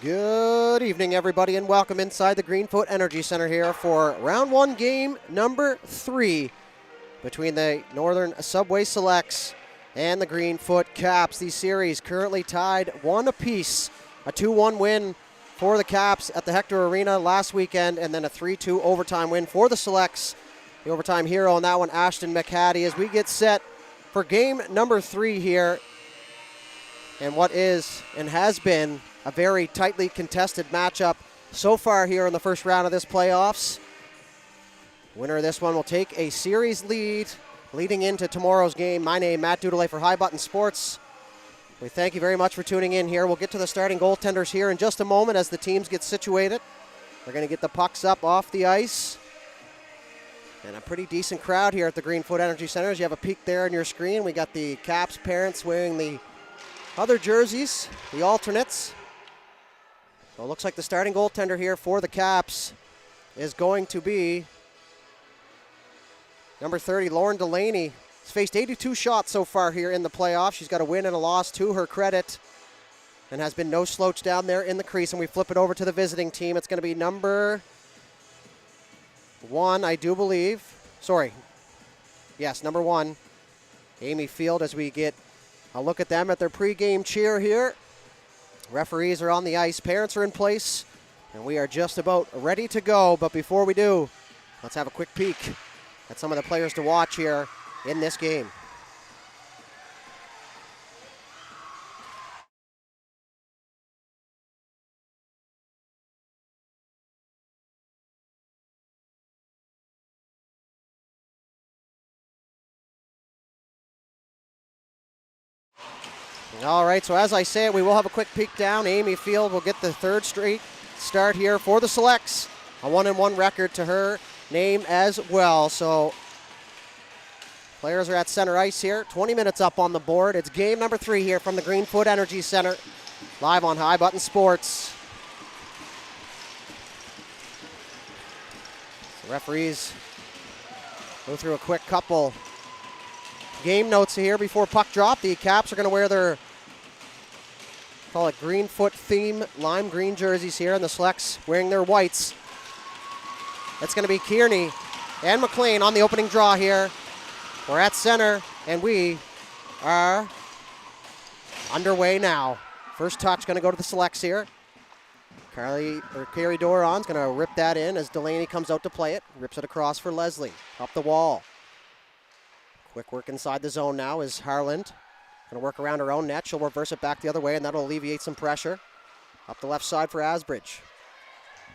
Good evening, everybody, and welcome inside the Greenfoot Energy Center here for round one, game number 3 between the Northern Subway Selects and the Greenfoot Caps. These series currently tied 1 apiece. A 2-1 win for the Caps at the Hector Arena last weekend, and then a 3-2 overtime win for the Selects. The overtime hero on that one, Ashton McHattie, as we get set for game number 3 here. And what is and has been a very tightly contested matchup so far here in the first round of this playoffs. Winner of this one will take a series lead leading into tomorrow's game. My name, Matt Dudelay for High Button Sports. We thank you very much for tuning in here. We'll get to the starting goaltenders here in just a moment as the teams get situated. We're going to get the pucks up off the ice. And a pretty decent crowd here at the Greenfoot Energy Center. As you have a peek there on your screen, we got the Caps parents wearing the other jerseys, the alternates. So it looks like the starting goaltender here for the Caps is going to be number 30, Lauren Delaney. She's faced 82 shots so far here in the playoffs. She's got a win and a loss to her credit and has been no slouch down there in the crease. And we flip it over to the visiting team. It's going to be number 1, I do believe. Sorry. Yes, number 1, Amy Field, as we get a look at them at their pregame cheer here. Referees are on the ice, parents are in place, and we are just about ready to go. But before we do, let's have a quick peek at some of the players to watch here in this game. All right, so as I say, we will have a quick peek down. Amy Field will get the 3rd straight start here for the Selects. A 1-1 record to her name as well. So players are at center ice here. 20 minutes up on the board. It's game number 3 here from the Greenfoot Energy Center. Live on High Button Sports. The referees go through a quick couple game notes here before puck drop. The Caps are going to wear their, call it Greenfoot theme, lime green jerseys here, and the Selects wearing their whites. It's going to be Kearney and McLean on the opening draw here. We're at center, and we are underway now. First touch going to go to the Selects here. Carrie Doran's going to rip that in as Delaney comes out to play it. Rips it across for Leslie. Up the wall. Quick work inside the zone now is Harland. Going to work around her own net. She'll reverse it back the other way, and that'll alleviate some pressure. Up the left side for Asbridge.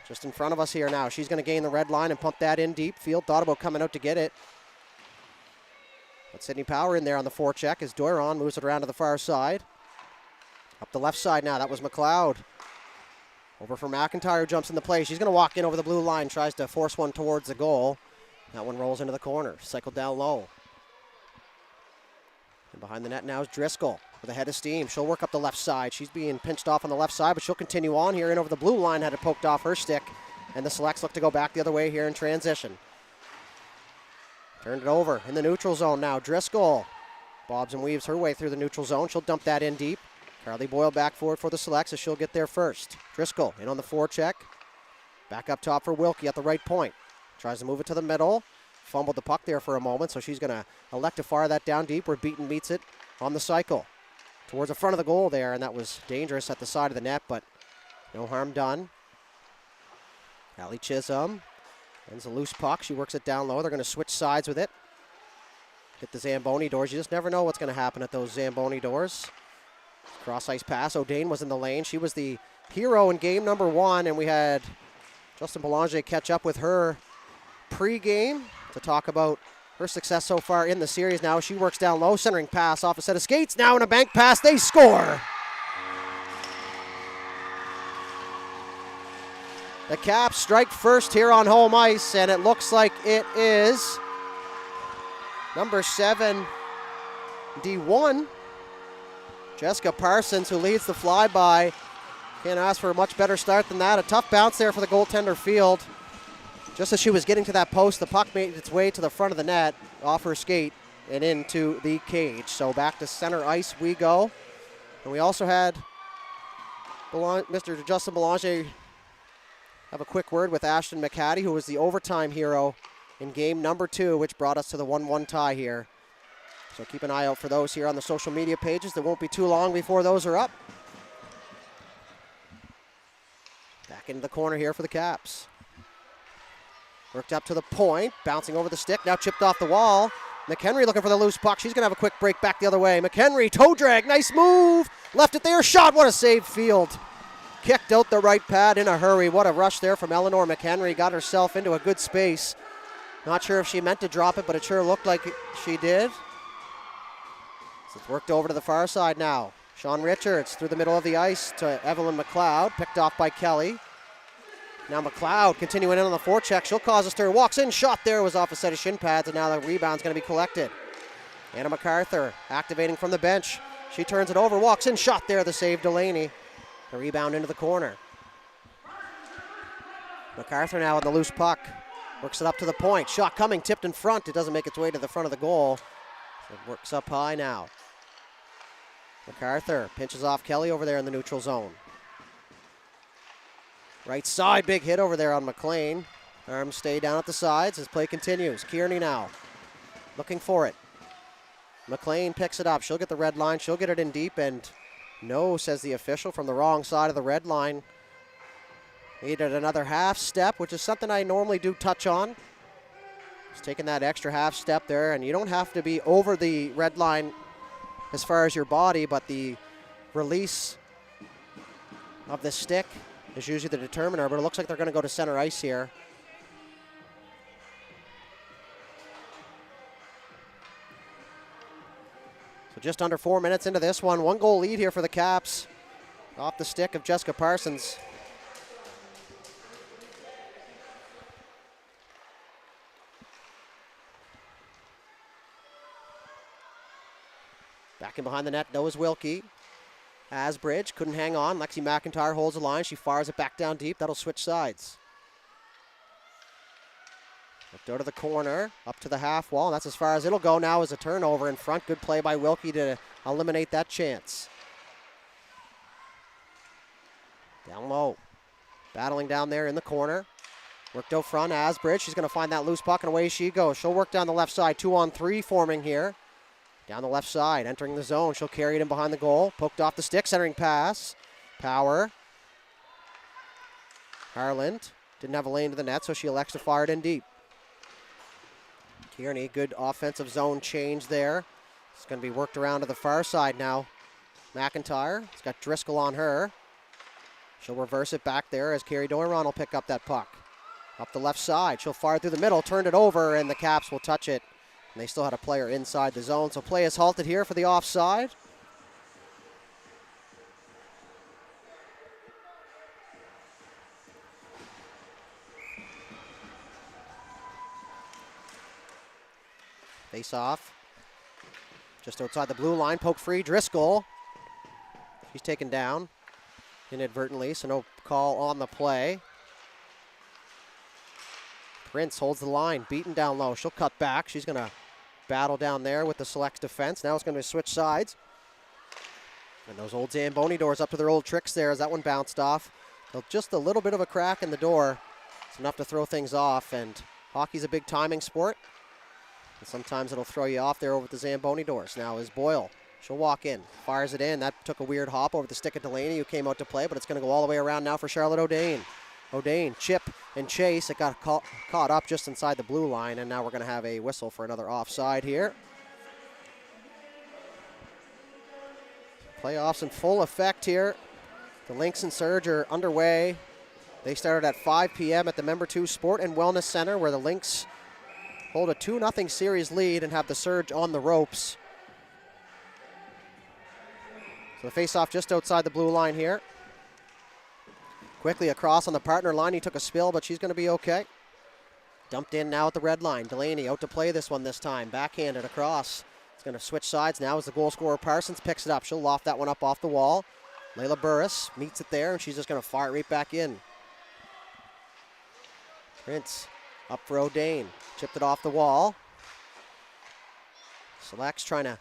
Just in front of us here now. She's going to gain the red line and pump that in deep. Field thought about coming out to get it. But Sydney Power in there on the forecheck as Doiron moves it around to the far side. Up the left side now. That was McLeod. Over for McIntyre, who jumps in the play. She's going to walk in over the blue line, tries to force one towards the goal. That one rolls into the corner. Cycled down low. And behind the net now is Driscoll with a head of steam. She'll work up the left side. She's being pinched off on the left side, but she'll continue on here and over the blue line. Had it poked off her stick. And the Selects look to go back the other way here in transition. Turned it over in the neutral zone now. Driscoll bobs and weaves her way through the neutral zone. She'll dump that in deep. Carly Boyle back forward for the Selects as she'll get there first. Driscoll in on the forecheck. Back up top for Wilkie at the right point. Tries to move it to the middle. Fumbled the puck there for a moment, so she's going to elect to fire that down deep where Beaton meets it on the cycle. Towards the front of the goal there, and that was dangerous at the side of the net, but no harm done. Allie Chisholm ends a loose puck. She works it down low. They're going to switch sides with it. Hit the Zamboni doors. You just never know what's going to happen at those Zamboni doors. Cross-ice pass. O'Dane was in the lane. She was the hero in game number 1, and we had Justin Belanger catch up with her pre-game to talk about her success so far in the series. Now she works down low, centering pass off a set of skates. Now in a bank pass, they score. The Caps strike first here on home ice, and it looks like it is number 7, D1, Jessica Parsons, who leads the flyby. Can't ask for a much better start than that. A tough bounce there for the goaltender Field. Just as she was getting to that post, the puck made its way to the front of the net, off her skate, and into the cage. So back to center ice we go. And we also had Mr. Justin Belanger have a quick word with Ashton McCaddy, who was the overtime hero in game number 2, which brought us to the 1-1 tie here. So keep an eye out for those here on the social media pages. There won't be too long before those are up. Back into the corner here for the Caps. Worked up to the point, bouncing over the stick, now chipped off the wall. McHenry looking for the loose puck. She's going to have a quick break back the other way. McHenry, toe drag, nice move. Left it there, shot, what a save Field. Kicked out the right pad in a hurry. What a rush there from Eleanor McHenry. Got herself into a good space. Not sure if she meant to drop it, but it sure looked like she did. So it's worked over to the far side now. Sean Richards through the middle of the ice to Evelyn McLeod, picked off by Kelly. Now McLeod continuing in on the forecheck. She'll cause a stir. Walks in, shot there, was off a set of shin pads, and now the rebound's going to be collected. Anna MacArthur activating from the bench. She turns it over, walks in, shot there, the save Delaney. The rebound into the corner. MacArthur now with the loose puck. Works it up to the point. Shot coming, tipped in front. It doesn't make its way to the front of the goal. So it works up high now. MacArthur pinches off Kelly over there in the neutral zone. Right side, big hit over there on McLean. Arms stay down at the sides as play continues. Kearney now looking for it. McLean picks it up. She'll get the red line. She'll get it in deep, and no, says the official, from the wrong side of the red line. Needed another half step, which is something I normally do touch on. Just taking that extra half step there, and you don't have to be over the red line as far as your body, but the release of the stick is usually the determiner, but it looks like they're going to go to center ice here. So just under 4 minutes into this one. 1-goal lead here for the Caps. Off the stick of Jessica Parsons. Back in behind the net, Noah's Wilkie. Asbridge couldn't hang on. Lexi McIntyre holds the line. She fires it back down deep. That'll switch sides. Go to the corner, up to the half wall. That's as far as it'll go now as a turnover in front. Good play by Wilkie to eliminate that chance. Down low. Battling down there in the corner. Worked out front, Asbridge. She's going to find that loose puck, and away she goes. She'll work down the left side. 2-on-3 forming here. Down the left side, entering the zone. She'll carry it in behind the goal. Poked off the stick, centering pass. Power. Harland didn't have a lane to the net, so she elects to fire it in deep. Kearney, good offensive zone change there. It's going to be worked around to the far side now. McIntyre, it's got Driscoll on her. She'll reverse it back there as Carrie Doiron will pick up that puck. Up the left side, she'll fire through the middle, turned it over, and the Caps will touch it. And they still had a player inside the zone, so play is halted here for the offside. Face off. Just outside the blue line, poke free, Driscoll. She's taken down inadvertently, so no call on the play. Prince holds the line, beaten down low. She'll cut back. She's going to battle down there with the Selects defense. Now it's going to switch sides. And those old Zamboni doors up to their old tricks there as that one bounced off. So just a little bit of a crack in the door. It's enough to throw things off, and hockey's a big timing sport. And sometimes it'll throw you off there over the Zamboni doors. Now is Boyle. She'll walk in, fires it in. That took a weird hop over the stick of Delaney, who came out to play, but it's going to go all the way around now for Charlotte O'Dane. O'Dane, chip and chase. It got caught up just inside the blue line, and now we're going to have a whistle for another offside here. Playoffs in full effect here. The Lynx and Surge are underway. They started at 5 p.m. at the Member 2 Sport and Wellness Center, where the Lynx hold a 2-0 series lead and have the Surge on the ropes. So the face-off just outside the blue line here. Quickly across on the partner line. He took a spill, but she's going to be okay. Dumped in now at the red line. Delaney out to play this one this time. Backhanded across. It's going to switch sides now as the goal scorer Parsons picks it up. She'll loft that one up off the wall. Layla Burris meets it there, and she's just going to fire it right back in. Prince up for O'Dane. Chipped it off the wall. Selects trying to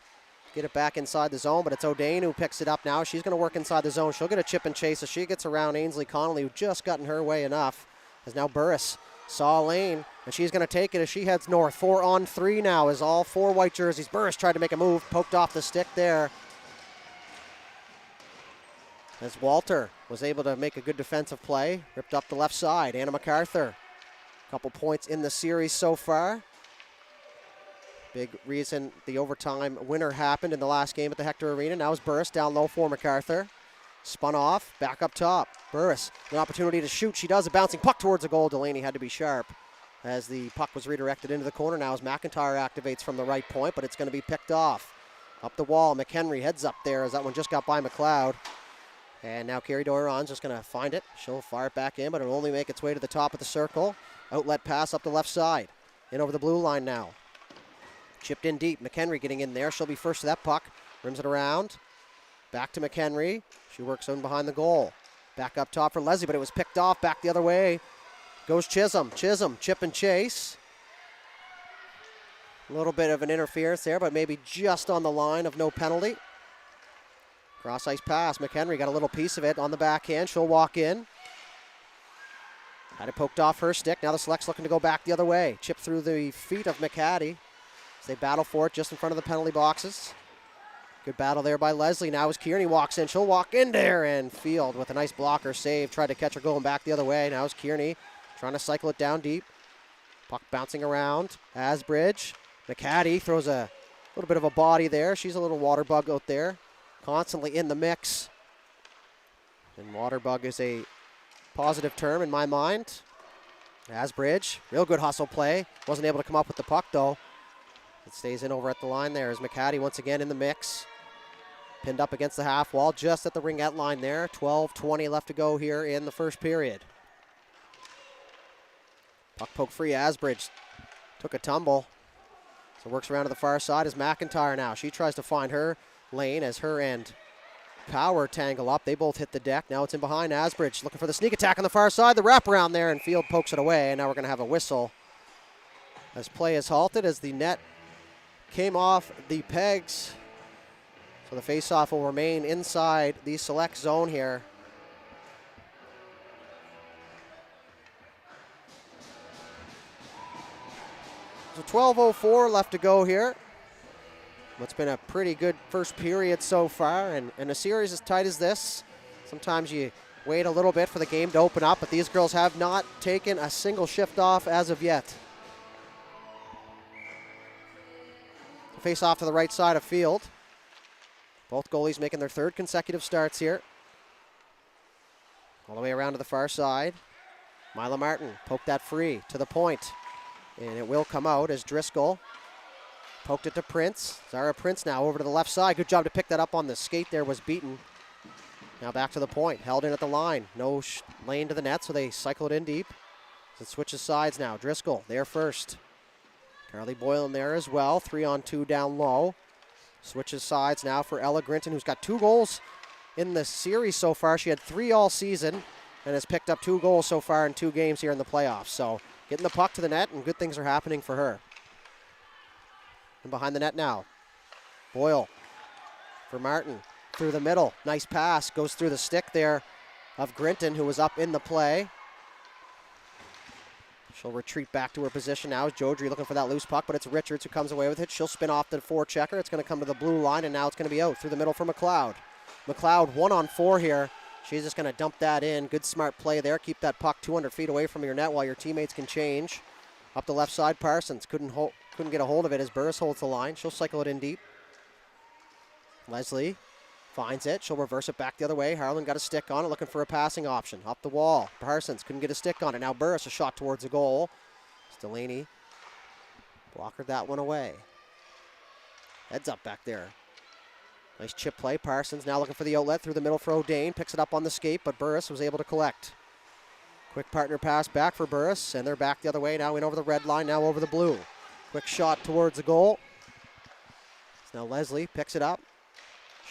get it back inside the zone, but it's O'Dane who picks it up now. She's going to work inside the zone. She'll get a chip and chase as she gets around Ainsley Connolly, who just got in her way enough. As now Burris saw a lane, and she's going to take it as she heads north. 4-on-3 now as all 4 white jerseys. Burris tried to make a move, poked off the stick there. As Walter was able to make a good defensive play, ripped up the left side. Anna MacArthur, a couple points in the series so far. Big reason the overtime winner happened in the last game at the Hector Arena. Now is Burris down low for MacArthur. Spun off, back up top. Burris, an opportunity to shoot. She does, a bouncing puck towards the goal. Delaney had to be sharp as the puck was redirected into the corner. Now as McIntyre activates from the right point, but it's going to be picked off. Up the wall, McHenry heads up there as that one just got by McLeod. And now Carrie Doiron's just going to find it. She'll fire it back in, but it'll only make its way to the top of the circle. Outlet pass up the left side. In over the blue line now. Chipped in deep. McHenry getting in there. She'll be first to that puck. Rims it around. Back to McHenry. She works in behind the goal. Back up top for Leslie, but it was picked off. Back the other way goes Chisholm. Chisholm, chip and chase. A little bit of an interference there, but maybe just on the line of no penalty. Cross ice pass. McHenry got a little piece of it on the backhand. She'll walk in. Had it poked off her stick. Now the Selects looking to go back the other way. Chip through the feet of McHattie. They battle for it just in front of the penalty boxes. Good battle there by Leslie. Now as Kearney walks in, she'll walk in there, and Field with a nice blocker save. Tried to catch her going back the other way. Now as Kearney trying to cycle it down deep. Puck bouncing around. Asbridge. McHattie throws a little bit of a body there. She's a little water bug out there. Constantly in the mix. And water bug is a positive term in my mind. Asbridge, real good hustle play. Wasn't able to come up with the puck though. It stays in over at the line there as McHattie once again in the mix. Pinned up against the half wall, just at the ringette line there. 12:20 left to go here in the first period. Puck poke free, Asbridge took a tumble. So works around to the far side as McIntyre now. She tries to find her lane as her and Power tangle up. They both hit the deck. Now it's in behind Asbridge, looking for the sneak attack on the far side. The wraparound there, and Field pokes it away. And now we're going to have a whistle as play is halted as the net came off the pegs. So the faceoff will remain inside the select zone here. So 12:04 left to go here. What's been a pretty good first period so far, and in a series as tight as this, sometimes you wait a little bit for the game to open up, but these girls have not taken a single shift off as of yet. Face off to the right side of Field. Both goalies making their third consecutive starts here. All the way around to the far side. Mila Martin poked that free to the point, and it will come out as Driscoll poked it to Prince. Zara Prince now over to the left side. Good job to pick that up on the skate there, was beaten. Now back to the point, held in at the line. No lane to the net, so they cycle it in deep. It switches sides now. Driscoll there first. Carly Boylan there as well. 3-on-2 down low. Switches sides now for Ella Grinton, who's got 2 goals in the series so far. She had 3 all season and has picked up 2 goals so far in 2 games here in the playoffs. So getting the puck to the net, and good things are happening for her. And behind the net now. Boyle for Martin through the middle. Nice pass. Goes through the stick there of Grinton, who was up in the play. She'll retreat back to her position now. Jodry looking for that loose puck, but it's Richards who comes away with it. She'll spin off the forechecker. It's going to come to the blue line, and now it's going to be out through the middle for McLeod. McLeod 1-on-4 here. She's just going to dump that in. Good smart play there. Keep that puck 200 feet away from your net while your teammates can change. Up the left side, Parsons couldn't get a hold of it as Burris holds the line. She'll cycle it in deep. Leslie finds it. She'll reverse it back the other way. Harlan got a stick on it, looking for a passing option. Up the wall. Parsons couldn't get a stick on it. Now Burris, a shot towards the goal. Delaney blockered that one away. Heads up back there. Nice chip play. Parsons now looking for the outlet through the middle for O'Dane. Picks it up on the skate, but Burris was able to collect. Quick partner pass back for Burris, and they're back the other way now, in over the red line, now over the blue. Quick shot towards the goal. So now Leslie picks it up.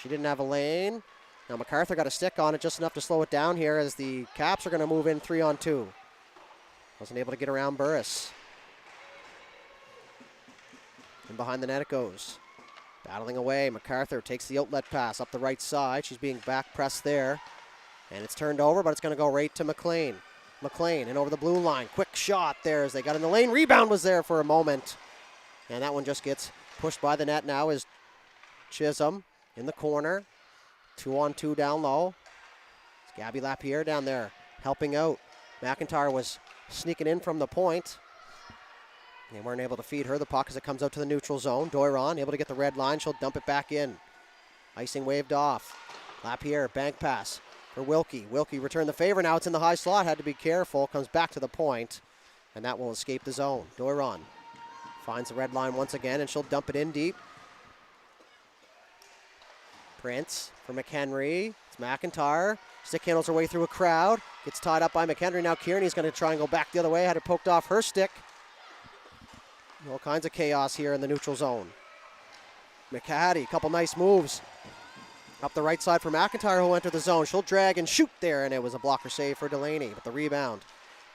She didn't have a lane. Now MacArthur got a stick on it just enough to slow it down here as the Caps are going to move in 3-on-2. Wasn't able to get around Burris. And behind the net it goes. Battling away, MacArthur takes the outlet pass up the right side. She's being back pressed there. And it's turned over, but it's going to go right to McLean. McLean in over the blue line. Quick shot there as they got in the lane. Rebound was there for a moment. And that one just gets pushed by the net now is Chisholm in the corner. 2-on-2 down low. It's Gabby Lapierre down there helping out. McIntyre was sneaking in from the point. They weren't able to feed her the puck as it comes out to the neutral zone. Doiron able to get the red line. She'll dump it back in. Icing waved off. Lapierre, bank pass for Wilkie. Wilkie returned the favor. Now it's in the high slot. Had to be careful. Comes back to the point. And that will escape the zone. Doiron finds the red line once again, and she'll dump it in deep. Prince for McHenry. It's McIntyre. Stick handles her way through a crowd. Gets tied up by McHenry. Now Kearney's going to try and go back the other way. Had it poked off her stick. All kinds of chaos here in the neutral zone. McHattie, a couple nice moves. Up the right side for McIntyre, who'll enter the zone. She'll drag and shoot there, and it was a blocker save for Delaney. But the rebound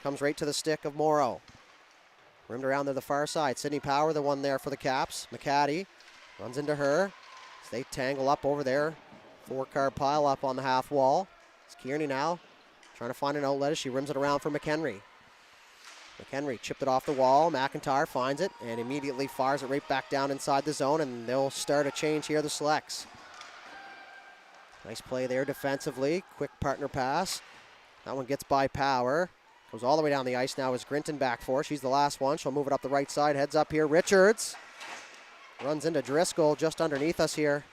comes right to the stick of Morrow. Rimmed around to the far side. Sydney Power, the one there for the Caps. McHattie runs into her. As they tangle up over there. 4-car pile up on the half wall. It's Kearney now trying to find an outlet as she rims it around for McHenry. McHenry chipped it off the wall. McIntyre finds it and immediately fires it right back down inside the zone, and they'll start a change here, the Selects. Nice play there defensively. Quick partner pass. That one gets by Power. Goes all the way down the ice now as Grinton back for. She's the last one. She'll move it up the right side. Heads up here. Richards runs into Driscoll just underneath us here.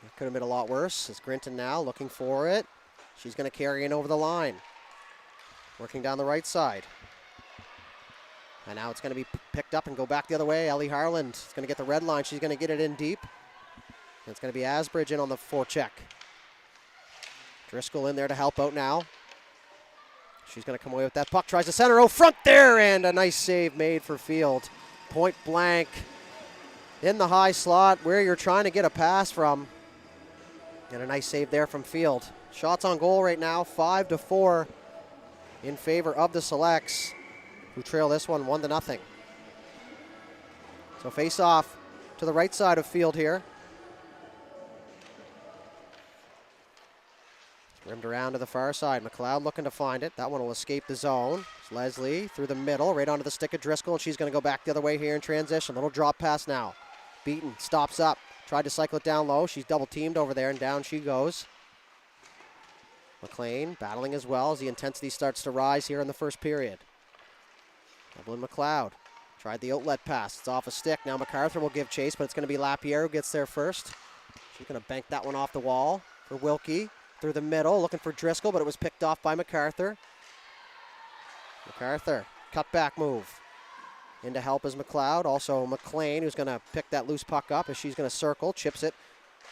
It could have been a lot worse. It's Grinton now looking for it. She's going to carry in over the line. Working down the right side. And now it's going to be picked up and go back the other way. Ellie Harland is going to get the red line. She's going to get it in deep. And it's going to be Asbridge in on the forecheck. Driscoll in there to help out now. She's going to come away with that puck. Tries to center. Oh, front there. And a nice save made for Field. Point blank in the high slot where you're trying to get a pass from. And a nice save there from Field. Shots on goal right now, 5-4 in favor of the Selects, who trail this one 1-0. So face off to the right side of Field here. Rimmed around to the far side. McLeod looking to find it. That one will escape the zone. It's Leslie through the middle, right onto the stick of Driscoll, and she's going to go back the other way here in transition. Little drop pass now. Beaton stops up. Tried to cycle it down low. She's double teamed over there, and down she goes. McLean battling as well as the intensity starts to rise here in the first period. Evelyn McLeod tried the outlet pass. It's off a stick. Now MacArthur will give chase, but it's going to be Lapierre who gets there first. She's going to bank that one off the wall for Wilkie. Through the middle, looking for Driscoll, but it was picked off by MacArthur. MacArthur, cutback move. In to help is McLeod. Also McLean, who's going to pick that loose puck up as she's going to circle. Chips it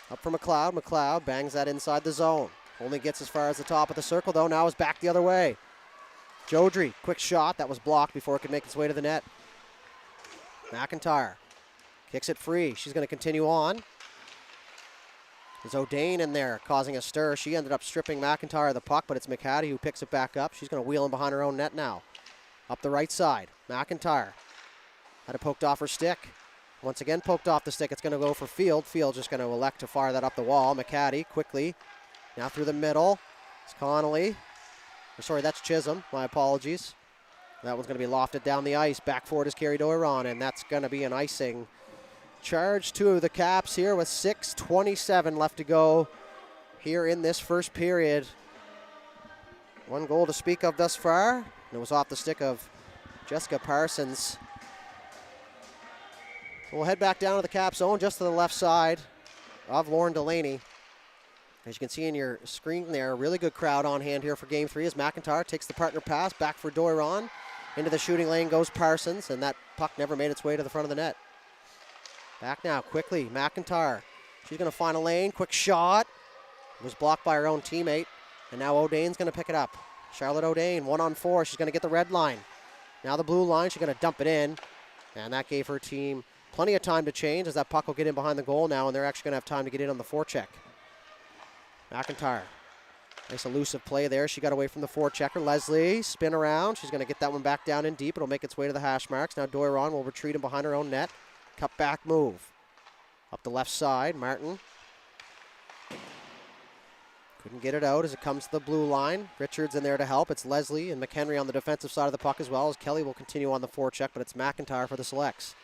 up for McLeod. McLeod bangs that inside the zone. Only gets as far as the top of the circle, though. Now is back the other way. Jodry, quick shot. That was blocked before it could make its way to the net. McIntyre kicks it free. She's going to continue on. There's O'Dane in there causing a stir. She ended up stripping McIntyre of the puck, but it's McHattie who picks it back up. She's going to wheel in behind her own net now. Up the right side. McIntyre had it poked off her stick. Once again poked off the stick. It's going to go for Field. Field just going to elect to fire that up the wall. McHattie quickly. Now through the middle. It's Connolly. Sorry, that's Chisholm. My apologies. That one's going to be lofted down the ice. Back forward is carried on, and that's going to be an icing. Charge to the Caps here with 6:27 left to go here in this first period. One goal to speak of thus far, and it was off the stick of Jessica Parsons. We'll head back down to the Cap zone just to the left side of Lauren Delaney. As you can see in your screen there, a really good crowd on hand here for Game 3 as McIntyre takes the partner pass back for Doiron. Into the shooting lane goes Parsons, and that puck never made its way to the front of the net. Back now, quickly, McIntyre. She's going to find a lane, quick shot. It was blocked by her own teammate, and now O'Dane's going to pick it up. Charlotte O'Dane, 1-on-4, she's going to get the red line. Now the blue line, she's going to dump it in, and that gave her team plenty of time to change as that puck will get in behind the goal now, and they're actually going to have time to get in on the forecheck. McIntyre, nice elusive play there. She got away from the forechecker. Leslie, spin around. She's going to get that one back down in deep. It'll make its way to the hash marks. Now Doiron will retreat in behind her own net. cut back move. Up the left side, Martin. Couldn't get it out as it comes to the blue line. Richards in there to help. It's Leslie and McHenry on the defensive side of the puck as well, as Kelly will continue on the forecheck, but it's McIntyre for the Selects.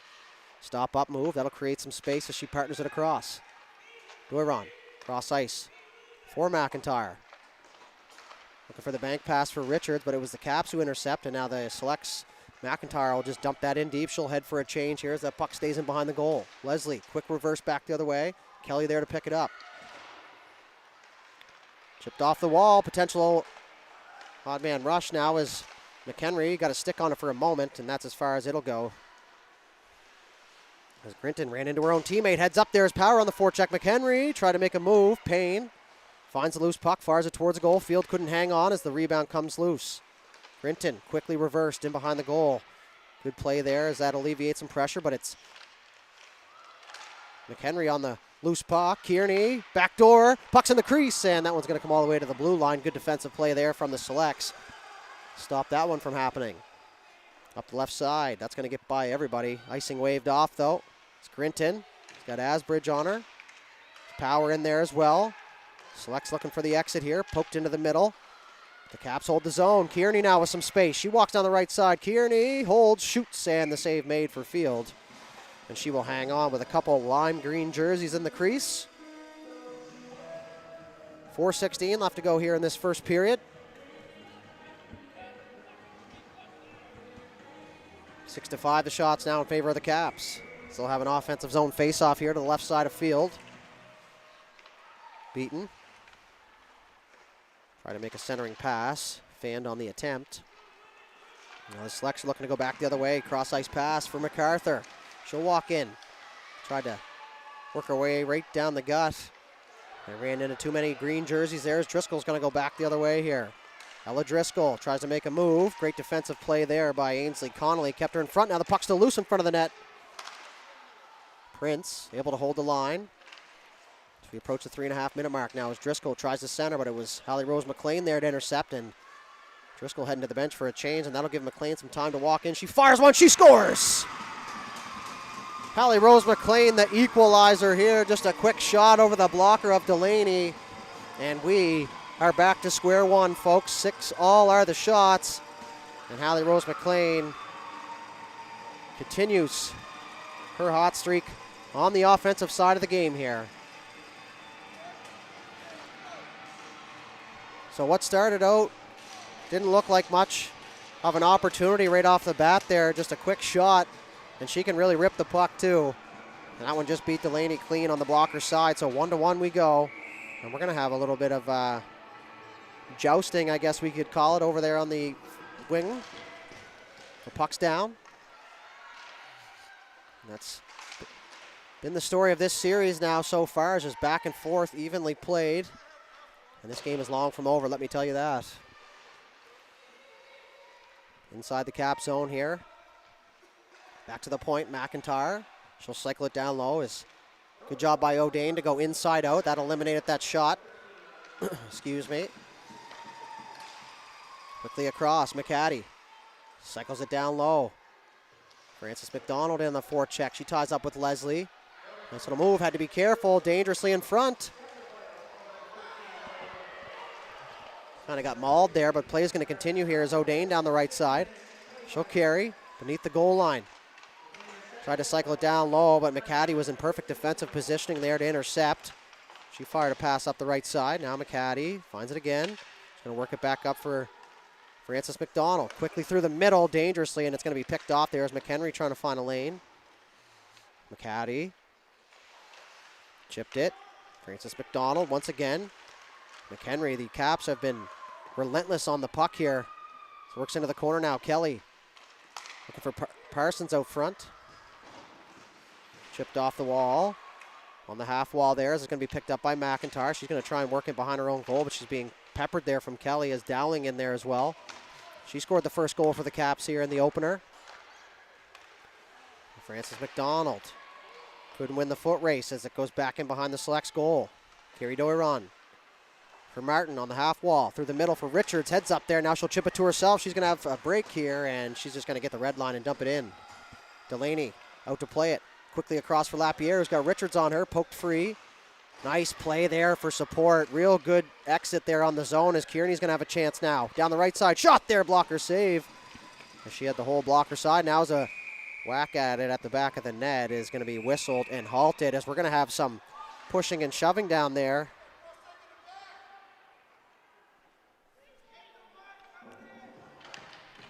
Stop up move. That'll create some space as she partners it across. Doiron, cross ice for McIntyre. Looking for the bank pass for Richards, but it was the Caps who intercept, and now the Selects. McIntyre will just dump that in deep. She'll head for a change here as that puck stays in behind the goal. Leslie, quick reverse back the other way. Kelly there to pick it up. Chipped off the wall. Potential odd man rush now is McHenry. Got a stick on it for a moment, and that's as far as it'll go. As Grinton ran into her own teammate. Heads up there as power on the forecheck. McHenry tried to make a move. Payne finds the loose puck. Fires it towards the goal. Field couldn't hang on as the rebound comes loose. Grinton quickly reversed in behind the goal. Good play there as that alleviates some pressure, but it's McHenry on the loose puck. Kearney, backdoor, puck's in the crease, and that one's going to come all the way to the blue line. Good defensive play there from the Selects. Stop that one from happening. Up the left side, that's going to get by everybody. Icing waved off, though. It's Grinton. He's got Asbridge on her. Power in there as well. Selects looking for the exit here. Poked into the middle. The Caps hold the zone. Kearney now with some space. She walks down the right side. Kearney holds, shoots, and the save made for Field. And she will hang on with a couple lime green jerseys in the crease. 4:16 left to go here in this first period. 6-5 the shots now in favor of the Caps. Still have an offensive zone face-off here to the left side of Field. Beaton. Try to make a centering pass. Fanned on the attempt. Now the Selects are looking to go back the other way. Cross-ice pass for MacArthur. She'll walk in. Tried to work her way right down the gut. They ran into too many green jerseys there as Driscoll's going to go back the other way here. Ella Driscoll tries to make a move. Great defensive play there by Ainsley Connolly. Kept her in front. Now the puck's still loose in front of the net. Prince able to hold the line. As we approach the 3.5-minute mark now as Driscoll tries to center, but it was Hallie Rose McLean there to intercept, and Driscoll heading to the bench for a change, and that'll give McLean some time to walk in. She fires one. She scores! Hallie Rose McLean, the equalizer here. Just a quick shot over the blocker of Delaney. And we are back to square one, folks. 6-all are the shots. And Hallie Rose McLean continues her hot streak on the offensive side of the game here. So what started out didn't look like much of an opportunity right off the bat there. Just a quick shot. And she can really rip the puck, too. And that one just beat Delaney clean on the blocker side. So 1-1 we go. And we're going to have a little bit of jousting, I guess we could call it, over there on the wing. The puck's down. And that's been the story of this series now so far. It's just back and forth, evenly played. And this game is long from over, let me tell you that. Inside the Cap zone here. Back to the point, McIntyre. She'll cycle it down low. Good job by O'Dane to go inside out. That eliminated that shot. Excuse me. Quickly across, McCaddy. Cycles it down low. Frances McDonald in the forecheck. She ties up with Leslie. Nice little move. Had to be careful. Dangerously in front. Kind of got mauled there, but play is going to continue here as O'Dane down the right side. She'll carry beneath the goal line. Tried to cycle it down low, but McCaddy was in perfect defensive positioning there to intercept. She fired a pass up the right side. Now McCaddy finds it again. She's going to work it back up for Frances McDonald. Quickly through the middle, dangerously, and it's going to be picked off there as McHenry trying to find a lane. McCaddy chipped it. Frances McDonald once again. McHenry, the Caps have been relentless on the puck here. So works into the corner now. Kelly looking for Parsons out front. Chipped off the wall. On the half wall there. It's going to be picked up by McIntyre. She's going to try and work it behind her own goal, but she's being peppered there from Kelly as Dowling in there as well. She scored the first goal for the Caps here in the opener. Frances McDonald couldn't win the foot race as it goes back in behind the Selects goal. Carrie Doiron for Martin on the half wall. Through the middle for Richards. Heads up there. Now she'll chip it to herself. She's going to have a break here, and she's just going to get the red line and dump it in. Delaney out to play it. quickly across for Lapierre, who's got Richards on her, poked free. Nice play there for support. Real good exit there on the zone as Kearney's going to have a chance now. Down the right side, shot there, blocker save. As she had the whole blocker side. Now is a whack at it at the back of the net is going to be whistled and halted as we're going to have some pushing and shoving down there.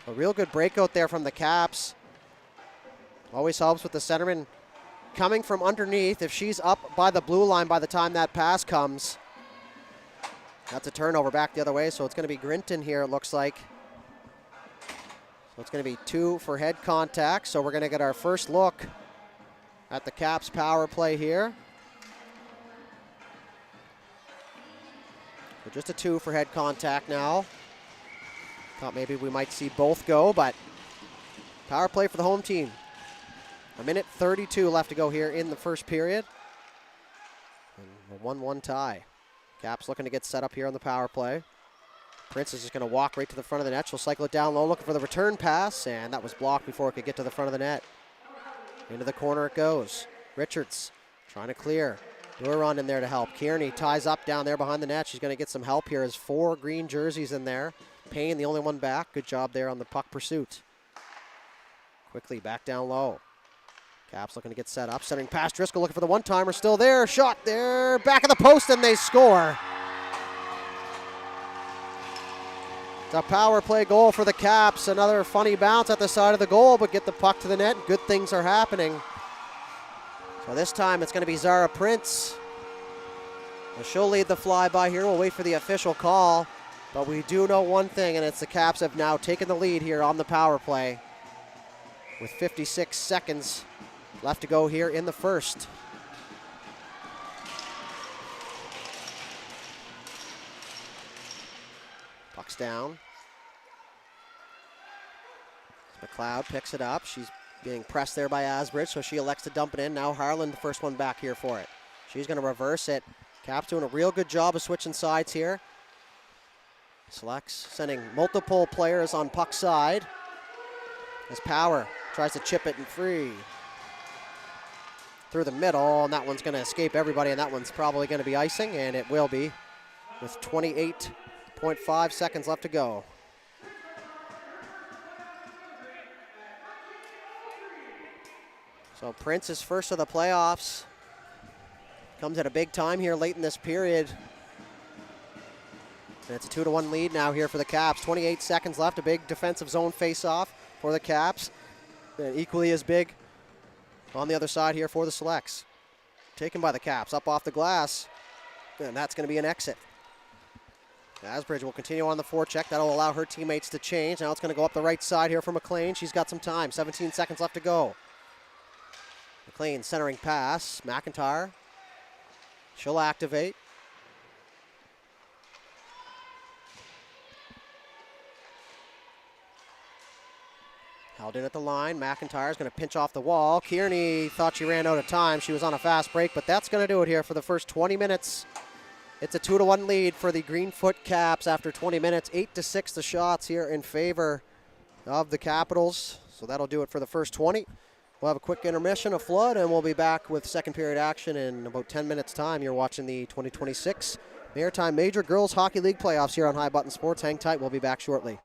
A real good breakout there from the Caps. Always helps with the centerman coming from underneath. If she's up by the blue line by the time that pass comes, that's a turnover back the other way, so it's going to be Grinton here, it looks like. So it's going to be 2 for head contact, so we're going to get our first look at the Caps power play here. So just a 2 for head contact now. Thought maybe we might see both go, but power play for the home team. A minute 32 left to go here in the first period. And a 1-1 tie. Caps looking to get set up here on the power play. Prince is just going to walk right to the front of the net. She'll cycle it down low, looking for the return pass, and that was blocked before it could get to the front of the net. Into the corner it goes. Richards trying to clear. Duran in there to help. Kearney ties up down there behind the net. She's going to get some help here. There's 4 green jerseys in there. Payne, the only one back. Good job there on the puck pursuit. Quickly back down low. Caps looking to get set up. Centering past Driscoll, looking for the one-timer. Still there. Shot there. Back of the post, and they score. It's a power play goal for the Caps. Another funny bounce at the side of the goal, but get the puck to the net. Good things are happening. So this time it's going to be Zara Prince. And she'll lead the flyby here. We'll wait for the official call. But we do know one thing, and it's the Caps have now taken the lead here on the power play with 56 seconds left to go here in the first. Puck's down. McLeod picks it up. She's being pressed there by Asbridge, so she elects to dump it in. Now Harlan, the first one back here for it. She's going to reverse it. Caps doing a real good job of switching sides here. Selects sending multiple players on puck side as Power tries to chip it and free. Through the middle, and that one's going to escape everybody, and that one's probably going to be icing, and it will be with 28.5 seconds left to go. So Prince is first of the playoffs. Comes at a big time here late in this period. And it's a 2-1 lead now here for the Caps. 28 seconds left, a big defensive zone face-off for the Caps. And equally as big on the other side here for the Selects. Taken by the Caps, up off the glass, and that's going to be an exit. Asbridge will continue on the forecheck. That'll allow her teammates to change. Now it's going to go up the right side here for McLean. She's got some time, 17 seconds left to go. McLean centering pass, McIntyre. She'll activate. Held in at the line. McIntyre's going to pinch off the wall. Kearney thought she ran out of time. She was on a fast break, but that's going to do it here for the first 20 minutes. It's a 2-1 lead for the Greenfoot Caps after 20 minutes. 8-6 the shots here in favor of the Capitals. So that'll do it for the first 20. We'll have a quick intermission, a flood, and we'll be back with second period action in about 10 minutes' time. You're watching the 2026 Maritime Major Girls Hockey League playoffs here on High Button Sports. Hang tight. We'll be back shortly.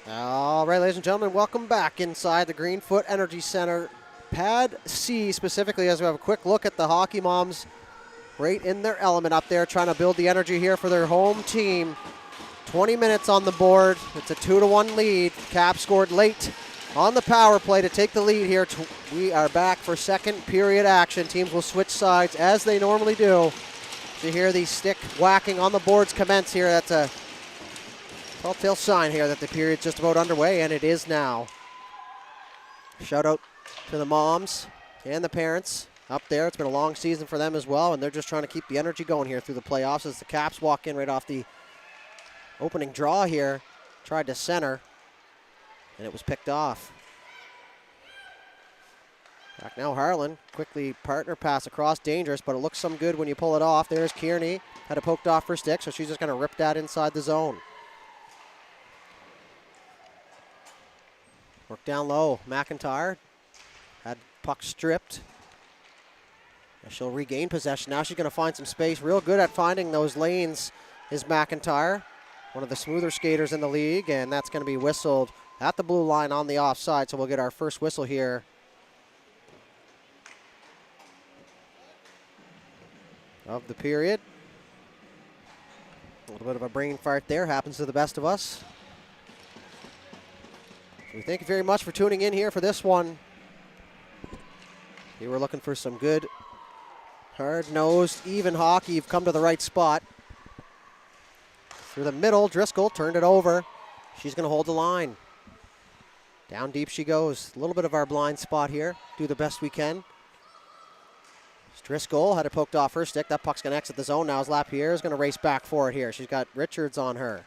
All right, ladies and gentlemen, welcome back inside the Greenfoot Energy Center. Pad C specifically, as we have a quick look at the hockey moms right in their element up there, trying to build the energy here for their home team. 20 minutes on the board. It's a 2-1 lead. Cap scored late on the power play to take the lead here. We are back for second period action. Teams will switch sides as they normally do. You hear the stick whacking on the boards commence here. That's a telltale sign here that the period's just about underway, and it is now. Shout out to the moms and the parents up there. It's been a long season for them as well, and they're just trying to keep the energy going here through the playoffs as the Caps walk in right off the opening draw here. Tried to center, and it was picked off. Back now, Harlan. Quickly partner pass across, dangerous, but it looks some good when you pull it off. There's Kearney. Had it poked off her stick, so she's just going to rip that inside the zone. Work down low. McIntyre had puck stripped. She'll regain possession. Now she's going to find some space. Real good at finding those lanes is McIntyre, one of the smoother skaters in the league, and that's going to be whistled at the blue line on the offside, so we'll get our first whistle here. Of the period. A little bit of a brain fart there. Happens to the best of us. We thank you very much for tuning in here for this one. You were looking for some good, hard-nosed, even hockey. You've come to the right spot. Through the middle, Driscoll turned it over. She's going to hold the line. Down deep she goes. A little bit of our blind spot here. Do the best we can. Driscoll had it poked off her stick. That puck's going to exit the zone now as Lapierre is going to race back for it here. She's got Richards on her.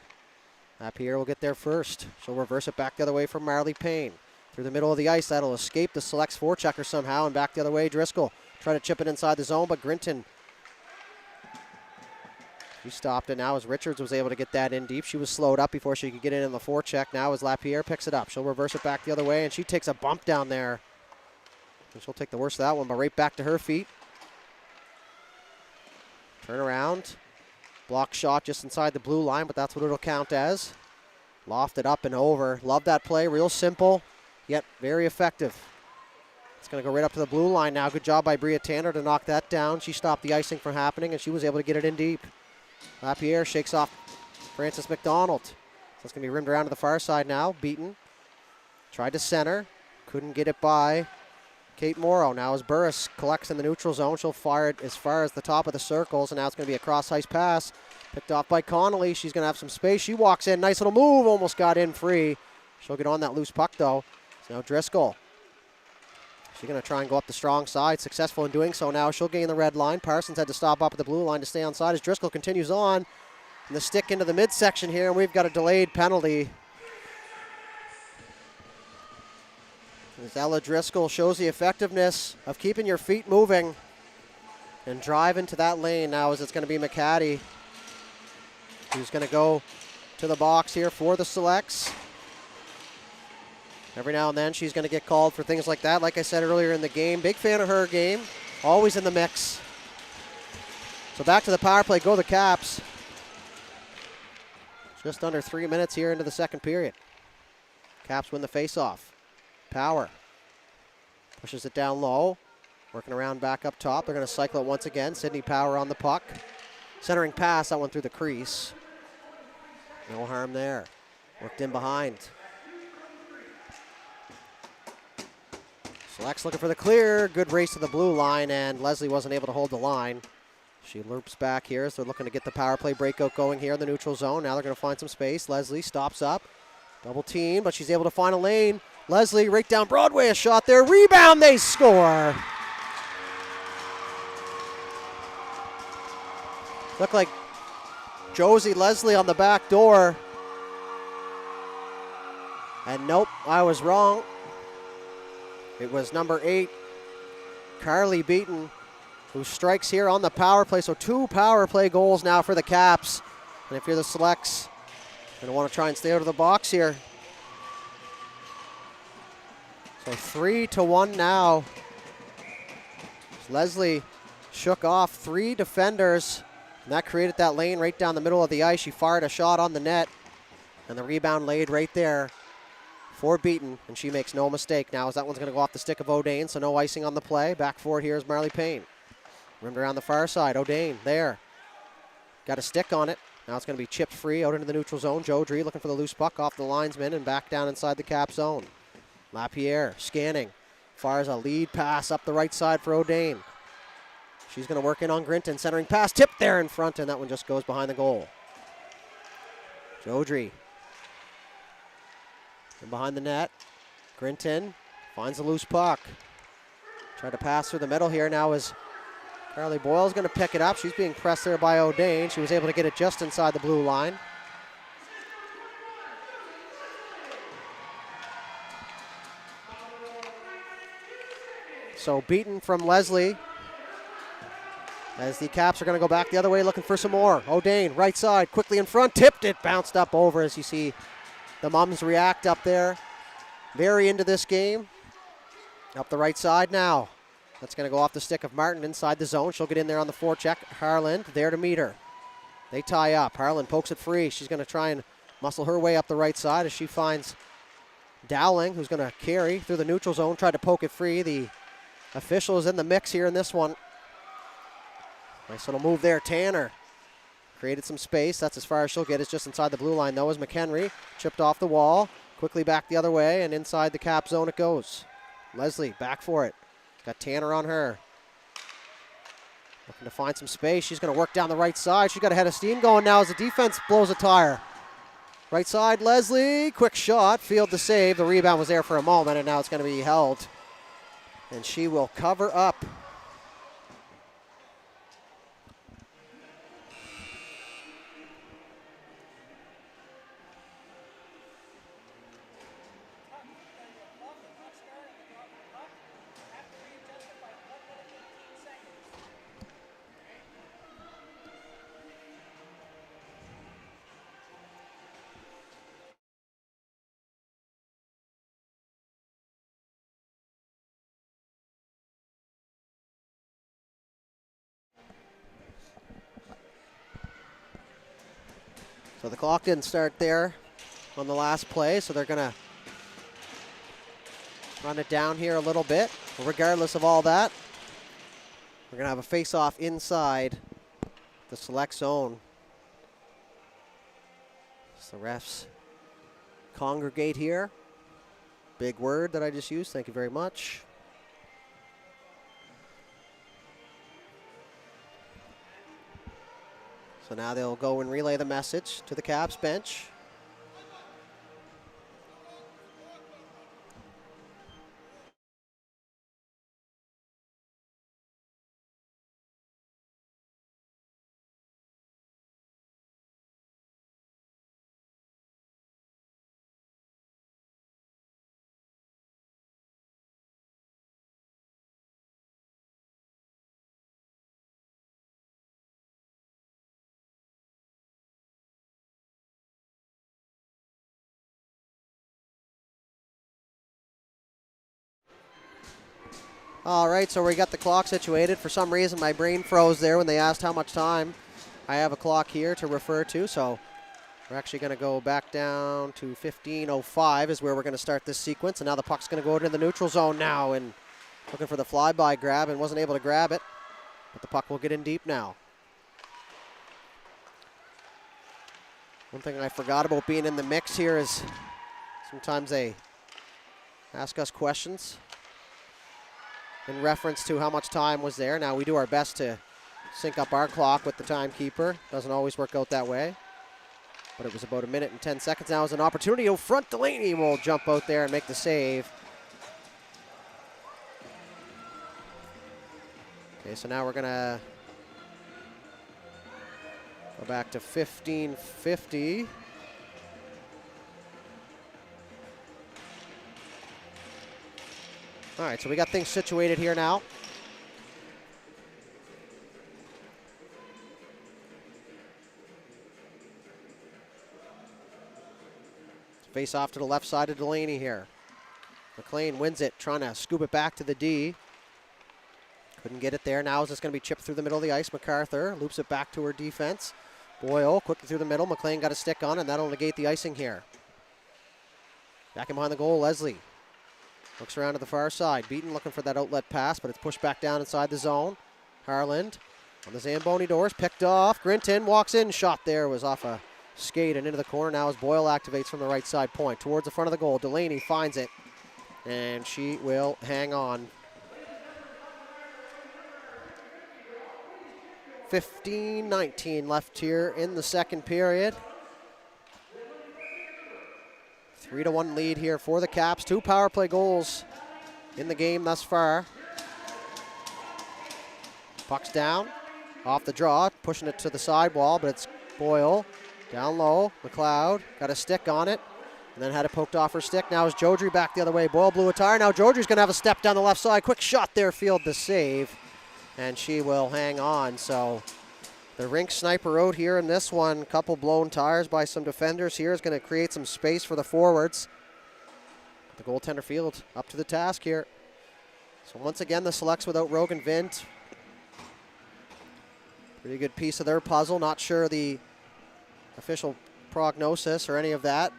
Lapierre will get there first. She'll reverse it back the other way from Marley Payne. Through the middle of the ice, that'll escape the Selects forechecker somehow, and back the other way, Driscoll. Try to chip it inside the zone, but Grinton, she stopped it now as Richards was able to get that in deep. She was slowed up before she could get in the forecheck. Now as Lapierre picks it up, she'll reverse it back the other way, and she takes a bump down there. And she'll take the worst of that one, but right back to her feet. Turn around. Block shot just inside the blue line, but that's what it'll count as. Lofted up and over. Love that play. Real simple, yet very effective. It's going to go right up to the blue line now. Good job by Bria Tanner to knock that down. She stopped the icing from happening, and she was able to get it in deep. Lapierre shakes off Francis McDonald. So it's going to be rimmed around to the far side now. Beaton. Tried to center. Couldn't get it by Kate Morrow. Now as Burris collects in the neutral zone, she'll fire it as far as the top of the circles, and now it's going to be a cross-ice pass. Picked off by Connolly. She's going to have some space. She walks in. Nice little move. Almost got in free. She'll get on that loose puck, though. So now Driscoll. She's going to try and go up the strong side. Successful in doing so now. She'll gain the red line. Parsons had to stop up at the blue line to stay on side as Driscoll continues on. And the stick into the midsection here, and we've got a delayed penalty. As Ella Driscoll shows the effectiveness of keeping your feet moving and drive into that lane now, as it's going to be McCaddy who's going to go to the box here for the Selects. Every now and then she's going to get called for things like that. Like I said earlier in the game, big fan of her game, always in the mix. So back to the power play, go the Caps. Just under 3 minutes here into the second period. Caps win the faceoff. Power pushes it down low, working around back up top. They're going to cycle it once again. Sydney Power on the puck. Centering pass, that one through the crease. No harm there. Worked in behind. Selects looking for the clear. Good race to the blue line, and Leslie wasn't able to hold the line. She loops back here, so they're looking to get the power play breakout going here in the neutral zone. Now they're going to find some space. Leslie stops up. Double team, but she's able to find a lane. Leslie right down Broadway, a shot there. Rebound, they score. Looked like Josie Leslie on the back door. And nope, I was wrong. It was number 8, Carly Beaton, who strikes here on the power play. So 2 power play goals now for the Caps. And if you're the Selects, you're going to want to try and stay out of the box here. So 3-1 now. Leslie shook off 3 defenders, and that created that lane right down the middle of the ice. She fired a shot on the net, and the rebound laid right there for Beaton, and she makes no mistake now as that one's going to go off the stick of O'Dane, so no icing on the play. Back for it here is Marley Payne. Rimmed around the far side. O'Dane there. Got a stick on it. Now it's going to be chipped free out into the neutral zone. Jodry looking for the loose puck off the linesman and back down inside the cap zone. LaPierre scanning. Fires a lead pass up the right side for O'Dane. She's going to work in on Grinton. Centering pass. Tipped there in front, and that one just goes behind the goal. Jodry. And behind the net. Grinton finds the loose puck. Tried to pass through the middle here. Now is Carly Boyle's going to pick it up. She's being pressed there by O'Dane. She was able to get it just inside the blue line. So beaten from Leslie as the Caps are going to go back the other way looking for some more. O'Dane, right side, quickly in front, tipped it, bounced up over as you see the Mums react up there. Very into this game. Up the right side now. That's going to go off the stick of Martin inside the zone. She'll get in there on the forecheck. Harland there to meet her. They tie up. Harland pokes it free. She's going to try and muscle her way up the right side as she finds Dowling, who's going to carry through the neutral zone, try to poke it free. The official is in the mix here in this one. Nice little move there. Tanner created some space. That's as far as she'll get. It's just inside the blue line, though, as McHenry chipped off the wall. Quickly back the other way, and inside the cap zone it goes. Leslie back for it. Got Tanner on her. Looking to find some space. She's going to work down the right side. She's got a head of steam going now as the defense blows a tire. Right side, Leslie. Quick shot. Field to save. The rebound was there for a moment, and now it's going to be held. And she will cover up. So the clock didn't start there on the last play, so they're going to run it down here a little bit. But regardless of all that, we're going to have a face-off inside the select zone. So the refs congregate here. Big word that I just used. Thank you very much. So now they'll go and relay the message to the Caps bench. All right, so we got the clock situated. For some reason, my brain froze there when they asked how much time. I have a clock here to refer to, so we're actually going to go back down to 15:05 is where we're going to start this sequence. And now the puck's going to go into the neutral zone now and looking for the flyby grab and wasn't able to grab it. But the puck will get in deep now. One thing I forgot about being in the mix here is sometimes they ask us questions in reference to how much time was there. Now we do our best to sync up our clock with the timekeeper. Doesn't always work out that way. But it was about 1 minute and 10 seconds. Now is an opportunity. Oh, front Delaney will jump out there and make the save. Okay, so now we're gonna go back to 15:50. All right, so we got things situated here now. Face off to the left side of Delaney here. McLean wins it, trying to scoop it back to the D. Couldn't get it there. Now is this going to be chipped through the middle of the ice. MacArthur loops it back to her defense. Boyle quickly through the middle. McLean got a stick on, and that'll negate the icing here. Back in behind the goal, Leslie. Looks around to the far side. Beaton looking for that outlet pass, but it's pushed back down inside the zone. Harland on the Zamboni doors, picked off. Grinton walks in, shot there, was off a skate and into the corner now as Boyle activates from the right side point. Towards the front of the goal, Delaney finds it, and she will hang on. 15-19 left here in the second period. 3-1 lead here for the Caps. 2 power play goals in the game thus far. Puck's down, off the draw, pushing it to the sidewall, but it's Boyle. Down low, McLeod got a stick on it, and then had it poked off her stick. Now is Jodry back the other way. Boyle blew a tire. Now Jodry's going to have a step down the left side. Quick shot there, field the save, and she will hang on. So the rink sniper out here in this one. Couple blown tires by some defenders here is going to create some space for the forwards. The goaltender field up to the task here. So once again, the Selects without Rogan Vint. Pretty good piece of their puzzle. Not sure the official prognosis or any of that.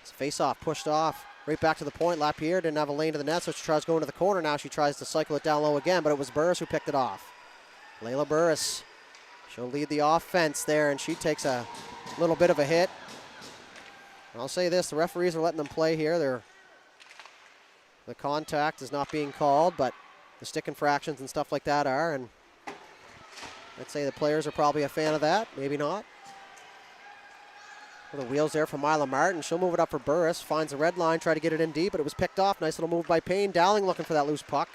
It's face-off pushed off. Right back to the point. Lapierre didn't have a lane to the net, so she tries going to the corner. Now she tries to cycle it down low again, but it was Burris who picked it off. Layla Burris, she'll lead the offense there, and she takes a little bit of a hit. I'll say this, the referees are letting them play here. The contact is not being called, but the stick infractions and stuff like that are, and I'd say the players are probably a fan of that, maybe not. Well, the wheels there from Mila Martin. She'll move it up for Burris. Finds the red line, try to get it in deep, but it was picked off. Nice little move by Payne. Dowling looking for that loose puck.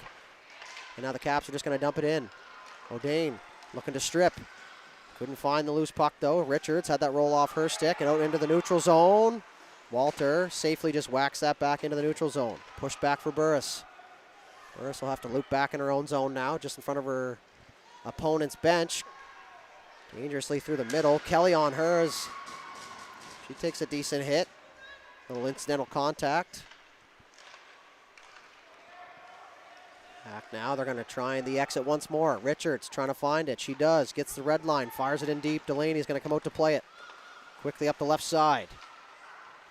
And now the Caps are just going to dump it in. O'Dane looking to strip. Couldn't find the loose puck, though. Richards had that roll off her stick and out into the neutral zone. Walter safely just whacks that back into the neutral zone. Pushed back for Burris. Burris will have to loop back in her own zone now, just in front of her opponent's bench. Dangerously through the middle. Kelly on hers. She takes a decent hit. A little incidental contact. Back now, they're going to try the exit once more. Richards trying to find it. She does. Gets the red line. Fires it in deep. Delaney's going to come out to play it. Quickly up the left side.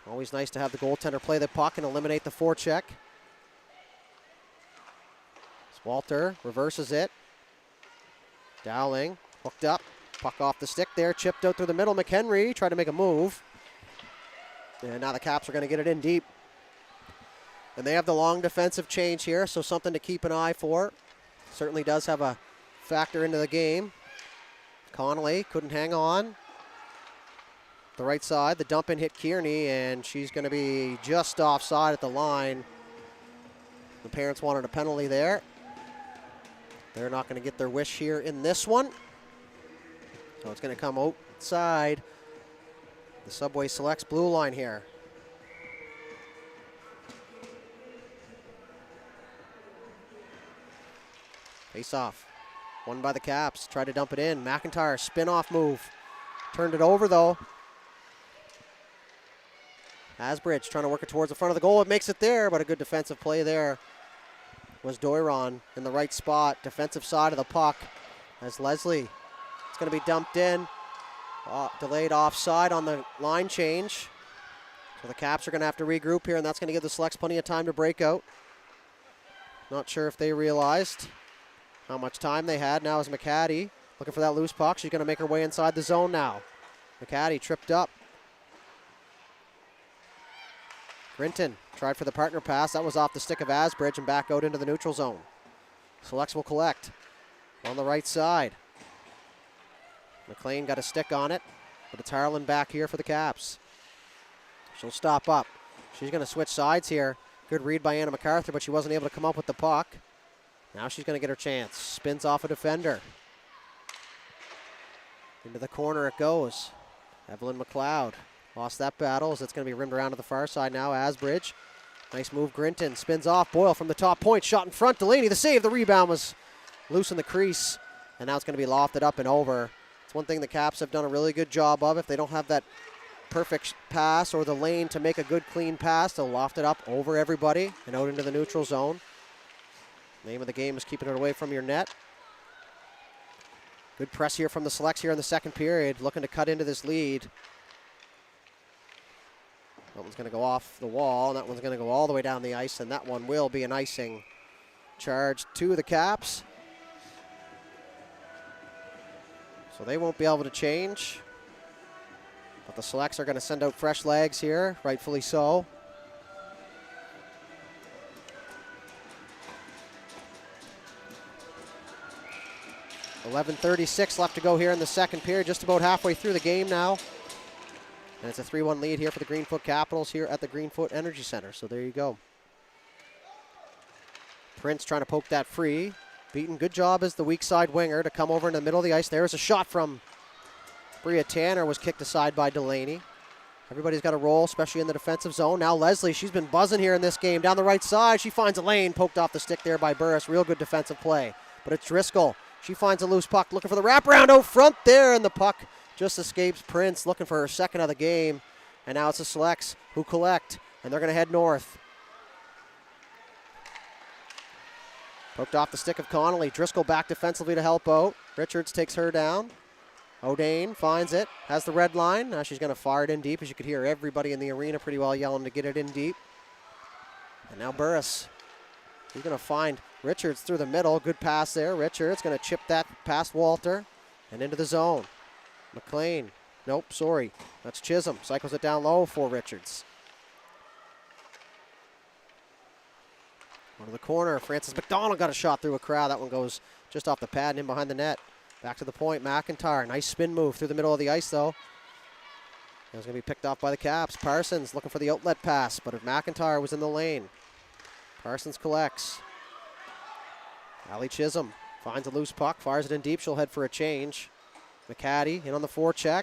Always nice to have the goaltender play the puck and eliminate the forecheck. Walter reverses it. Dowling hooked up. Puck off the stick there. Chipped out through the middle. McHenry tried to make a move. And now the Caps are going to get it in deep. And they have the long defensive change here, so something to keep an eye for. Certainly does have a factor into the game. Connolly couldn't hang on. The right side, the dump in hit Kearney, and she's going to be just offside at the line. The parents wanted a penalty there. They're not going to get their wish here in this one. So it's going to come outside the Subway Selects blue line here. Face off. Won by the Caps. Tried to dump it in. McIntyre, spin-off move. Turned it over, though. Asbridge trying to work it towards the front of the goal. It makes it there, but a good defensive play there was Doiron in the right spot. Defensive side of the puck as Leslie. It's going to be dumped in. Delayed offside on the line change. So the Caps are going to have to regroup here, and that's going to give the Selects plenty of time to break out. Not sure if they realized how much time they had. Now is McCaddy looking for that loose puck. She's going to make her way inside the zone now. McCaddy tripped up. Grinton tried for the partner pass. That was off the stick of Asbridge and back out into the neutral zone. Selects will collect on the right side. McLean got a stick on it, but it's Harlan back here for the Caps. She'll stop up. She's going to switch sides here. Good read by Anna MacArthur, but she wasn't able to come up with the puck. Now she's going to get her chance. Spins off a defender. Into the corner it goes. Evelyn McLeod lost that battle as it's going to be rimmed around to the far side now. Asbridge. Nice move. Grinton spins off. Boyle from the top point. Shot in front. Delaney the save. The rebound was loose in the crease. And now it's going to be lofted up and over. It's one thing the Caps have done a really good job of. If they don't have that perfect pass or the lane to make a good clean pass, they'll loft it up over everybody and out into the neutral zone. Name of the game is keeping it away from your net. Good press here from the Selects here in the second period, looking to cut into this lead. That one's going to go off the wall, and that one's going to go all the way down the ice, and that one will be an icing charge to the Caps. So they won't be able to change. But the Selects are going to send out fresh legs here, rightfully so. .11:36 left to go here in the second period, just about halfway through the game now. And it's a 3-1 lead here for the Greenfoot Capitals here at the Greenfoot Energy Center. So there you go. Prince trying to poke that free. Beaton, good job as the weak side winger to come over in the middle of the ice. There's a shot from Bria Tanner, was kicked aside by Delaney. Everybody's got a role, especially in the defensive zone. Now Leslie, she's been buzzing here in this game. Down the right side, she finds a lane, poked off the stick there by Burris. Real good defensive play. But it's Driscoll. She finds a loose puck, looking for the wraparound out front there, and the puck just escapes Prince, looking for her second of the game. And now it's the Selects who collect, and they're going to head north. Poked off the stick of Connolly. Driscoll back defensively to help out. Richards takes her down. O'Dane finds it, has the red line. Now she's going to fire it in deep, as you could hear everybody in the arena pretty well yelling to get it in deep. And now Burris. He's going to find Richards through the middle. Good pass there. Richards going to chip that past Walter and into the zone. McLean. Nope, sorry. That's Chisholm. Cycles it down low for Richards. Go to the corner. Francis McDonald got a shot through a crowd. That one goes just off the pad and in behind the net. Back to the point. McIntyre. Nice spin move through the middle of the ice, though. It was going to be picked off by the Caps. Parsons looking for the outlet pass, but if McIntyre was in the lane. Parsons collects. Allie Chisholm finds a loose puck, fires it in deep. She'll head for a change. McCaddy in on the forecheck.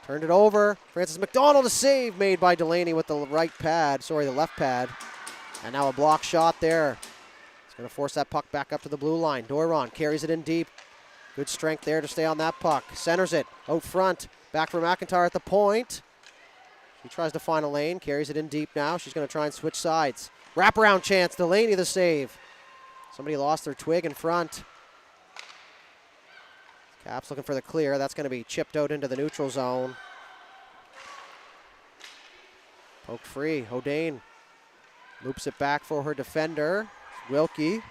Turned it over. Francis McDonald, a save made by Delaney with the left pad. And now a block shot there. It's going to force that puck back up to the blue line. Doiron carries it in deep. Good strength there to stay on that puck. Centers it out front. Back for McIntyre at the point. She tries to find a lane, carries it in deep now. She's going to try and switch sides. Wraparound chance, Delaney the save. Somebody lost their twig in front. Caps looking for the clear. That's going to be chipped out into the neutral zone. Poked free. O'Dane loops it back for her defender. Wilkie.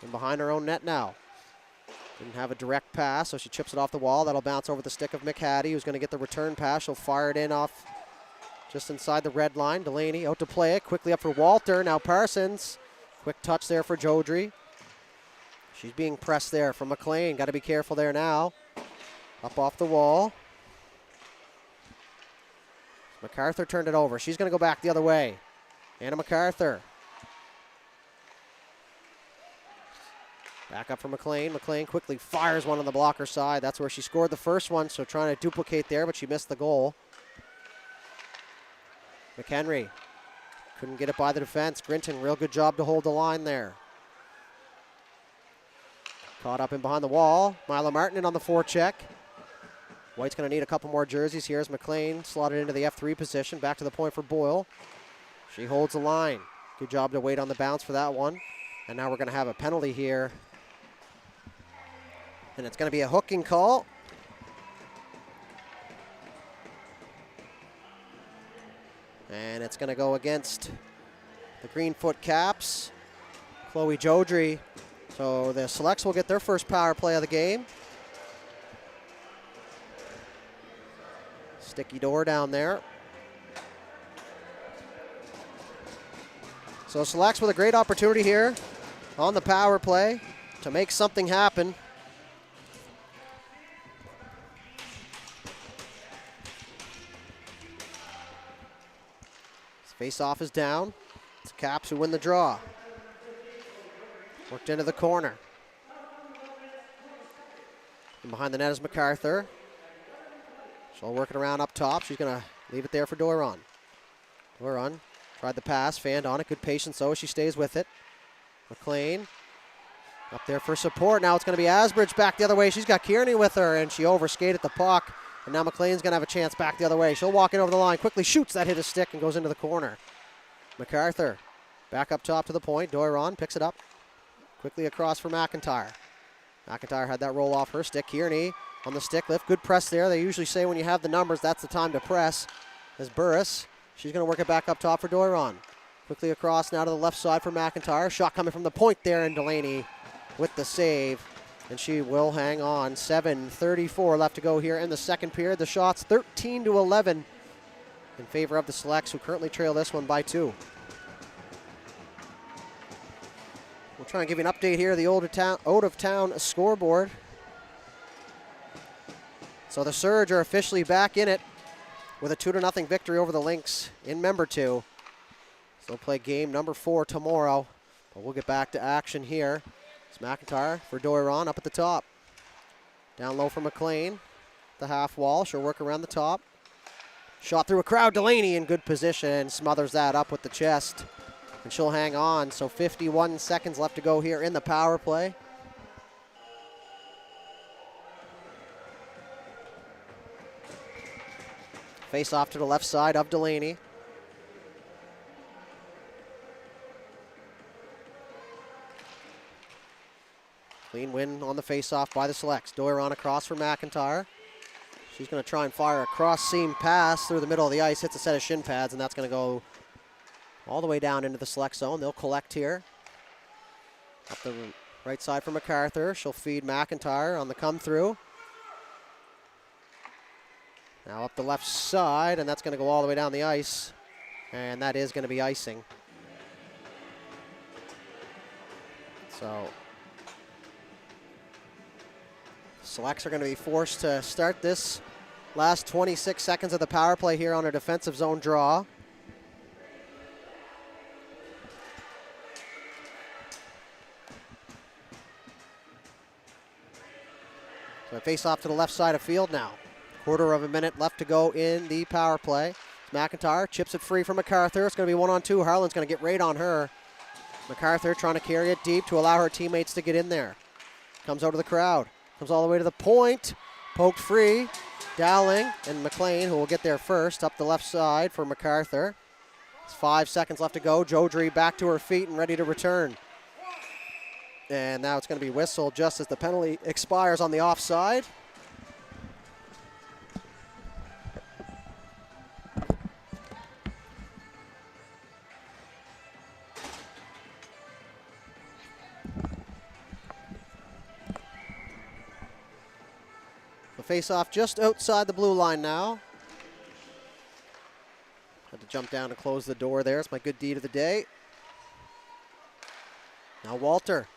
And behind her own net now. Didn't have a direct pass, so she chips it off the wall. That'll bounce over the stick of McHattie, who's going to get the return pass. She'll fire it in off just inside the red line. Delaney out to play it. Quickly up for Walter. Now Parsons. Quick touch there for Jodry. She's being pressed there from McLean. Got to be careful there now. Up off the wall. MacArthur turned it over. She's going to go back the other way. Anna MacArthur. Back up for McLean. McLean quickly fires one on the blocker side. That's where she scored the first one, so trying to duplicate there, but she missed the goal. McHenry couldn't get it by the defense. Grinton, real good job to hold the line there. Caught up in behind the wall. Mila Martin in on the forecheck. White's going to need a couple more jerseys here as McLean slotted into the F3 position. Back to the point for Boyle. She holds the line. Good job to wait on the bounce for that one. And now we're going to have a penalty here. And it's going to be a hooking call. And it's going to go against the Greenfoot Caps. Chloe Jodry. So the Selects will get their first power play of the game. Sticky door down there. So Selects with a great opportunity here on the power play to make something happen. Face-off is down. It's Caps who win the draw. Worked into the corner. And behind the net is MacArthur. She'll work it around up top. She's going to leave it there for Doiron. Doiron tried the pass, fanned on it. Good patience, though. She stays with it. McLean up there for support. Now it's going to be Asbridge back the other way. She's got Kearney with her, and she overskated the puck. And now McLean's going to have a chance back the other way. She'll walk in over the line, quickly shoots that hit a stick and goes into the corner. MacArthur back up top to the point. Doiron picks it up quickly across for McIntyre. McIntyre had that roll off her stick. Kearney on the stick lift. Good press there. They usually say when you have the numbers, that's the time to press. As Burris, she's going to work it back up top for Doiron. Quickly across now to the left side for McIntyre. Shot coming from the point there, and Delaney with the save. And she will hang on. 7:34 left to go here in the second period. The shots 13-11 in favor of the Selects, who currently trail this one by 2. We'll try and give you an update here of the out of town scoreboard. So the Surge are officially back in it with a 2-0 victory over the Lynx in Member 2. So they'll play game number 4 tomorrow. But we'll get back to action here. It's McIntyre for Doiron up at the top. Down low for McLean. The half wall. She'll work around the top. Shot through a crowd. Delaney in good position. Smothers that up with the chest. And she'll hang on. So 51 seconds left to go here in the power play. Face off to the left side of Delaney. Clean win on the face-off by the Selects. Doiron across for McIntyre. She's going to try and fire a cross-seam pass through the middle of the ice. Hits a set of shin pads, and that's going to go all the way down into the Select zone. They'll collect here. Up the right side for MacArthur. She'll feed McIntyre on the come-through. Now up the left side, and that's going to go all the way down the ice. And that is going to be icing. So Selects are going to be forced to start this last 26 seconds of the power play here on a defensive zone draw. So I face off to the left side of field now. Quarter of a minute left to go in the power play. McIntyre chips it free from MacArthur. It's going to be 1-on-2. Harlan's going to get right on her. MacArthur trying to carry it deep to allow her teammates to get in there. Comes out of the crowd. Comes all the way to the point. Poked free. Dowling and McLean, who will get there first, up the left side for MacArthur. It's 5 seconds left to go. Jodry back to her feet and ready to return. And now it's going to be whistled just as the penalty expires on the offside. The face-off just outside the blue line now. Had to jump down and close the door there. It's my good deed of the day. Now Walter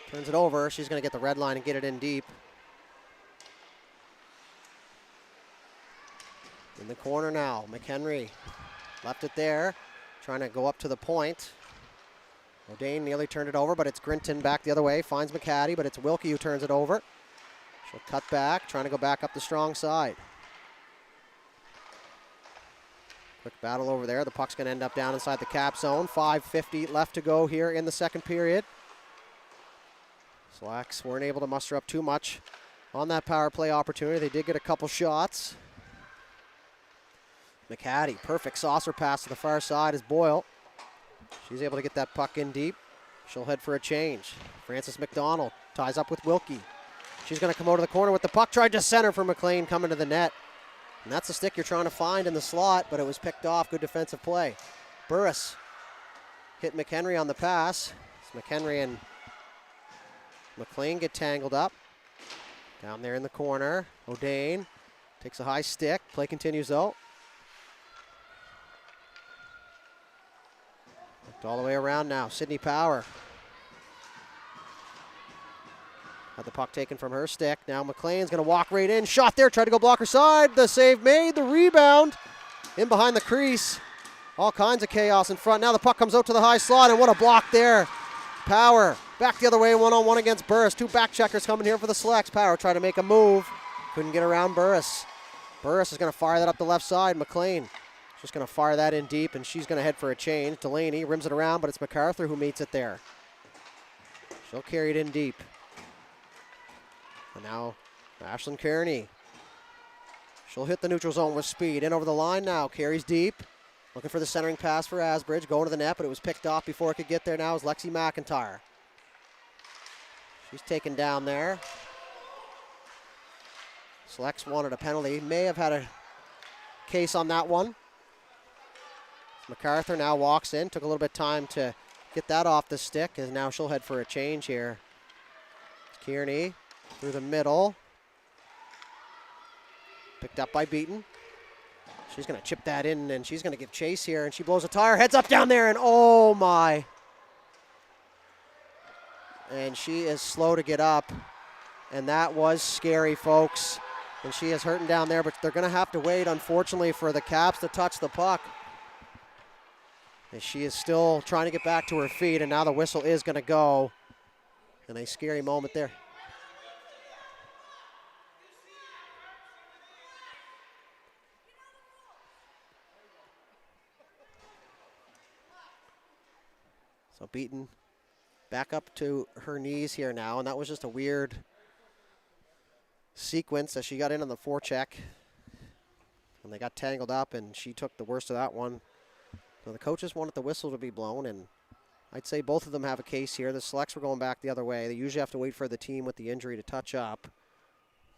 turns it over. She's going to get the red line and get it in deep. In the corner now, McHenry left it there, trying to go up to the point. O'Dane nearly turned it over, but it's Grinton back the other way. Finds McCaddy, but it's Wilkie who turns it over. She'll cut back, trying to go back up the strong side. Quick battle over there. The puck's going to end up down inside the cap zone. 5:50 left to go here in the second period. Slacks weren't able to muster up too much on that power play opportunity. They did get a couple shots. McCaddy, perfect saucer pass to the far side is Boyle. She's able to get that puck in deep. She'll head for a change. Frances McDonald ties up with Wilkie. She's going to come over to the corner with the puck. Tried to center for McLean coming to the net. And that's the stick you're trying to find in the slot, but it was picked off. Good defensive play. Burris hit McHenry on the pass. It's McHenry and McLean get tangled up. Down there in the corner. O'Dane takes a high stick. Play continues though. Looked all the way around now. Sydney Power. Had the puck taken from her stick. Now McLean's going to walk right in. Shot there. Tried to go block her side. The save made. The rebound. In behind the crease. All kinds of chaos in front. Now the puck comes out to the high slot. And what a block there. Power. Back the other way. 1-on-1 against Burris. Two back checkers coming here for the Selects. Power tried to make a move. Couldn't get around Burris. Burris is going to fire that up the left side. McLean just going to fire that in deep. And she's going to head for a change. Delaney rims it around. But it's MacArthur who meets it there. She'll carry it in deep. And now Ashlyn Kearney. She'll hit the neutral zone with speed. In over the line now. Carries deep. Looking for the centering pass for Asbridge. Going to the net, but it was picked off before it could get there. Now is Lexi McIntyre. She's taken down there. Selects wanted a penalty. May have had a case on that one. MacArthur now walks in. Took a little bit of time to get that off the stick, and now she'll head for a change here. Kearney through the middle. Picked up by Beaton. She's going to chip that in, and she's going to give chase here, and she blows a tire. Heads up down there, and oh my. And she is slow to get up, and that was scary, folks. And she is hurting down there, but they're going to have to wait, unfortunately, for the Caps to touch the puck. And she is still trying to get back to her feet, and now the whistle is going to go. And a scary moment there. So Beaton back up to her knees here now, and that was just a weird sequence as she got in on the forecheck. And they got tangled up, and she took the worst of that one. So the coaches wanted the whistle to be blown, and I'd say both of them have a case here. The Selects were going back the other way. They usually have to wait for the team with the injury to touch up.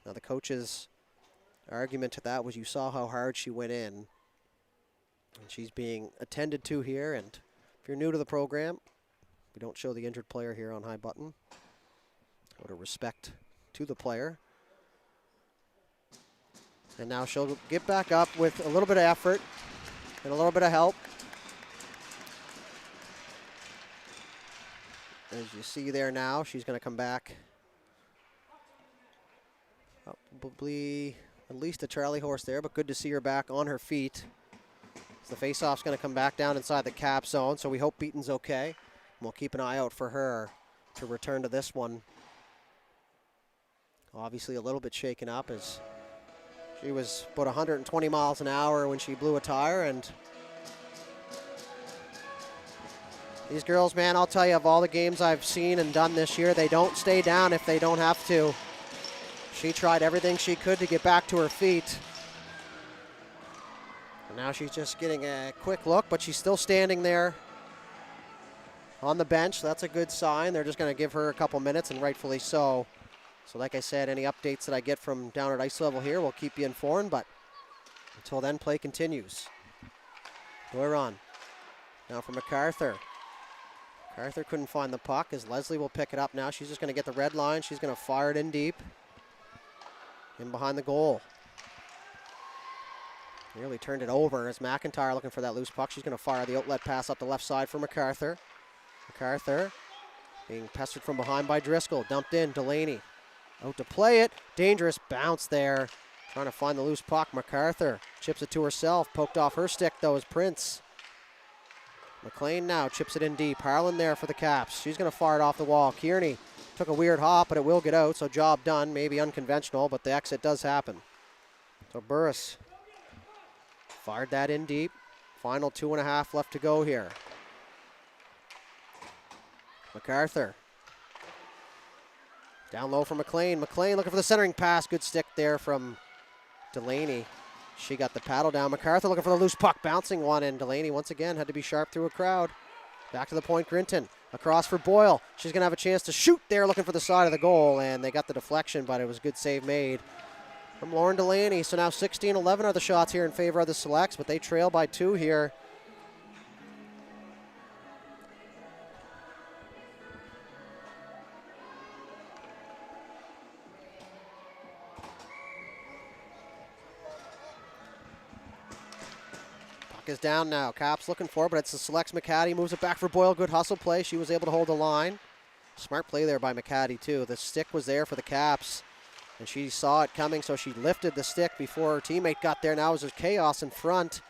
Now the coach's argument to that was you saw how hard she went in. And she's being attended to here, and if you're new to the program, we don't show the injured player here on high button. Out of respect to the player. And now she'll get back up with a little bit of effort and a little bit of help. As you see there now, she's going to come back. Probably at least a Charlie horse there, but good to see her back on her feet. The faceoff's going to come back down inside the Cap zone, so we hope Beaton's okay. And we'll keep an eye out for her to return to this one. Obviously a little bit shaken up as she was about 120 miles an hour when she blew a tire, and these girls, man, I'll tell you, of all the games I've seen and done this year, they don't stay down if they don't have to. She tried everything she could to get back to her feet. And now she's just getting a quick look, but she's still standing there on the bench. That's a good sign. They're just going to give her a couple minutes, and rightfully so. So like I said, any updates that I get from down at ice level here, we'll keep you informed, but until then, play continues. Doiron now for MacArthur. MacArthur couldn't find the puck as Leslie will pick it up now. She's just going to get the red line. She's going to fire it in deep. In behind the goal. Nearly turned it over as McIntyre looking for that loose puck. She's going to fire the outlet pass up the left side for MacArthur. MacArthur being pestered from behind by Driscoll. Dumped in, Delaney out to play it. Dangerous bounce there. Trying to find the loose puck. MacArthur chips it to herself. Poked off her stick though as Prince. McLean now chips it in deep. Harlan there for the Caps. She's going to fire it off the wall. Kearney took a weird hop, but it will get out, so job done. Maybe unconventional, but the exit does happen. So Burris fired that in deep. Final 2.5 left to go here. MacArthur. Down low for McLean. McLean looking for the centering pass. Good stick there from Delaney. She got the paddle down. MacArthur looking for the loose puck. Bouncing one, and Delaney once again had to be sharp through a crowd. Back to the point, Grinton. Across for Boyle. She's going to have a chance to shoot there, looking for the side of the goal, and they got the deflection, but it was a good save made from Lauren Delaney. So now 16-11 are the shots here in favor of the Selects, but they trail by 2 here. Is down now. Caps looking for it, but it's the Selects. McCaddy moves it back for Boyle. Good hustle play. She was able to hold the line. Smart play there by McCaddy too. The stick was there for the Caps, and she saw it coming, so she lifted the stick before her teammate got there. Now there's chaos in front.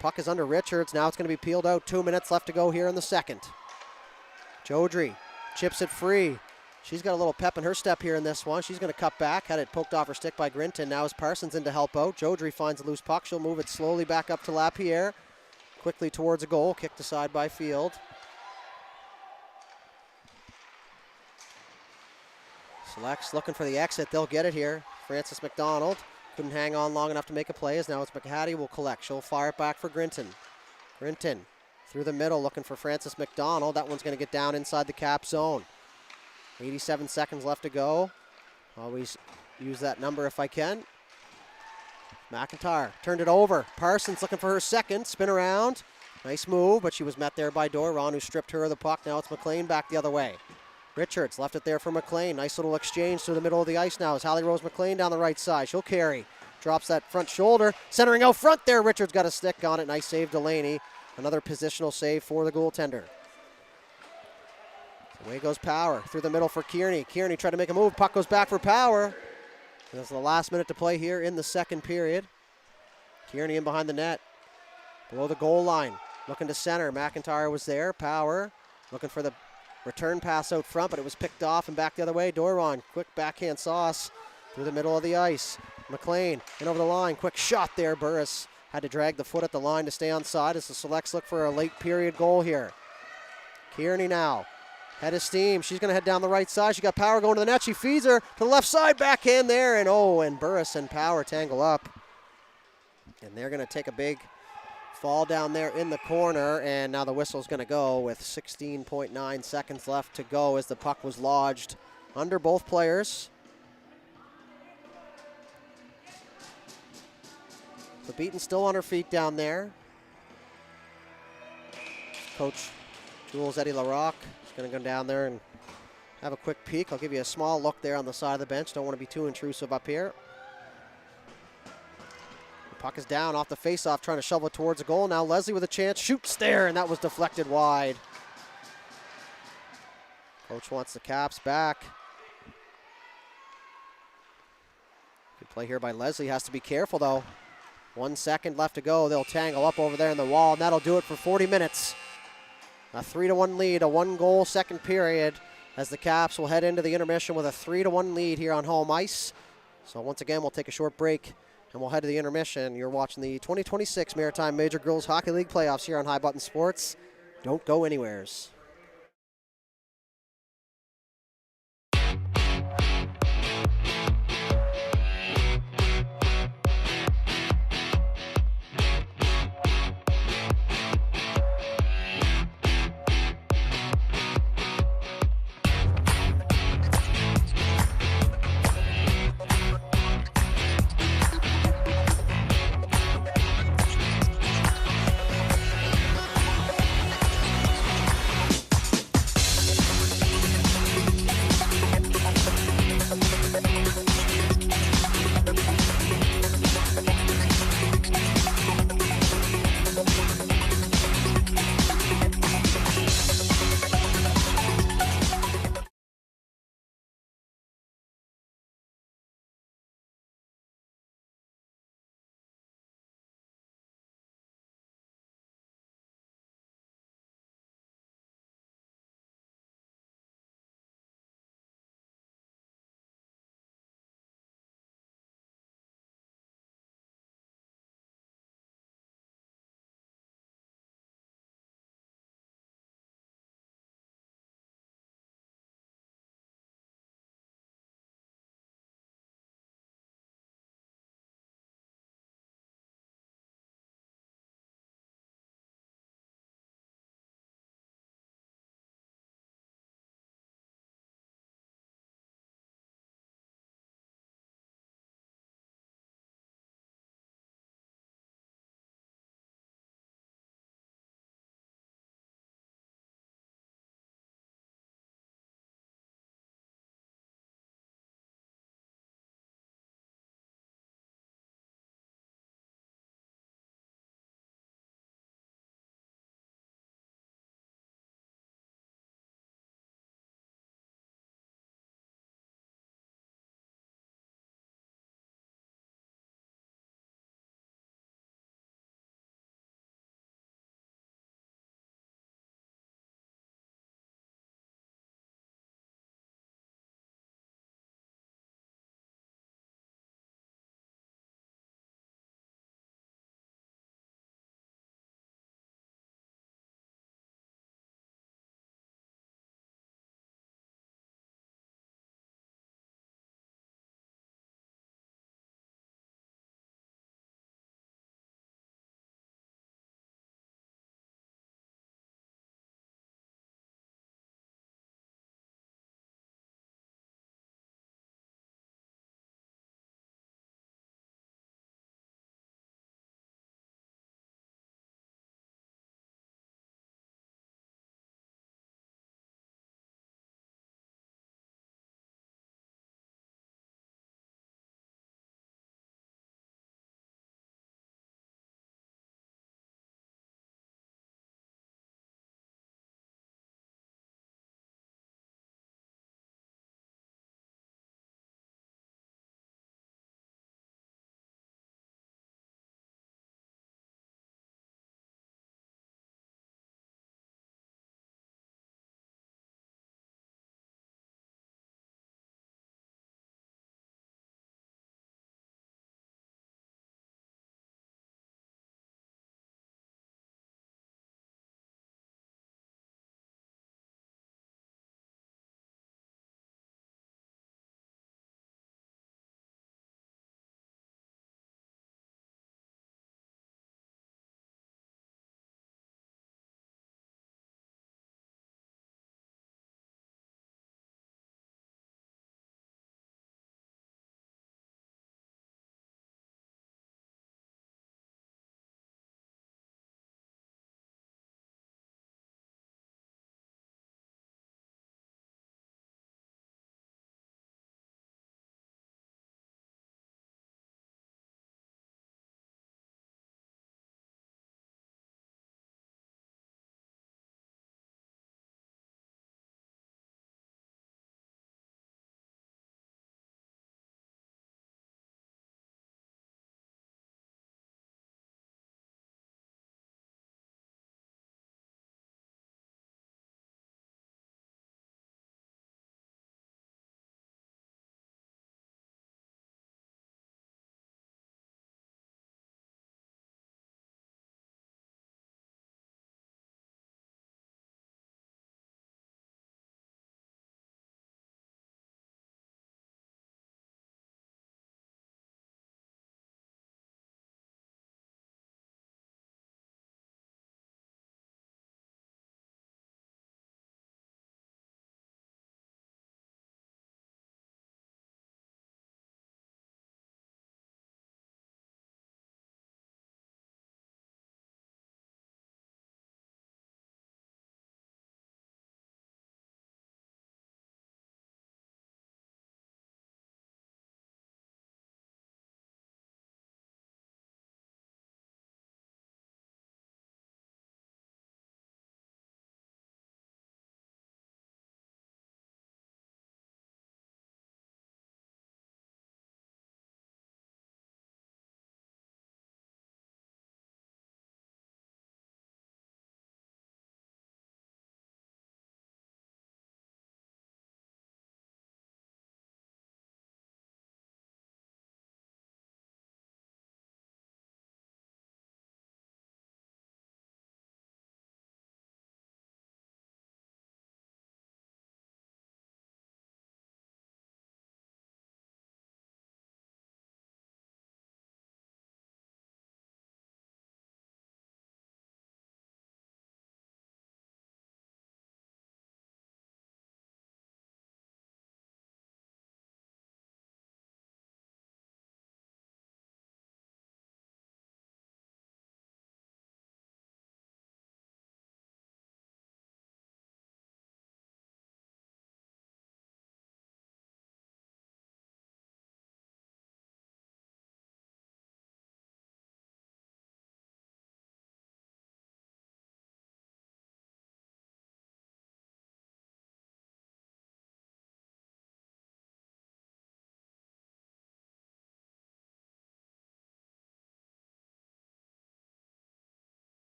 Puck is under Richards. Now it's going to be peeled out. 2 minutes left to go here in the second. Jodry chips it free. She's got a little pep in her step here in this one. She's going to cut back. Had it poked off her stick by Grinton. Now is Parsons in to help out. Jodry finds a loose puck. She'll move it slowly back up to Lapierre. Quickly towards a goal. Kicked aside by Field. Selects looking for the exit. They'll get it here. Francis McDonald couldn't hang on long enough to make a play, as now it's McHattie will collect. She'll fire it back for Grinton. Grinton through the middle looking for Francis McDonald. That one's going to get down inside the Cap zone. 87 seconds left to go. Always use that number if I can. McIntyre turned it over. Parsons looking for her second. Spin around. Nice move, but she was met there by Doron, who stripped her of the puck. Now it's McLean back the other way. Richards left it there for McLean. Nice little exchange through the middle of the ice now as Hallie Rose McLean down the right side. She'll carry. Drops that front shoulder. Centering out front there. Richards got a stick on it. Nice save, Delaney. Another positional save for the goaltender. Away goes Power. Through the middle for Kearney. Kearney tried to make a move. Puck goes back for Power. This is the last minute to play here in the second period. Kearney in behind the net. Below the goal line. Looking to center. McIntyre was there. Power looking for the return pass out front, but it was picked off and back the other way. Doron, quick backhand sauce through the middle of the ice. McLean in over the line. Quick shot there. Burris had to drag the foot at the line to stay on side as the Selects look for a late period goal here. Kearney now. Head of steam. She's going to head down the right side. She got Power going to the net. She feeds her to the left side. Backhand there. And Burris and Power tangle up. And they're going to take a big fall down there in the corner. And now the whistle's going to go with 16.9 seconds left to go as the puck was lodged under both players. So Beaton still on her feet down there. Coach Jules Eddie Larocque is going to go down there and have a quick peek. I'll give you a small look there on the side of the bench. Don't want to be too intrusive up here. The puck is down off the faceoff, trying to shovel it towards the goal. Now Leslie with a chance, shoots there, and that was deflected wide. Coach wants the Caps back. Good play here by Leslie. Has to be careful though. 1 second left to go. They'll tangle up over there in the wall, and that'll do it for 40 minutes. A 3-1 lead, a 1-goal second period, as the Caps will head into the intermission with a 3-1 lead here on home ice. So once again, we'll take a short break, and we'll head to the intermission. You're watching the 2026 Maritime Major Girls Hockey League playoffs here on High Button Sports. Don't go anywheres.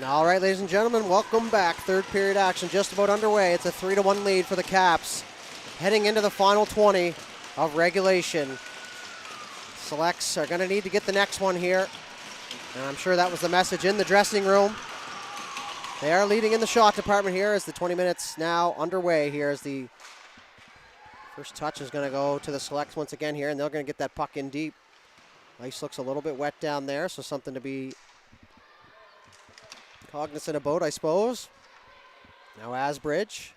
All right, ladies and gentlemen, welcome back. Third period action just about underway. It's a 3-1 lead for the Caps. Heading into the final 20 of regulation. Selects are going to need to get the next one here. And I'm sure that was the message in the dressing room. They are leading in the shot department here as the 20 minutes now underway here as the first touch is going to go to the Selects once again here, and they're going to get that puck in deep. Ice looks a little bit wet down there, so something to be cognizant about, I suppose. Now Asbridge.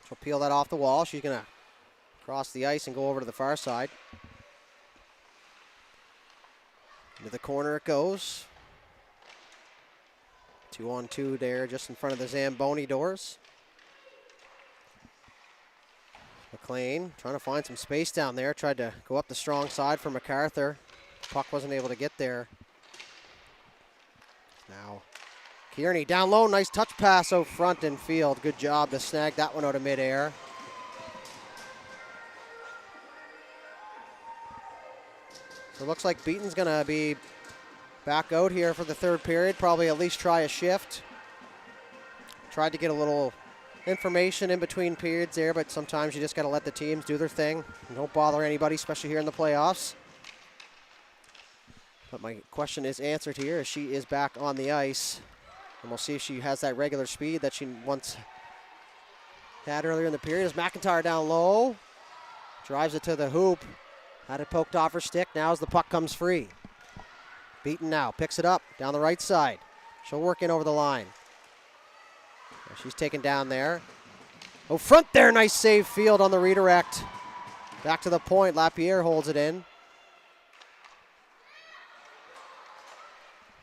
She'll peel that off the wall. She's going to cross the ice and go over to the far side. Into the corner it goes. 2-on-2 there just in front of the Zamboni doors. McLean trying to find some space down there. Tried to go up the strong side for MacArthur. Puck wasn't able to get there. Now Kearney down low. Nice touch pass out front in field. Good job to snag that one out of midair. So it looks like Beaton's going to be back out here for the third period. Probably at least try a shift. Tried to get a little information in between periods there, but sometimes you just got to let the teams do their thing. Don't bother anybody, especially here in the playoffs. But my question is answered here as she is back on the ice. And we'll see if she has that regular speed that she once had earlier in the period. As McIntyre down low. Drives it to the hoop. Had it poked off her stick. Now as the puck comes free. Beaton now. Picks it up down the right side. She'll work in over the line. She's taken down there. Oh, front there. Nice save Field on the redirect. Back to the point. Lapierre holds it in.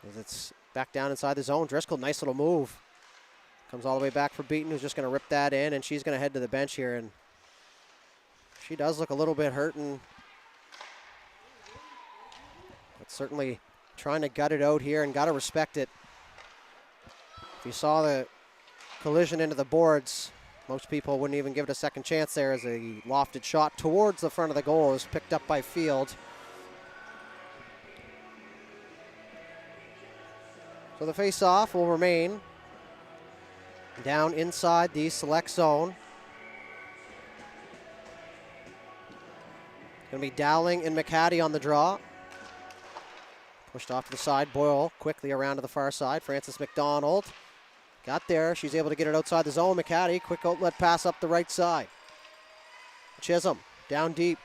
As it's back down inside the zone. Driscoll, nice little move. Comes all the way back for Beaton, who's just going to rip that in, and she's going to head to the bench here. And she does look a little bit hurting. But certainly trying to gut it out here and got to respect it. If you saw the collision into the boards, most people wouldn't even give it a second chance there as a lofted shot towards the front of the goal is picked up by Field. So the face-off will remain down inside the select zone. Going to be Dowling and McHattie on the draw. Pushed off to the side. Boyle quickly around to the far side. Francis McDonald got there. She's able to get it outside the zone. McHattie, quick outlet pass up the right side. Chisholm down deep.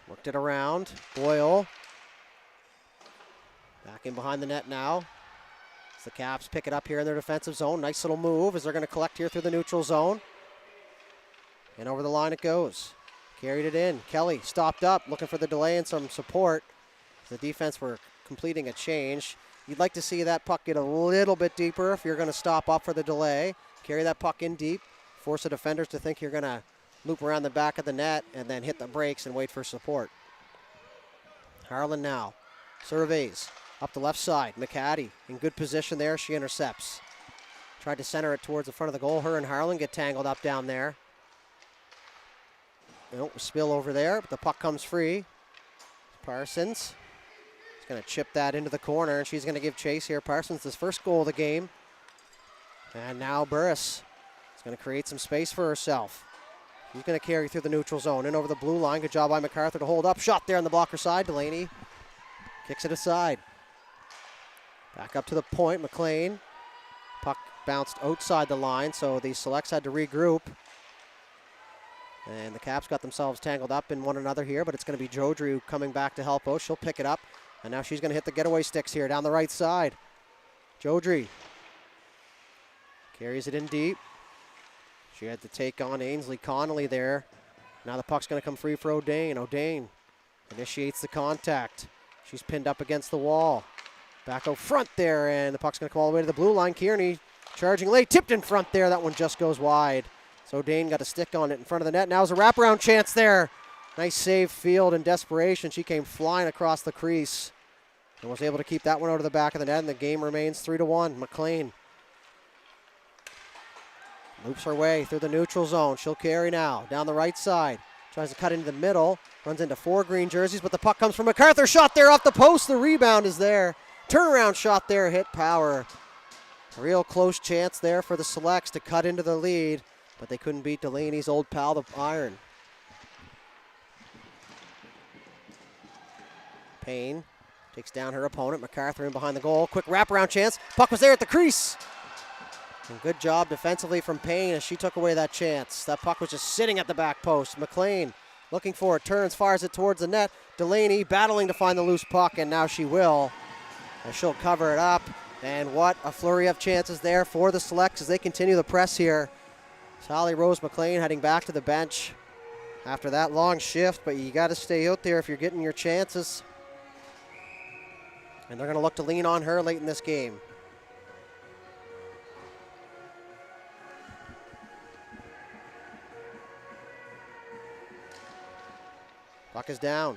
Worked it around. Boyle. Back in behind the net now. As the Caps pick it up here in their defensive zone. Nice little move as they're going to collect here through the neutral zone. And over the line it goes. Carried it in. Kelly stopped up, looking for the delay and some support. The defense were completing a change. You'd like to see that puck get a little bit deeper if you're going to stop up for the delay. Carry that puck in deep. Force the defenders to think you're going to loop around the back of the net and then hit the brakes and wait for support. Harlan now surveys. Up the left side, McHattie in good position there. She intercepts. Tried to center it towards the front of the goal. Her and Harlan get tangled up down there. Nope, spill over there, but the puck comes free. Parsons is going to chip that into the corner, and she's going to give chase here. Parsons, his first goal of the game. And now Burris is going to create some space for herself. She's going to carry through the neutral zone and over the blue line. Good job by MacArthur to hold up. Shot there on the blocker side. Delaney kicks it aside. Back up to the point, McLean. Puck bounced outside the line, so the Selects had to regroup. And the Caps got themselves tangled up in one another here, but it's going to be Jodry coming back to help out. She'll pick it up, and now she's going to hit the getaway sticks here down the right side. Jodry carries it in deep. She had to take on Ainsley Connolly there. Now the puck's going to come free for O'Dane. O'Dane initiates the contact. She's pinned up against the wall. Back out front there, and the puck's going to come all the way to the blue line. Kearney charging late, tipped in front there. That one just goes wide. So Dane got a stick on it in front of the net. Now it's a wraparound chance there. Nice save, Field, in desperation. She came flying across the crease and was able to keep that one out of the back of the net, and the game remains 3-1. McLean loops her way through the neutral zone. She'll carry now down the right side. Tries to cut into the middle. Runs into four green jerseys, but the puck comes from MacArthur. Shot there off the post. The rebound is there. Turnaround shot there, hit Power. A real close chance there for the Selects to cut into the lead, but they couldn't beat Delaney's old pal, the Iron. Payne takes down her opponent. MacArthur in behind the goal. Quick wraparound chance. Puck was there at the crease. And good job defensively from Payne as she took away that chance. That puck was just sitting at the back post. McLean looking for it, turns, fires it towards the net. Delaney battling to find the loose puck, and now she will. And she'll cover it up. And what a flurry of chances there for the Selects as they continue the press here. Sally Rose McLean heading back to the bench after that long shift, but you got to stay out there if you're getting your chances. And they're going to look to lean on her late in this game. Puck is down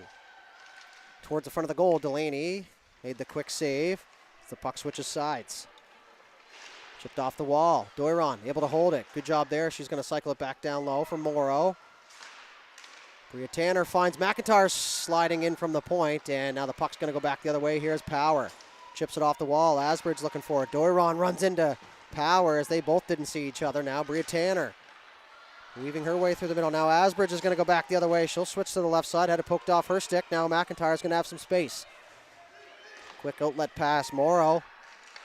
towards the front of the goal. Delaney made the quick save. The puck switches sides. Chipped off the wall. Doiron able to hold it. Good job there. She's going to cycle it back down low for Morrow. Bria Tanner finds McIntyre sliding in from the point, and now the puck's going to go back the other way. Here's Power. Chips it off the wall. Asbridge looking for it. Doiron runs into Power as they both didn't see each other. Now Bria Tanner weaving her way through the middle. Now Asbridge is going to go back the other way. She'll switch to the left side. Had it poked off her stick. Now McIntyre's going to have some space. Quick outlet pass. Morrow.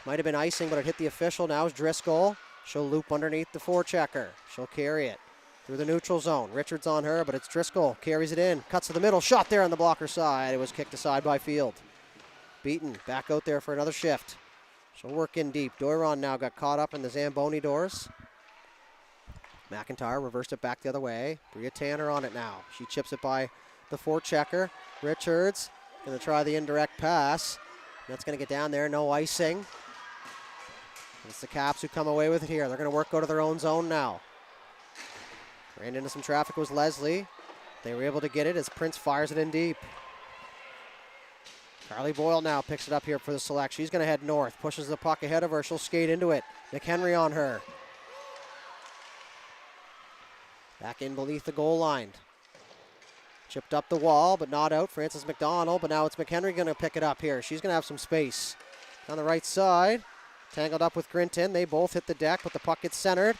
Might have been icing, but it hit the official. Now is Driscoll. She'll loop underneath the forechecker. She'll carry it through the neutral zone. Richards on her, but it's Driscoll. Carries it in. Cuts to the middle. Shot there on the blocker side. It was kicked aside by Field. Beaton back out there for another shift. She'll work in deep. Doiron now got caught up in the Zamboni doors. McIntyre reversed it back the other way. Bria Tanner on it now. She chips it by the forechecker. Richards going to try the indirect pass. That's going to get down there. No icing. It's the Caps who come away with it here. They're going to work go to their own zone now. Ran into some traffic was Leslie. They were able to get it as Prince fires it in deep. Carly Boyle now picks it up here for the Select. She's going to head north. Pushes the puck ahead of her. She'll skate into it. McHenry on her. Back in beneath the goal line. Chipped up the wall, but not out. Frances McDonald, but now it's McHenry going to pick it up here. She's going to have some space. On the right side, tangled up with Grinton. They both hit the deck, but the puck gets centered.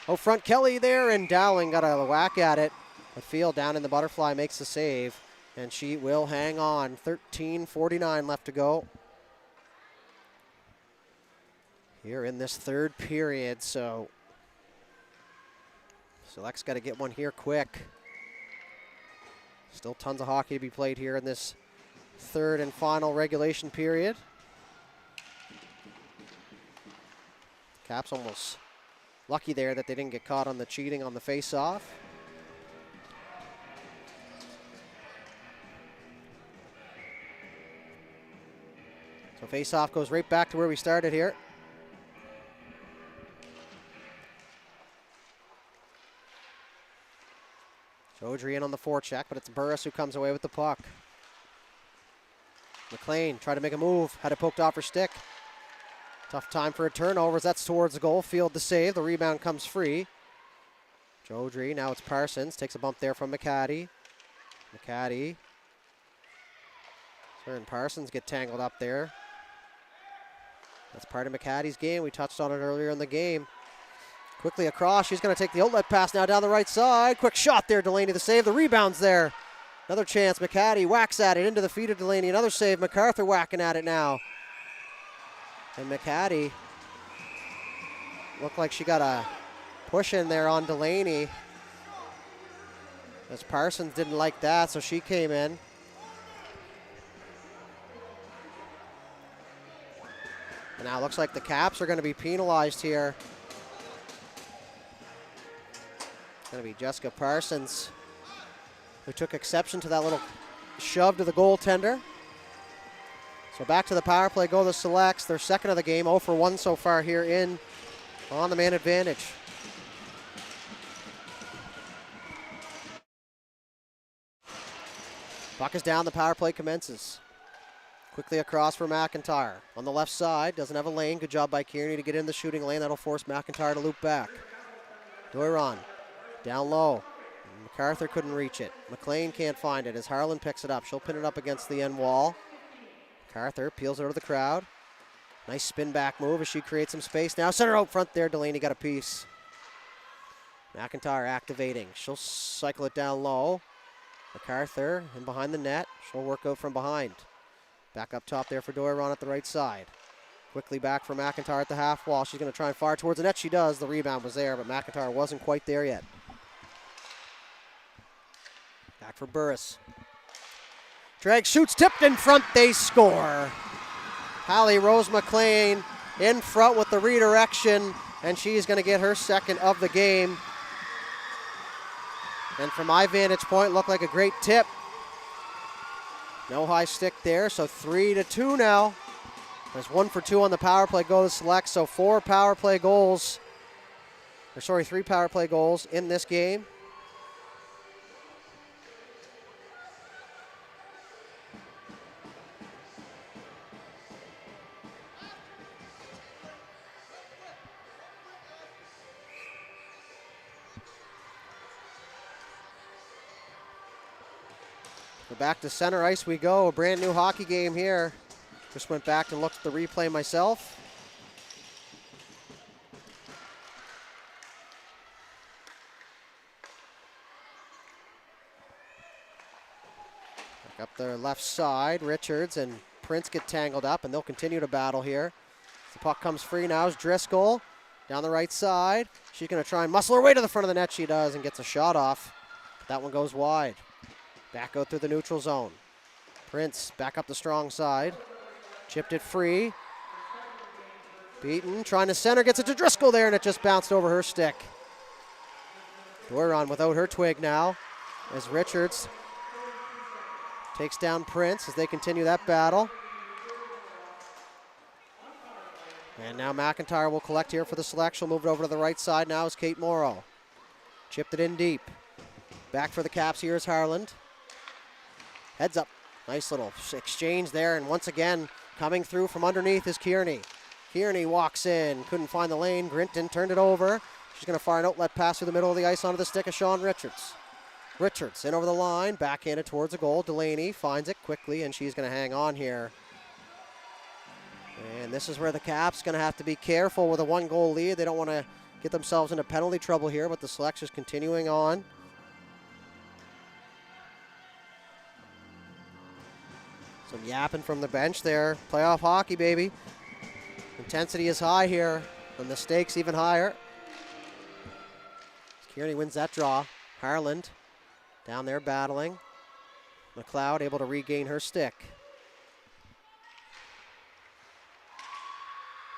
Oh, front Kelly there, and Dowling got a whack at it. But Field down in the butterfly makes the save, and she will hang on. 13:49 left to go here in this third period, so Select's got to get one here quick. Still tons of hockey to be played here in this third and final regulation period. Caps almost lucky there that they didn't get caught on the cheating on the face-off. So face-off goes right back to where we started here. Chaudry in on the forecheck, but it's Burris who comes away with the puck. McLean tried to make a move, had it poked off her stick. Tough time for a turnover as that's towards the goal. Field the save, the rebound comes free. Chaudry, now it's Parsons, takes a bump there from McCaddy. McCaddy. Her and Parsons get tangled up there. That's part of McCaddy's game. We touched on it earlier in the game. Quickly across, she's going to take the outlet pass now down the right side. Quick shot there, Delaney the save. The rebound's there. Another chance, McCaddy whacks at it into the feet of Delaney. Another save, MacArthur whacking at it now. And McCaddy looked like she got a push in there on Delaney. As Parsons didn't like that, so she came in. And now it looks like the Caps are going to be penalized here. Going to be Jessica Parsons, who took exception to that little shove to the goaltender. So back to the power play go the Selects. Their second of the game, 0 for 1 so far here in on the man advantage. Puck is down, the power play commences. Quickly across for McIntyre. On the left side, doesn't have a lane. Good job by Kearney to get in the shooting lane. That'll force McIntyre to loop back. Doiron. Down low. MacArthur couldn't reach it. McLean can't find it as Harlan picks it up. She'll pin it up against the end wall. MacArthur peels it over the crowd. Nice spin back move as she creates some space. Now center out front there. Delaney got a piece. McIntyre activating. She'll cycle it down low. MacArthur in behind the net. She'll work out from behind. Back up top there for Doiron at the right side. Quickly back for McIntyre at the half wall. She's going to try and fire towards the net. She does. The rebound was there, but McIntyre wasn't quite there yet. Back for Burris. Drag shoots, tipped in front. They score. Hallie Rose McLean in front with the redirection, and she's going to get her second of the game. And from my vantage point, looked like a great tip. No high stick there, so 3-2 now. There's 1 for 2 on the power play goal to Select, so 3 power play goals in this game. Back to center ice we go. A brand new hockey game here. Just went back and looked at the replay myself. Back up their left side. Richards and Prince get tangled up, and they'll continue to battle here. The puck comes free now as Driscoll down the right side. She's going to try and muscle her way to the front of the net. She does and gets a shot off. But that one goes wide. Back out through the neutral zone. Prince back up the strong side. Chipped it free. Beaton trying to center. Gets it to Driscoll there, and it just bounced over her stick. Doiron without her twig now as Richards takes down Prince as they continue that battle. And now McIntyre will collect here for the Select. She'll move it over to the right side now as Kate Morrow. Chipped it in deep. Back for the Caps here is Harland. Heads up. Nice little exchange there. And once again, coming through from underneath is Kearney. Kearney walks in. Couldn't find the lane. Grinton turned it over. She's going to fire an outlet pass through the middle of the ice onto the stick of Sean Richards. Richards in over the line. Backhanded towards the goal. Delaney finds it quickly, and she's going to hang on here. And this is where the Caps going to have to be careful with a 1-goal lead. They don't want to get themselves into penalty trouble here, but the Selects is continuing on. Some yapping from the bench there. Playoff hockey, baby. Intensity is high here, and the stakes even higher. Kearney wins that draw. Harland down there battling. McLeod able to regain her stick.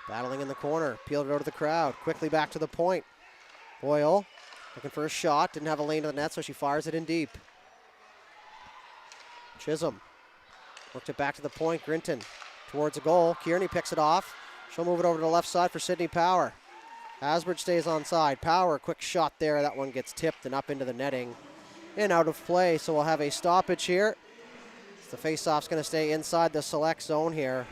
Battling in the corner. Peeled it over to the crowd. Quickly back to the point. Boyle looking for a shot. Didn't have a lane to the net, so she fires it in deep. Chisholm worked it back to the point. Grinton towards the goal. Kearney picks it off. She'll move it over to the left side for Sydney Power. Asbridge stays on side. Power, quick shot there. That one gets tipped and up into the netting and out of play. So we'll have a stoppage here. The face-off's going to stay inside the Select zone here.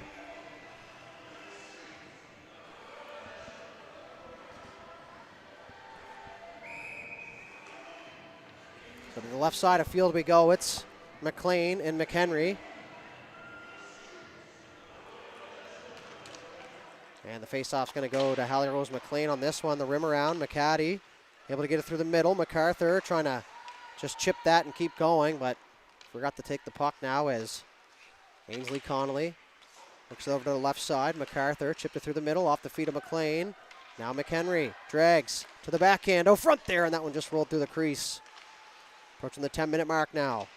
So to the left side of field we go. It's McLean and McHenry. And the face-off's going to go to Hallie Rose McLean on this one. The rim around. McCaddy able to get it through the middle. MacArthur trying to just chip that and keep going, but forgot to take the puck now as Ainsley Connolly looks over to the left side. MacArthur chipped it through the middle off the feet of McLean. Now McHenry drags to the backhand. Oh, front there, and that one just rolled through the crease. Approaching the 10-minute mark now.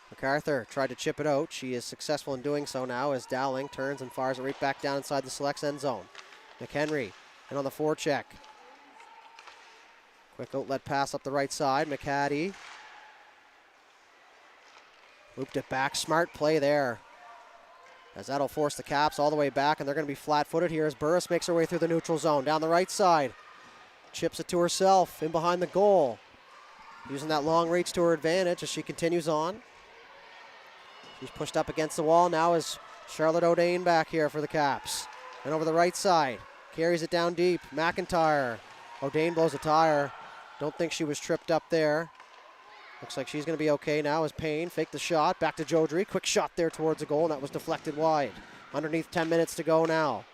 MacArthur tried to chip it out. She is successful in doing so now as Dowling turns and fires it right back down inside the Select's end zone. McHenry and on the forecheck. Quick outlet pass up the right side. McCaddy looped it back. Smart play there, as that'll force the Caps all the way back, and they're going to be flat-footed here as Burris makes her way through the neutral zone. Down the right side. Chips it to herself in behind the goal. Using that long reach to her advantage as she continues on. She's pushed up against the wall. Now is Charlotte O'Dane back here for the Caps. And over the right side. Carries it down deep. McIntyre. O'Dane blows a tire. Don't think she was tripped up there. Looks like she's going to be okay now as Payne faked the shot. Back to Jodry. Quick shot there towards the goal, and that was deflected wide. Underneath 10 minutes to go now.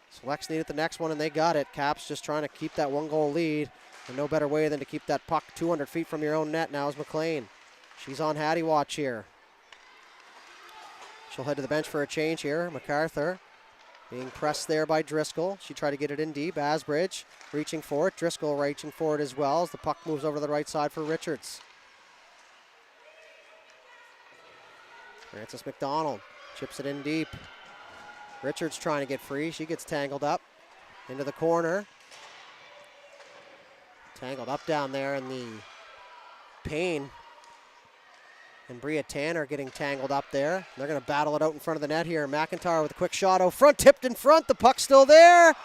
Selects needed the next one, and they got it. Caps just trying to keep that one-goal lead. And no better way than to keep that puck 200 feet from your own net now is McLean. She's on Hattie watch here. She'll head to the bench for a change here. MacArthur being pressed there by Driscoll. She tried to get it in deep. Asbridge reaching for it. Driscoll reaching for it as well as the puck moves over to the right side for Richards. Frances McDonald chips it in deep. Richards trying to get free. She gets tangled up into the corner. Tangled up down there in the Payne and Bria Tanner getting tangled up there. They're going to battle it out in front of the net here. McIntyre with a quick shot out front, tipped in front. The puck's still there.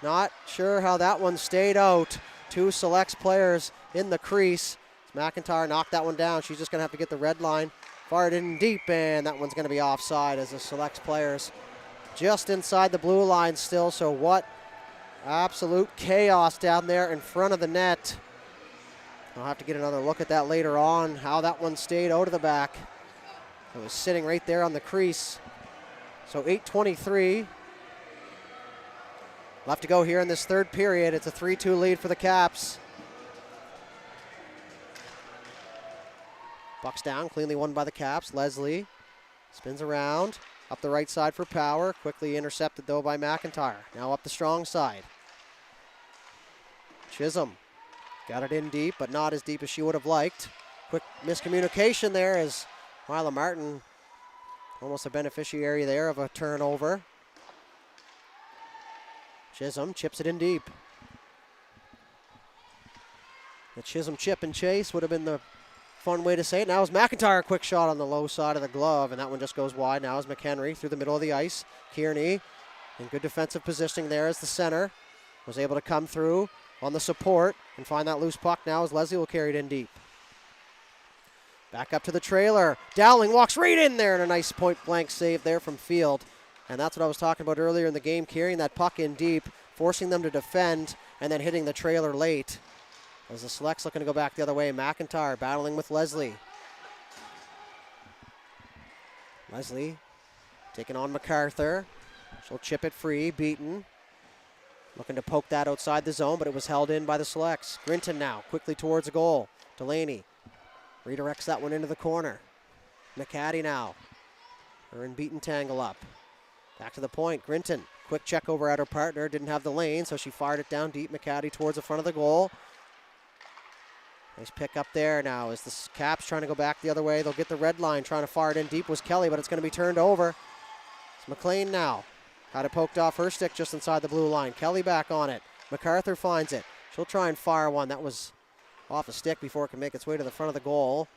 Not sure how that one stayed out. Two Selects players in the crease. McIntyre knocked that one down. She's just going to have to get the red line. Fired in deep, and that one's going to be offside as the Selects players just inside the blue line still. So what absolute chaos down there in front of the net. I'll have to get another look at that later on, how that one stayed out of the back. It was sitting right there on the crease. So 8:23 left to go here in this third period. It's a 3-2 lead for the Caps. Bucks down, cleanly won by the Caps. Leslie spins around, up the right side for Power. Quickly intercepted though by McIntyre. Now up the strong side. Chisholm got it in deep, but not as deep as she would have liked. Quick miscommunication there as Marla Martin, almost a beneficiary there of a turnover. Chisholm chips it in deep. The Chisholm chip and chase would have been the fun way to say it. Now is McIntyre, a quick shot on the low side of the glove, and that one just goes wide. Now is McHenry through the middle of the ice. Kearney in good defensive positioning there as the center. Was able to come through on the support and find that loose puck now as Leslie will carry it in deep. Back up to the trailer. Dowling walks right in there and a nice point-blank save there from Field. And that's what I was talking about earlier in the game, carrying that puck in deep, forcing them to defend, and then hitting the trailer late. As the Selects looking to go back the other way, McIntyre battling with Leslie. Leslie taking on MacArthur. She'll chip it free, Beaton. Looking to poke that outside the zone, but it was held in by the Selects. Grinton now, quickly towards a goal. Delaney redirects that one into the corner. McCaddy now. Her and Beaton tangle up. Back to the point, Grinton. Quick check over at her partner, didn't have the lane, so she fired it down deep. McCaddy towards the front of the goal. Nice pick up there now as the Caps trying to go back the other way. They'll get the red line, trying to fire it in deep was Kelly, but it's going to be turned over. It's McLean now. Had it poked off her stick just inside the blue line. Kelly back on it. MacArthur finds it. She'll try and fire one. That was off a stick before it can make its way to the front of the goal.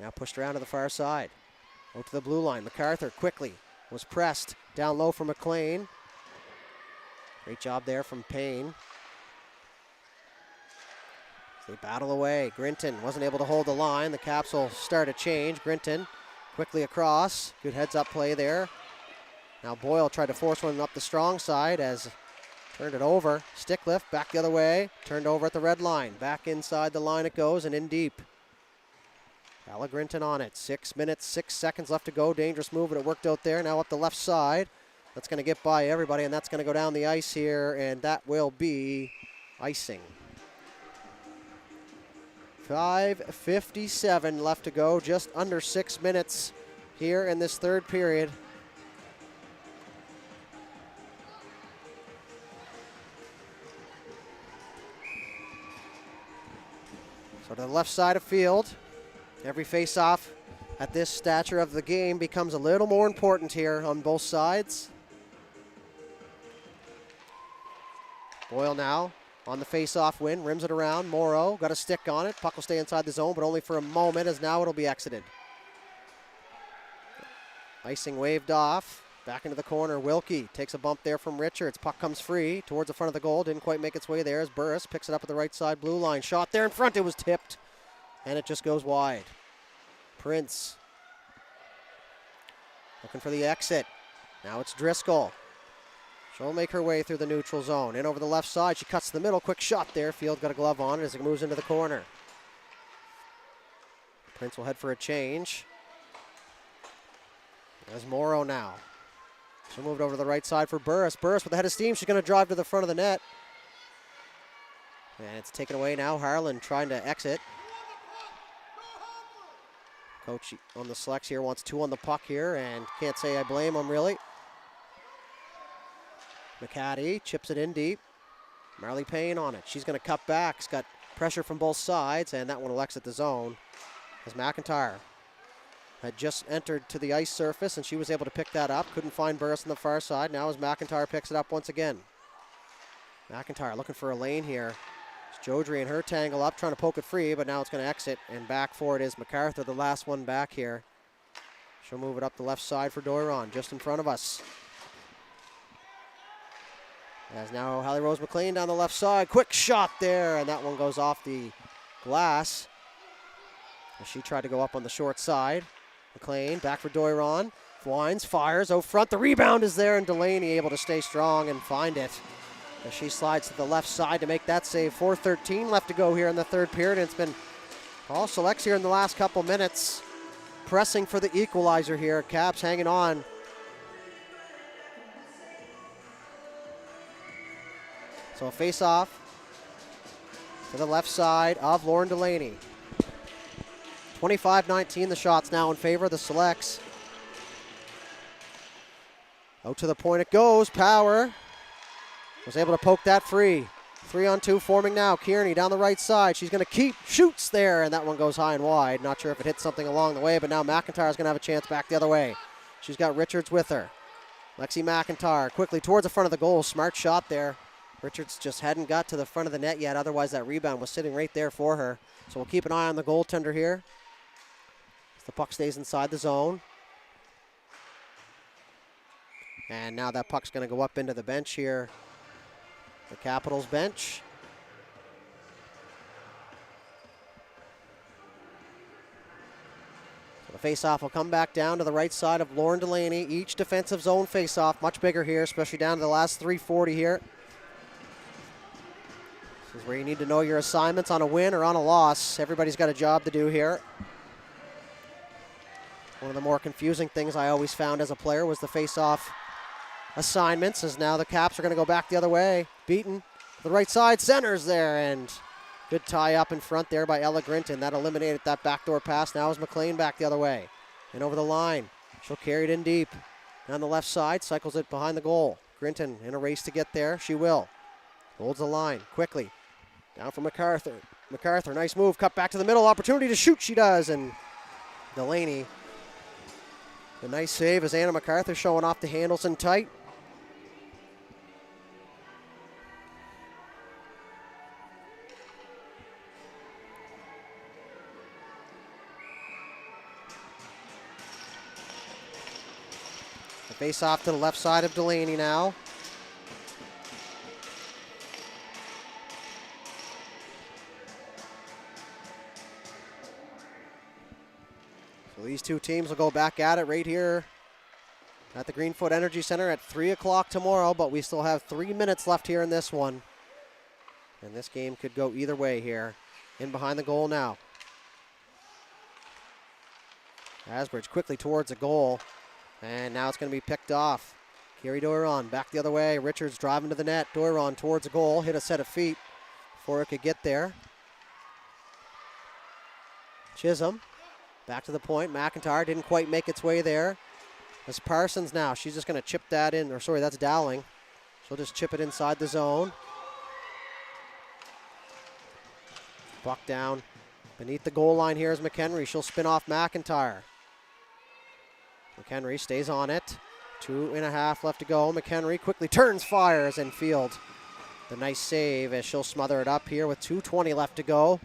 Now pushed around to the far side. Out to the blue line. MacArthur quickly was pressed down low for McLean. Great job there from Payne. They battle away. Grinton wasn't able to hold the line. The Caps will start a change. Grinton quickly across. Good heads-up play there. Now Boyle tried to force one up the strong side as turned it over. Stick lift back the other way. Turned over at the red line. Back inside the line it goes and in deep. Ella Grinton on it. 6 minutes, 6 seconds left to go. Dangerous move, but it worked out there. Now up the left side. That's going to get by everybody, and that's going to go down the ice here, and that will be icing. 5:57 left to go, just under 6 minutes here in this third period. So to the left side of field, every face-off at this stature of the game becomes a little more important here on both sides. Boyle now on the face-off win, rims it around. Morrow got a stick on it. Puck will stay inside the zone, but only for a moment, as now it'll be exited. Icing waved off. Back into the corner. Wilkie takes a bump there from Richards. Puck comes free towards the front of the goal. Didn't quite make its way there as Burris picks it up at the right side blue line. Shot there in front. It was tipped, and it just goes wide. Prince looking for the exit. Now it's Driscoll. She'll make her way through the neutral zone. In over the left side. She cuts the middle. Quick shot there. Field got a glove on it as it moves into the corner. Prince will head for a change. There's Morrow now. She'll move it over to the right side for Burris. Burris with the head of steam. She's going to drive to the front of the net. And it's taken away now. Harlan trying to exit. Coach on the selects here wants 2 on the puck here, and can't say I blame him really. McCaddy chips it in deep. Marley Payne on it. She's going to cut back. She's got pressure from both sides, and that one will exit the zone. As McIntyre had just entered to the ice surface, and she was able to pick that up. Couldn't find Burris on the far side. Now as McIntyre picks it up once again. McIntyre looking for a lane here. Jodry and her tangle up, trying to poke it free, but now it's going to exit, and back for it is MacArthur, the last one back here. She'll move it up the left side for Doiron, just in front of us. As now Hallie Rose McLean down the left side. Quick shot there, and that one goes off the glass. As she tried to go up on the short side. McLean back for Doiron. Wines, fires, out front. The rebound is there, and Delaney able to stay strong and find it. As she slides to the left side to make that save. 4:13 left to go here in the third period. And it's been all selects here in the last couple minutes. Pressing for the equalizer here. Caps hanging on. So a face-off to the left side of Lauren Delaney. 25-19, the shots now in favor of the selects. Out to the point it goes. Power was able to poke that free. 3-on-2 forming now. Kearney down the right side. She's going to keep, shoots there, and that one goes high and wide. Not sure if it hit something along the way, but now McIntyre's going to have a chance back the other way. She's got Richards with her. Lexi McIntyre quickly towards the front of the goal. Smart shot there. Richards just hadn't got to the front of the net yet. Otherwise, that rebound was sitting right there for her. So we'll keep an eye on the goaltender here. As the puck stays inside the zone. And now that puck's going to go up into the bench here. The Capitals bench. So the face-off will come back down to the right side of Lauren Delaney. Each defensive zone face-off, much bigger here, especially down to the last 340 here. This is where you need to know your assignments on a win or on a loss. Everybody's got a job to do here. One of the more confusing things I always found as a player was the face-off assignments, as now the Caps are going to go back the other way. Beaton, the right side, centers there, and good tie up in front there by Ella Grinton. That eliminated that backdoor pass. Now is McLean back the other way. And over the line. She'll carry it in deep. Down the left side, cycles it behind the goal. Grinton in a race to get there. She will. Holds the line quickly. Down for MacArthur. MacArthur, nice move. Cut back to the middle. Opportunity to shoot, she does. And Delaney, the nice save as Anna MacArthur showing off the handles in tight. Face off to the left side of Delaney now. So these two teams will go back at it right here at the Greenfoot Energy Center at 3 o'clock tomorrow, but we still have 3 minutes left here in this one. And this game could go either way here. In behind the goal now. Asbridge quickly towards the goal. And now it's going to be picked off. Kerry Doiron back the other way. Richards driving to the net. Doiron towards the goal. Hit a set of feet before it could get there. Chisholm back to the point. McIntyre didn't quite make its way there. That's Parsons now. She's just going to chip that in. Or sorry, that's Dowling. She'll just chip it inside the zone. Puck down beneath the goal line here is McHenry. She'll spin off McIntyre. McHenry stays on it. 2.5 left to go. McHenry quickly turns, fires, and field. The nice save as she'll smother it up here with 2:20 left to go.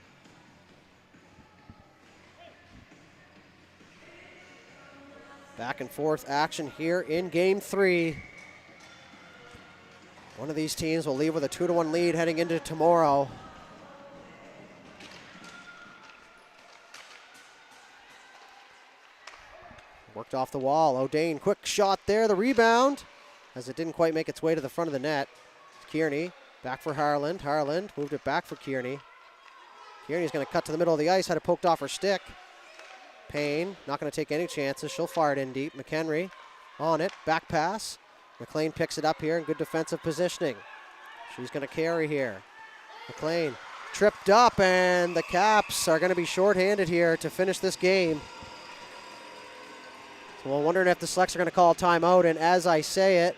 Back and forth action here in game 3. One of these teams will leave with a 2-1 lead heading into tomorrow. Worked off the wall. O'Dane, quick shot there. The rebound, as it didn't quite make its way to the front of the net. Kearney, back for Harland. Harland moved it back for Kearney. Kearney's going to cut to the middle of the ice. Had it poked off her stick. Payne, not going to take any chances. She'll fire it in deep. McHenry on it. Back pass. McLean picks it up here in good defensive positioning. She's going to carry here. McLean tripped up, and the Caps are going to be shorthanded here to finish this game. So we're wondering if the Selects are going to call a timeout, and as I say it,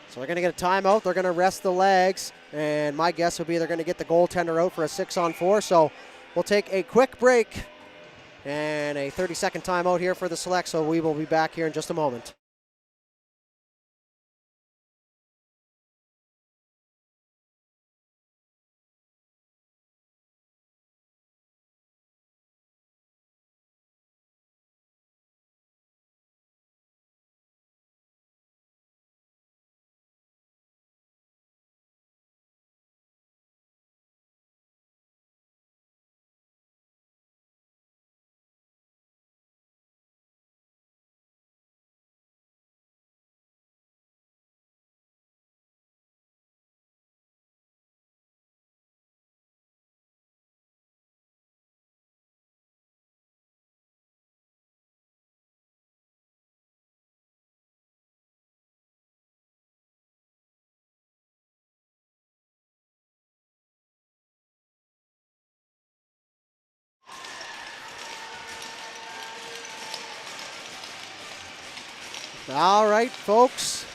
so they're going to get a timeout. They're going to rest the legs, and my guess would be they're going to get the goaltender out for a 6-on-4. So we'll take a quick break and a 30-second timeout here for the Selects. So we will be back here in just a moment. All right, folks.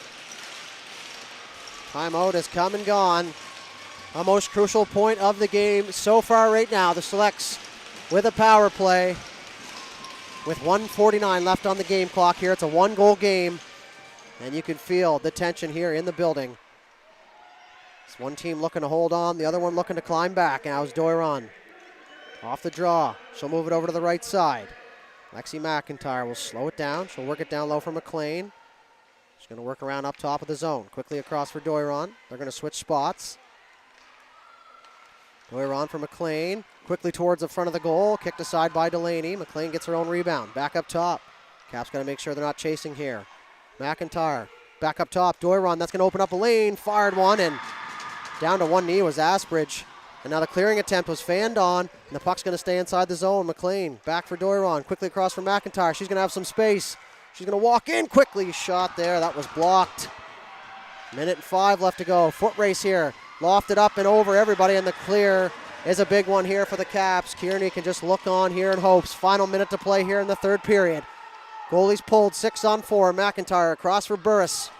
Timeout has come and gone. A most crucial point of the game so far right now. The Selects with a power play with 1:49 left on the game clock here. It's a one-goal game, and you can feel the tension here in the building. It's one team looking to hold on, the other one looking to climb back. Now it's Doiron off the draw. She'll move it over to the right side. Lexi McIntyre will slow it down. She'll work it down low for McLean. She's going to work around up top of the zone. Quickly across for Doiron. They're going to switch spots. Doiron for McLean. Quickly towards the front of the goal. Kicked aside by Delaney. McLean gets her own rebound. Back up top. Caps got to make sure they're not chasing here. McIntyre back up top. Doiron, that's going to open up a lane. Fired one, and down to one knee was Asbridge. And now the clearing attempt was fanned on, and the puck's going to stay inside the zone. McLean back for Doiron. Quickly across for McIntyre. She's going to have some space. She's going to walk in quickly. Shot there. That was blocked. 1:05 left to go. Foot race here. Lofted up and over everybody, and the clear is a big one here for the Caps. Kearney can just look on here in hopes. Final minute to play here in the third period. Goalies pulled 6-on-4. McIntyre across for Burris.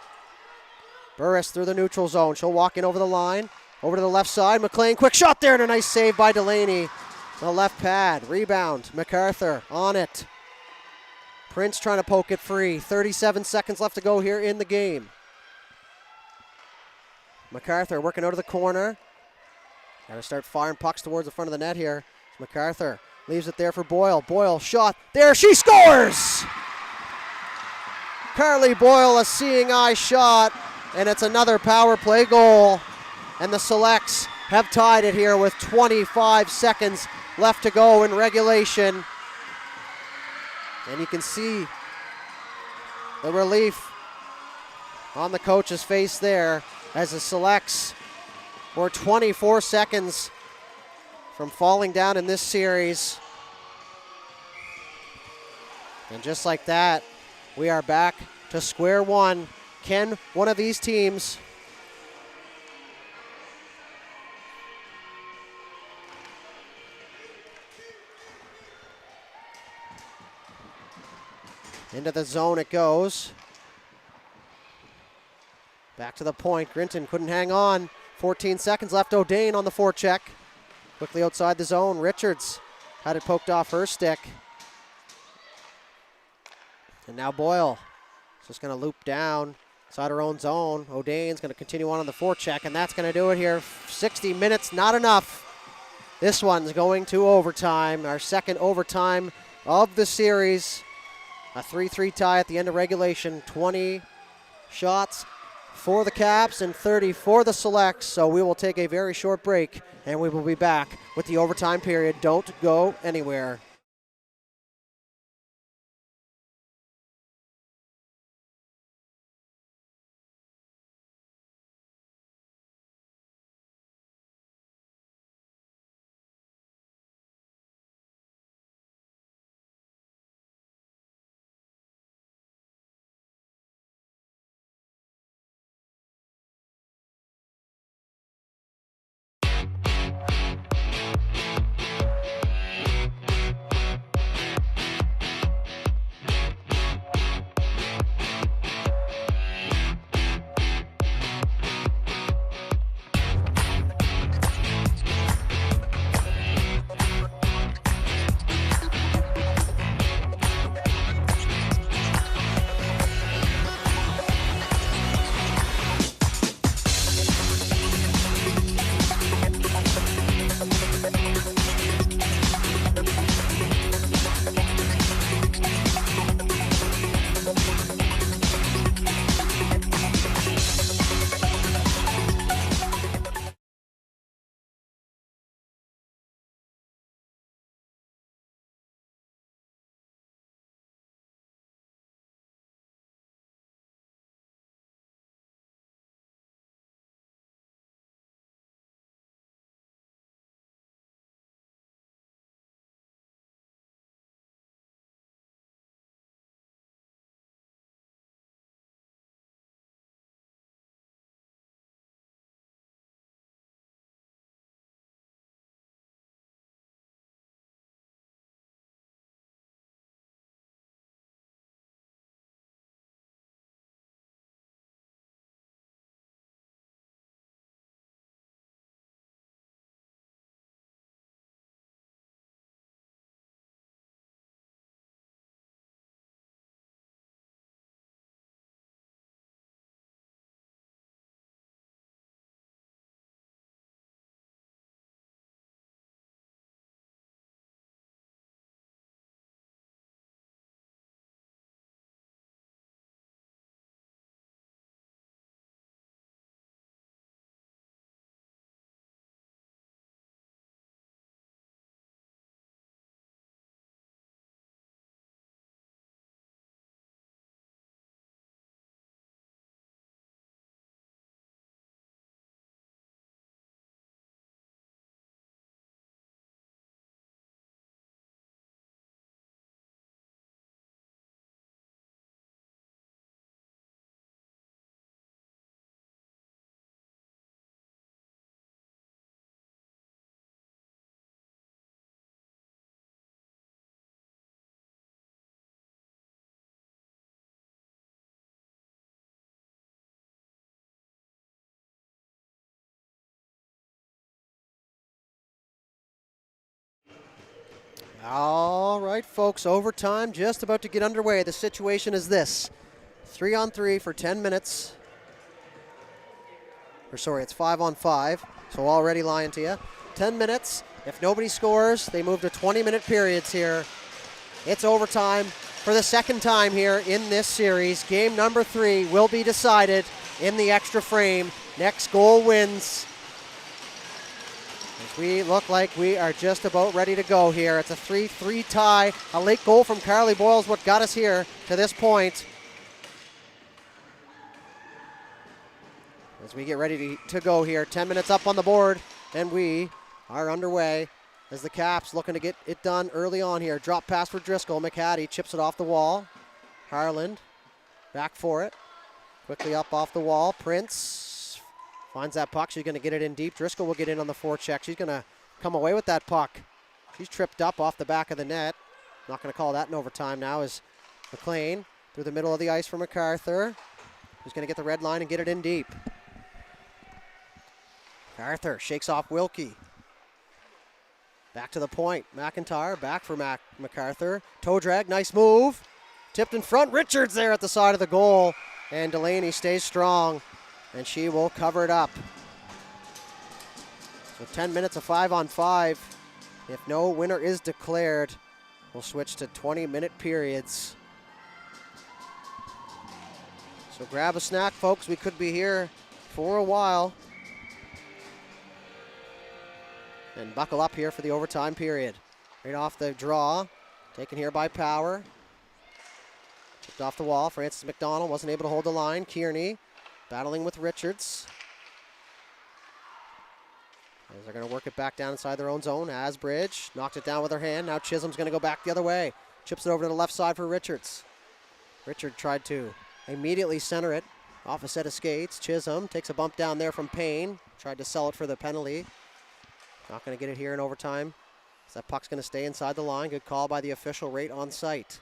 Burris through the neutral zone. She'll walk in over the line. Over to the left side. McLean, quick shot there, and a nice save by Delaney. The left pad. Rebound. MacArthur on it. Prince trying to poke it free. 37 seconds left to go here in the game. MacArthur working out of the corner. Got to start firing pucks towards the front of the net here. MacArthur leaves it there for Boyle. Boyle shot. There she scores! Carly Boyle, a seeing eye shot, and it's another power play goal. And the Selects have tied it here with 25 seconds left to go in regulation. And you can see the relief on the coach's face there as the Selects were 24 seconds from falling down in this series. And just like that, we are back to square one. Can one of these teams into the zone it goes. Back to the point. Grinton couldn't hang on. 14 seconds left. O'Dane on the forecheck. Quickly outside the zone. Richards had it poked off her stick. And now Boyle is just going to loop down inside her own zone. O'Dane's going to continue on the forecheck, and that's going to do it here. 60 minutes, not enough. This one's going to overtime. Our second overtime of the series. A 3-3 tie at the end of regulation. 20 shots for the Caps and 30 for the Selects. So we will take a very short break, and we will be back with the overtime period. Don't go anywhere. All right, folks, overtime just about to get underway. The situation is this: 3-on-3 for 10 minutes. Or sorry, it's 5-on-5, so already lying to you. 10 minutes. If nobody scores, they move to 20-minute periods here. It's overtime for the second time here in this series. Game number 3 will be decided in the extra frame. Next goal wins. As we look like we are just about ready to go here. It's a 3-3 tie. A late goal from Carly Boyle is what got us here to this point. As we get ready to go here, 10 minutes up on the board, and we are underway as the Caps looking to get it done early on here. Drop pass for Driscoll. McHattie chips it off the wall. Harland back for it. Quickly up off the wall. Prince finds that puck. She's going to get it in deep. Driscoll will get in on the forecheck. She's going to come away with that puck. She's tripped up off the back of the net. Not going to call that in overtime now as McLean through the middle of the ice for MacArthur. Who's going to get the red line and get it in deep. MacArthur shakes off Wilkie. Back to the point. McIntyre back for MacArthur. Toe drag, nice move. Tipped in front. Richards there at the side of the goal. And Delaney stays strong, and she will cover it up. So 10 minutes of 5-on-5. If no winner is declared, we'll switch to 20-minute periods. So grab a snack, folks. We could be here for a while. And buckle up here for the overtime period. Right off the draw. Taken here by Power. Chipped off the wall. Francis McDonald wasn't able to hold the line. Kearney battling with Richards. As they're going to work it back down inside their own zone. Asbridge knocked it down with her hand. Now Chisholm's going to go back the other way. Chips it over to the left side for Richards. Richard tried to immediately center it off a set of skates. Chisholm takes a bump down there from Payne. Tried to sell it for the penalty. Not going to get it here in overtime. So that puck's going to stay inside the line. Good call by the official right on site.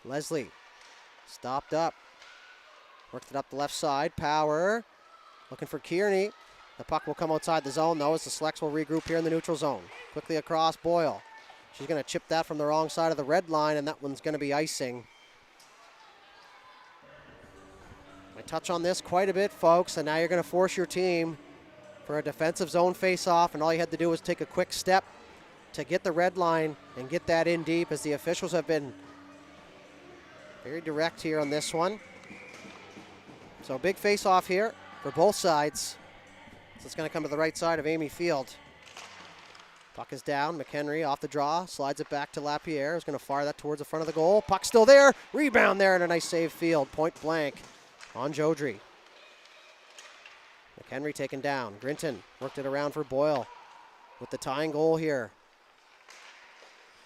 Leslie stopped up. Worked it up the left side. Power looking for Kearney. The puck will come outside the zone though as the Selects will regroup here in the neutral zone. Quickly across Boyle. She's going to chip that from the wrong side of the red line, and that one's going to be icing. I touch on this quite a bit, folks, and now you're going to force your team for a defensive zone face-off, and all you had to do was take a quick step to get the red line and get that in deep, as the officials have been very direct here on this one. So big face-off here for both sides. So it's going to come to the right side of Amy Field. Puck is down. McHenry off the draw, slides it back to Lapierre. Is going to fire that towards the front of the goal. Puck still there. Rebound there, and a nice save Field. Point blank on Jodry. McHenry taken down. Grinton worked it around for Boyle with the tying goal here.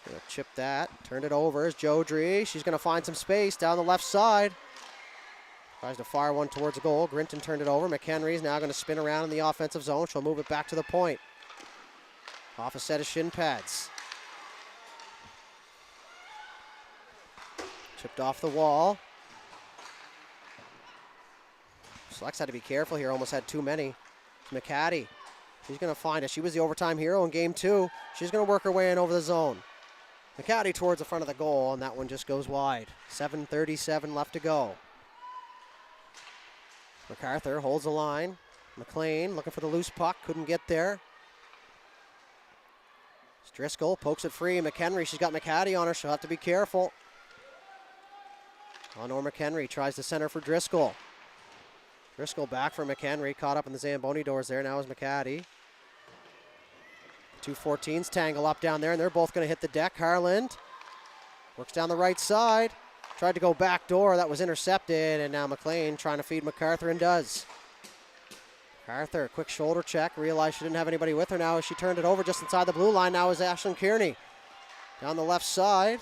Gonna chip that, turned it over as Jodry. She's gonna find some space down the left side. Tries to fire one towards the goal. Grinton turned it over. McHenry is now gonna spin around in the offensive zone. She'll move it back to the point. Off a set of shin pads. Chipped off the wall. Selects had to be careful here, almost had too many. It's McHattie. She's going to find it. She was the overtime hero in game 2. She's going to work her way in over the zone. McHattie towards the front of the goal, and that one just goes wide. 7:37 left to go. MacArthur holds the line. McLean looking for the loose puck, couldn't get there. Driscoll pokes it free. McHenry, she's got McHattie on her. She'll have to be careful. Honor McHenry tries to center for Driscoll. Driscoll back for McHenry, caught up in the Zamboni doors there. Now is McHattie. 2-14s tangle up down there, and they're both going to hit the deck. Harland works down the right side. Tried to go back door. That was intercepted, and now McLean trying to feed MacArthur and does. MacArthur, quick shoulder check. Realized she didn't have anybody with her now as she turned it over just inside the blue line. Now is Ashlyn Kearney down the left side.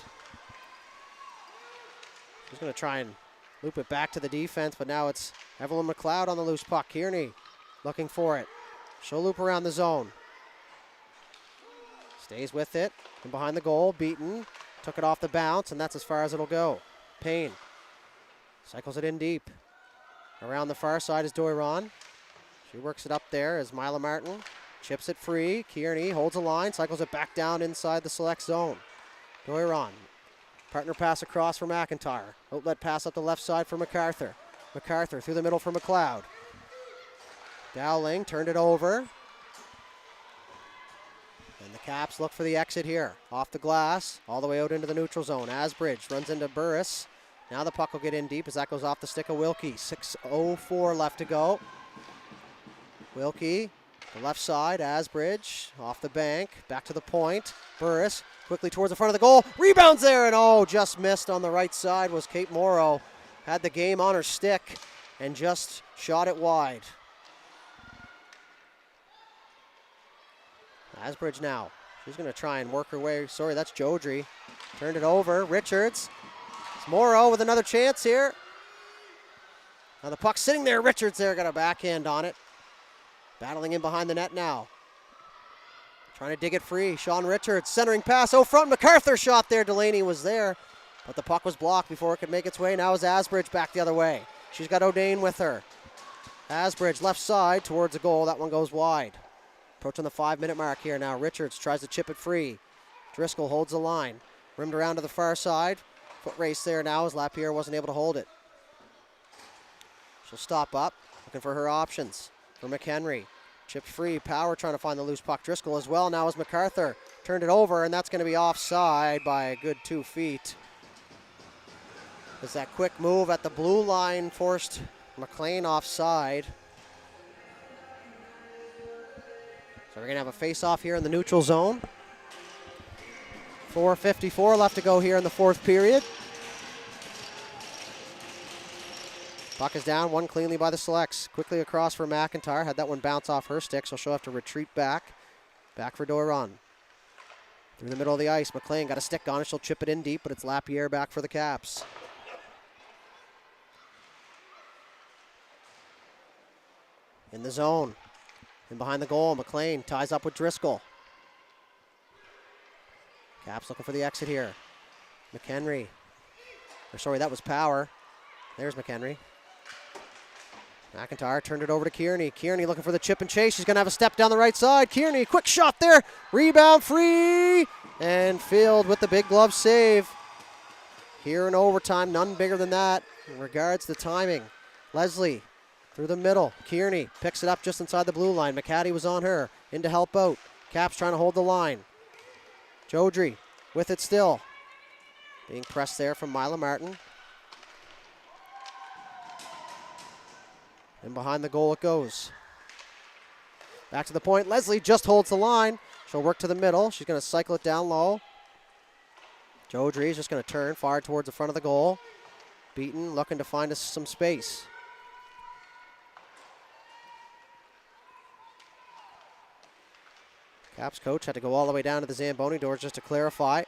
She's going to try and loop it back to the defense, but now it's Evelyn McLeod on the loose puck. Kearney looking for it. She'll loop around the zone. Stays with it. From behind the goal, Beaton. Took it off the bounce, and that's as far as it'll go. Payne cycles it in deep. Around the far side is Doiron. She works it up there as Mila Martin chips it free. Kearney holds a line, cycles it back down inside the select zone. Doiron. Partner pass across for McIntyre. Outlet pass up the left side for MacArthur. MacArthur through the middle for McLeod. Dowling turned it over. And the Caps look for the exit here. Off the glass, all the way out into the neutral zone. Asbridge runs into Burris. Now the puck will get in deep as that goes off the stick of Wilkie. 6:04 left to go. Wilkie, the left side, Asbridge, off the bank, back to the point. Burris quickly towards the front of the goal. Rebounds there, and just missed on the right side was Kate Morrow. Had the game on her stick and just shot it wide. Asbridge now. She's going to try and work her way. Sorry, that's Jodry. Turned it over. Richards. It's Morrow with another chance here. Now the puck sitting there. Richards there got a backhand on it. Battling in behind the net now. Trying to dig it free. Sean Richards centering pass. Front. MacArthur shot there. Delaney was there. But the puck was blocked before it could make its way. Now is Asbridge back the other way. She's got O'Dane with her. Asbridge left side towards the goal. That one goes wide. Approaching the 5-minute mark here now. Richards tries to chip it free. Driscoll holds the line. Rimmed around to the far side. Foot race there now as Lapierre wasn't able to hold it. She'll stop up, looking for her options. For McHenry. Chipped free. Power trying to find the loose puck. Driscoll as well now as MacArthur. Turned it over, and that's going to be offside by a good 2 feet. As that quick move at the blue line forced McLean offside. So we're going to have a face-off here in the neutral zone. 4:54 left to go here in the fourth period. Puck is down, won cleanly by the Selects. Quickly across for McIntyre. Had that one bounce off her stick, so she'll have to retreat back. Back for Doiron. Through the middle of the ice. McLean got a stick on it. She'll chip it in deep, but it's Lapierre back for the Caps. In the zone. And behind the goal, McLean ties up with Driscoll. Caps looking for the exit here. McHenry. That was Power. There's McHenry. McIntyre turned it over to Kearney. Kearney looking for the chip and chase. She's going to have a step down the right side. Kearney, quick shot there. Rebound free. And Field with the big glove save. Here in overtime, none bigger than that in regards to timing. Leslie through the middle. Kearney picks it up just inside the blue line. McCaddy was on her. In to help out. Caps trying to hold the line. Jodry with it still. Being pressed there from Mila Martin. And behind the goal it goes. Back to the point. Leslie just holds the line. She'll work to the middle. She's going to cycle it down low. Jodry is just going to turn far towards the front of the goal. Beaton looking to find us some space. Caps coach had to go all the way down to the Zamboni doors just to clarify.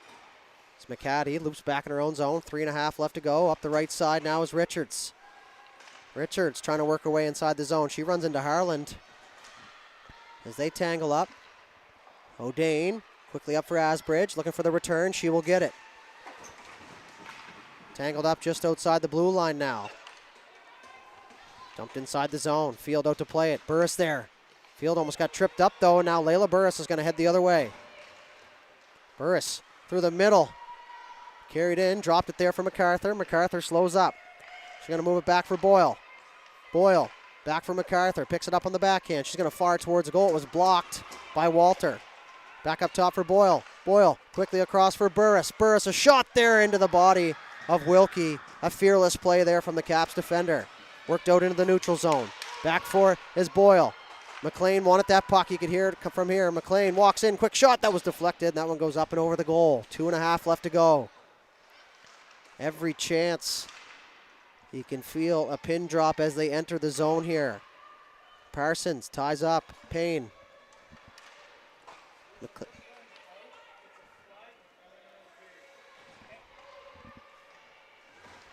It's McCaddy, loops back in her own zone. 3.5 left to go. Up the right side now is Richards. Richards trying to work her way inside the zone. She runs into Harland as they tangle up. O'Dane quickly up for Asbridge, looking for the return. She will get it. Tangled up just outside the blue line now. Dumped inside the zone. Field out to play it. Burris there. Field almost got tripped up though. Now Layla Burris is going to head the other way. Burris through the middle. Carried in, dropped it there for MacArthur. MacArthur slows up. She's going to move it back for Boyle. Boyle back for MacArthur. Picks it up on the backhand. She's going to fire towards the goal. It was blocked by Walter. Back up top for Boyle. Boyle quickly across for Burris. Burris, a shot there into the body of Wilkie. A fearless play there from the Caps defender. Worked out into the neutral zone. Back for it is Boyle. McLean wanted that puck. You could hear it come from here. McLean walks in. Quick shot. That was deflected. And that one goes up and over the goal. 2.5 left to go. Every chance. You can feel a pin drop as they enter the zone here. Parsons ties up. Payne.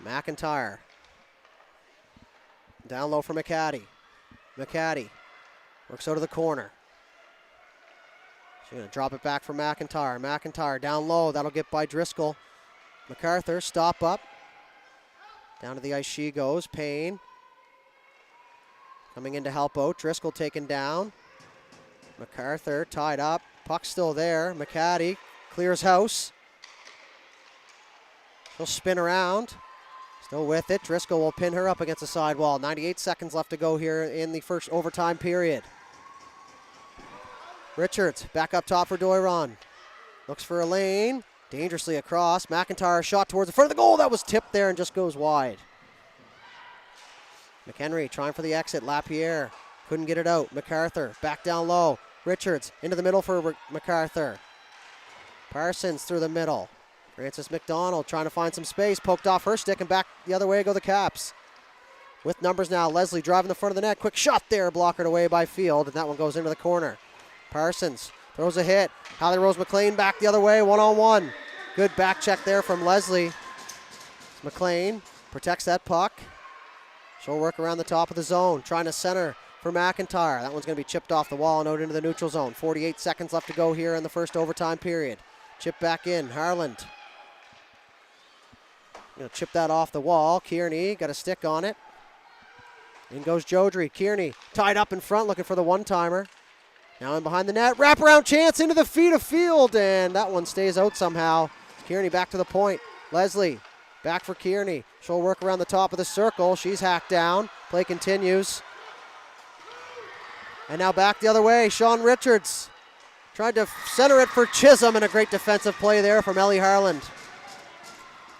McIntyre. Down low for McCaddy. McCaddy works out of the corner. She's going to drop it back for McIntyre. McIntyre down low. That'll get by Driscoll. MacArthur, stop up. Down to the ice she goes. Payne coming in to help out. Driscoll taken down. MacArthur tied up. Puck still there. McCaddy clears house. She'll spin around. Still with it. Driscoll will pin her up against the sidewall. 98 seconds left to go here in the first overtime period. Richards back up top for Doiron. Looks for a lane. Dangerously across. McIntyre shot towards the front of the goal. That was tipped there and just goes wide. McHenry trying for the exit. Lapierre couldn't get it out. MacArthur back down low. Richards into the middle for MacArthur. Parsons through the middle. Francis McDonald trying to find some space. Poked off her stick and back the other way go the Caps. With numbers now. Leslie driving the front of the net. Quick shot there. Blockered away by Field. And that one goes into the corner. Parsons throws a hit. Hallie Rose McLean back the other way. One-on-one. Good back check there from Leslie. McLean protects that puck. She'll work around the top of the zone. Trying to center for McIntyre. That one's going to be chipped off the wall and out into the neutral zone. 48 seconds left to go here in the first overtime period. Chip back in. Harland. Going to chip that off the wall. Kearney got a stick on it. In goes Jodry. Kearney tied up in front looking for the one-timer. Now in behind the net. Wraparound chance into the feet of Field. And that one stays out somehow. Kearney back to the point. Leslie back for Kearney. She'll work around the top of the circle. She's hacked down. Play continues. And now back the other way. Sean Richards tried to center it for Chisholm, and a great defensive play there from Ellie Harland.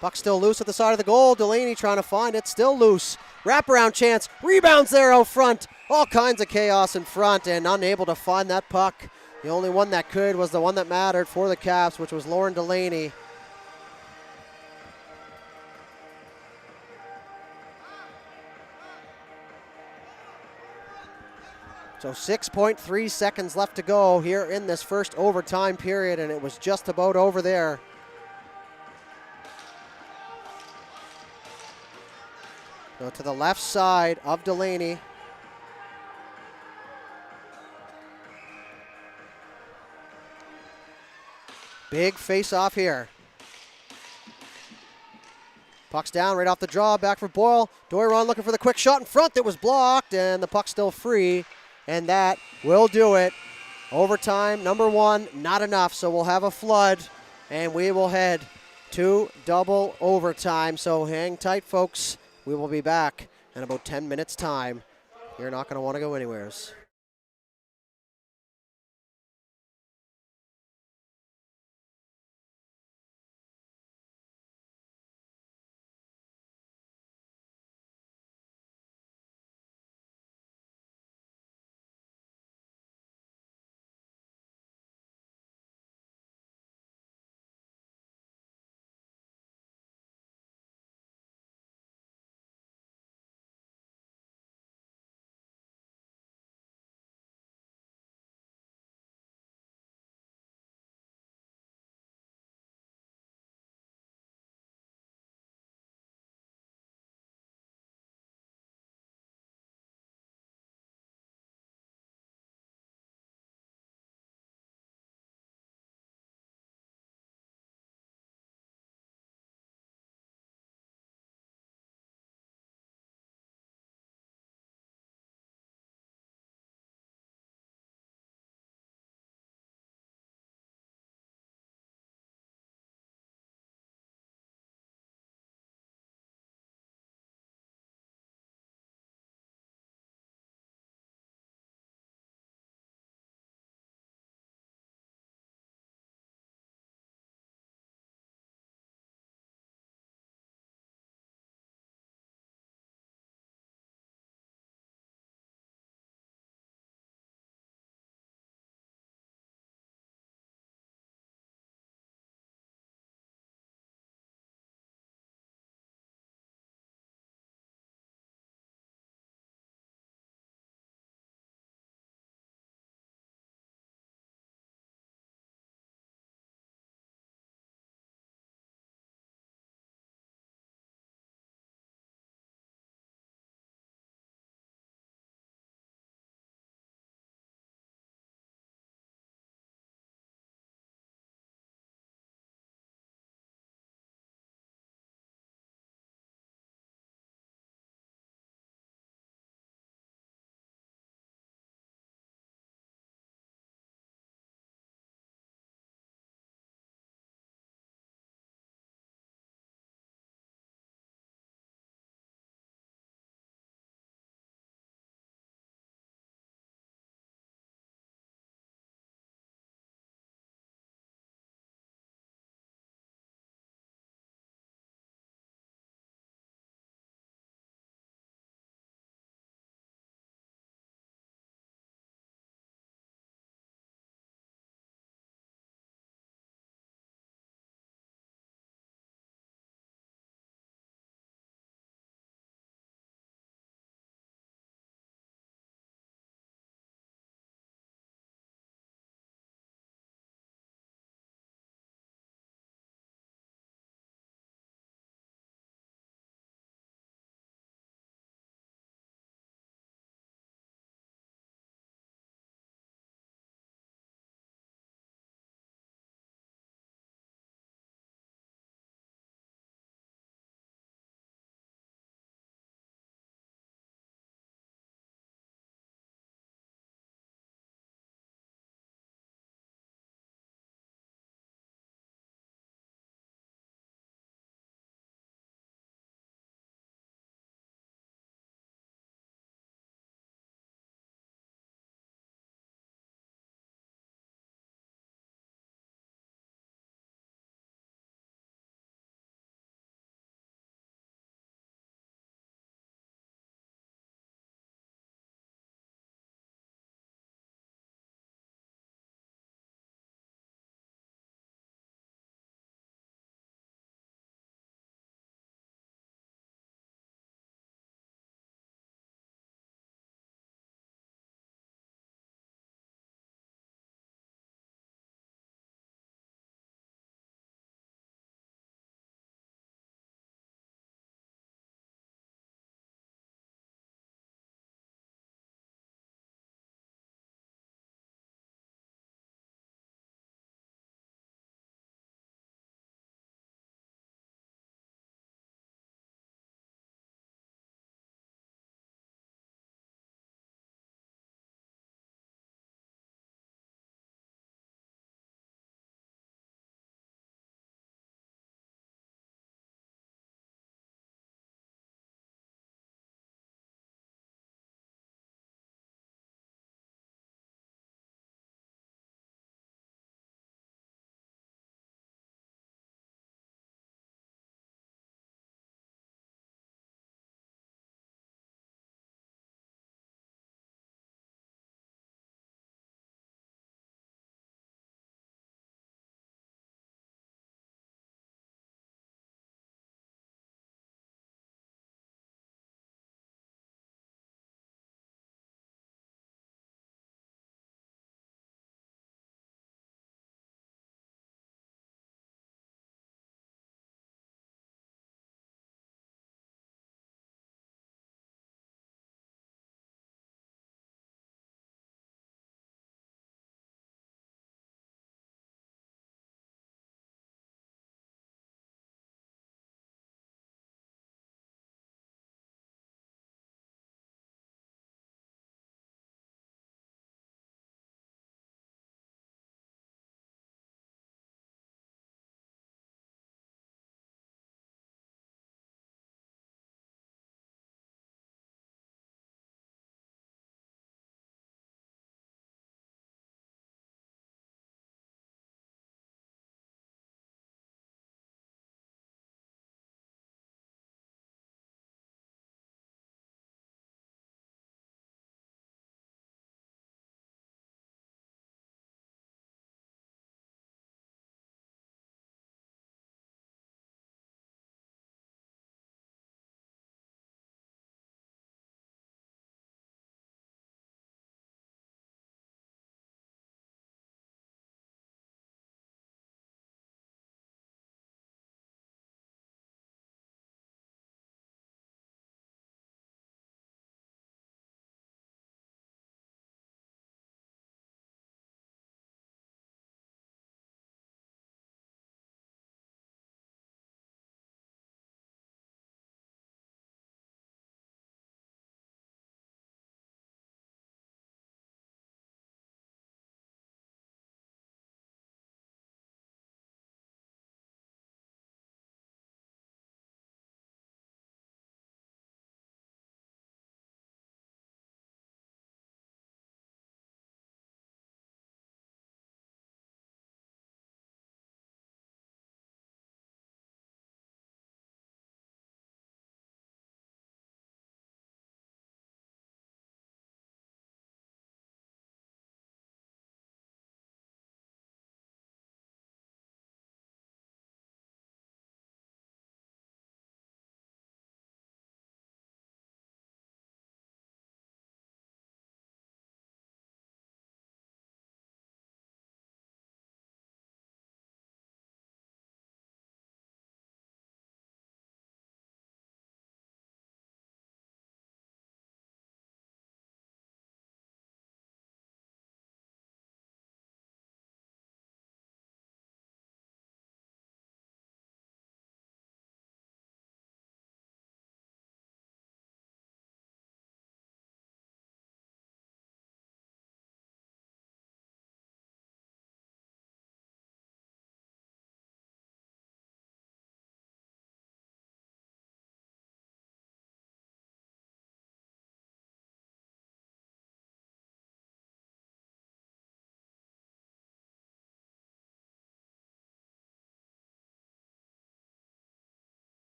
Puck still loose at the side of the goal. Delaney trying to find it. Still loose. Wraparound chance. Rebounds there out front. All kinds of chaos in front and unable to find that puck. The only one that could was the one that mattered for the Caps, which was Lauren Delaney. So 6.3 seconds left to go here in this first overtime period, and it was just about over there. Go to the left side of Delaney. Big face-off here. Puck's down right off the draw, back for Boyle. Doiron looking for the quick shot in front that was blocked, and the puck's still free, and that will do it. Overtime, number one, not enough, so we'll have a flood, and we will head to double overtime. So hang tight, folks. We will be back in about 10 minutes' time. You're not going to want to go anywheres.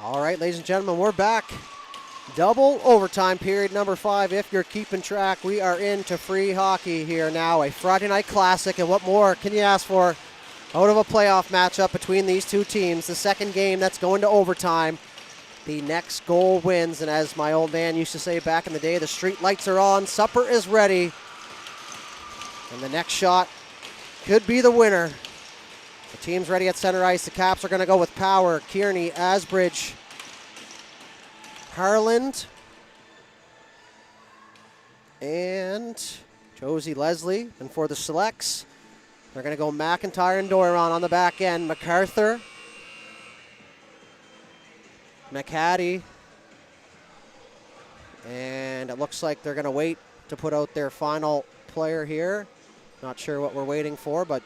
All right, ladies and gentlemen, we're back. Double overtime period number 5. If you're keeping track, we are into free hockey here now. A Friday night classic, and what more can you ask for out of a playoff matchup between these two teams? The second game that's going to overtime. The next goal wins, and as my old man used to say back in the day, the street lights are on, supper is ready, and the next shot could be the winner. The team's ready at center ice. The Caps are going to go with Power, Kearney, Asbridge, Harland, and Josie Leslie. And for the Selects, they're going to go McIntyre and Doiron on the back end. MacArthur, McHattie, and it looks like they're going to wait to put out their final player here. Not sure what we're waiting for, but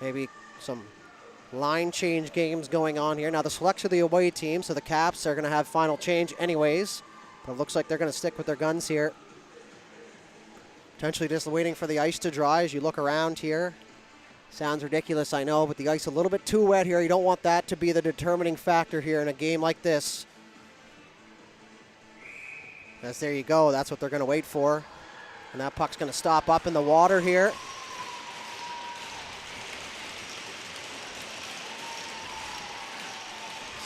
maybe some line change games going on here. Now the Selects are the away team, so the Caps are going to have final change anyways, but it looks like they're going to stick with their guns here. Potentially just waiting for the ice to dry as you look around here. Sounds ridiculous, I know, but the ice a little bit too wet here. You don't want that to be the determining factor here in a game like this. As there you go, that's what they're going to wait for. And that puck's going to stop up in the water here.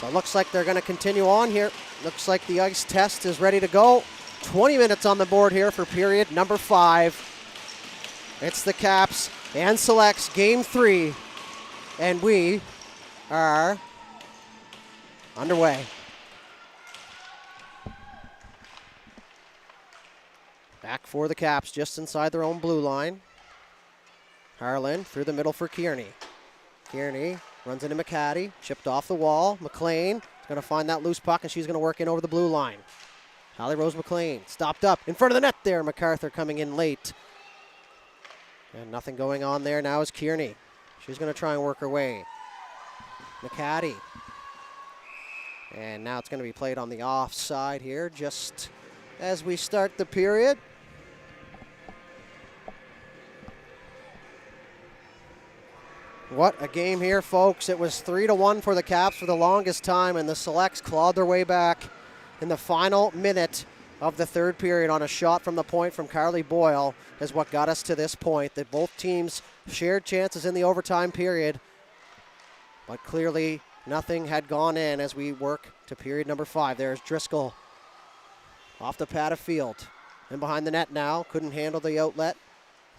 So it looks like they're going to continue on here. Looks like the ice test is ready to go. 20 minutes on the board here for period number 5. It's the Caps and Selects game 3, and we are underway. Back for the Caps just inside their own blue line. Harlan through the middle for Kearney. Kearney runs into McHattie, chipped off the wall. McLean is going to find that loose puck, and she's going to work in over the blue line. Holly Rose McLean stopped up in front of the net there. MacArthur coming in late. And nothing going on there now is Kearney. She's going to try and work her way. McHattie. And now it's going to be played on the offside here just as we start the period. What a game here, folks. It was 3-1 for the Caps for the longest time, and the Selects clawed their way back in the final minute of the third period on a shot from the point from Carly Boyle is what got us to this point. That both teams shared chances in the overtime period, but clearly nothing had gone in as we work to period number 5. There's Driscoll off the pad of field. And behind the net now, couldn't handle the outlet.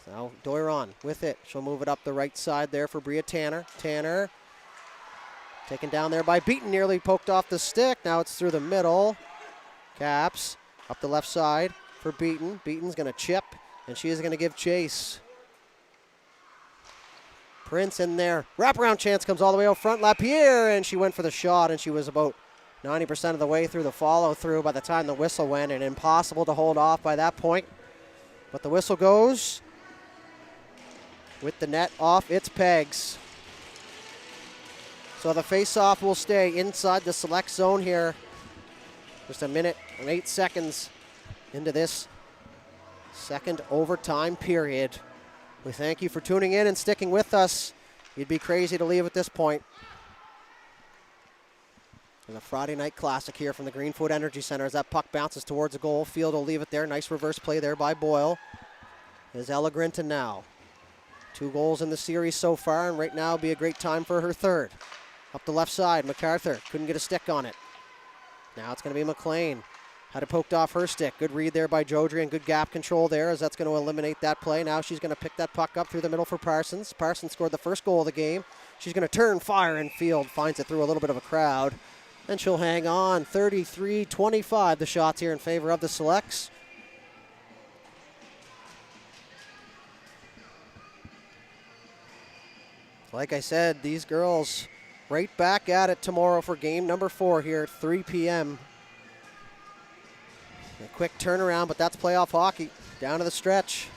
So Doiron with it. She'll move it up the right side there for Bria Tanner. Tanner taken down there by Beaton, nearly poked off the stick. Now it's through the middle. Caps up the left side for Beaton. Beaton's going to chip, and she is going to give chase. Prince in there. Wraparound chance comes all the way out front. Lapierre, and she went for the shot, and she was about 90% of the way through the follow-through by the time the whistle went, and impossible to hold off by that point. But the whistle goes with the net off its pegs. So the face-off will stay inside the Select zone here. Just a minute and 8 seconds into this second overtime period. We thank you for tuning in and sticking with us. You'd be crazy to leave at this point. And the Friday night classic here from the Greenfoot Energy Center as that puck bounces towards the goal. Field will leave it there. Nice reverse play there by Boyle. Is Ella Grinton now. 2 goals in the series so far, and right now would be a great time for her third. Up the left side, MacArthur couldn't get a stick on it. Now it's going to be McLean. Had it poked off her stick. Good read there by Jodry and good gap control there as that's going to eliminate that play. Now she's going to pick that puck up through the middle for Parsons. Parsons scored the first goal of the game. She's going to turn, fire, and Field finds it through a little bit of a crowd. And she'll hang on. 33-25 the shots here in favor of the Selects. Like I said, these girls right back at it tomorrow for game number 4 here at 3 p.m. A quick turnaround, but that's playoff hockey. Down to the stretch.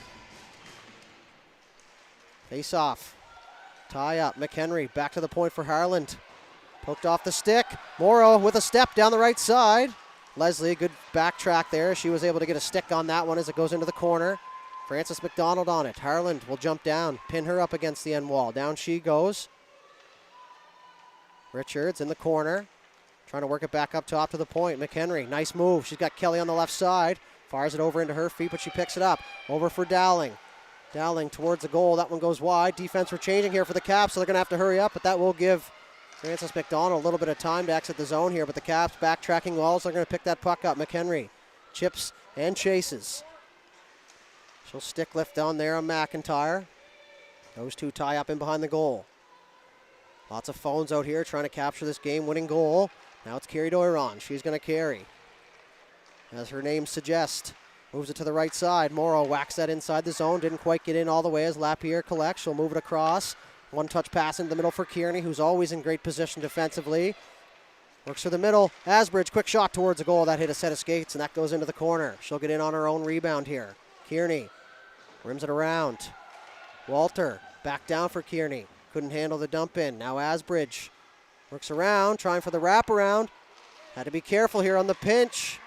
Face off. Tie up. McHenry back to the point for Harland. Poked off the stick. Morrow with a step down the right side. Leslie, good backtrack there. She was able to get a stick on that one as it goes into the corner. Frances McDonald on it. Harland will jump down, pin her up against the end wall. Down she goes. Richards in the corner. trying to work it back up top to the point. McHenry, nice move. She's got Kelly on the left side. Fires it over into her feet, but she picks it up. Over for Dowling. Dowling towards the goal. That one goes wide. Defense we're changing here for the Caps, so they're going to have to hurry up, but that will give Frances McDonald a little bit of time to exit the zone here, but the Caps backtracking well, so they're going to pick that puck up. McHenry chips and chases. She'll stick lift down there on McIntyre. Those two tie up in behind the goal. Lots of phones out here trying to capture this game-winning goal. Now it's Carrie Doiron. She's going to carry. As her name suggests, moves it to the right side. Morrow whacks that inside the zone. Didn't quite get in all the way as Lapierre collects. She'll move it across. One-touch pass into the middle for Kearney, who's always in great position defensively. Works for the middle. Asbridge, quick shot towards the goal. That hit a set of skates, and that goes into the corner. She'll get in on her own rebound here. Kearney rims it around. Walter back down for Kearney. Couldn't handle the dump in. Now Asbridge works around, trying for the wraparound. Had to be careful here on the pinch.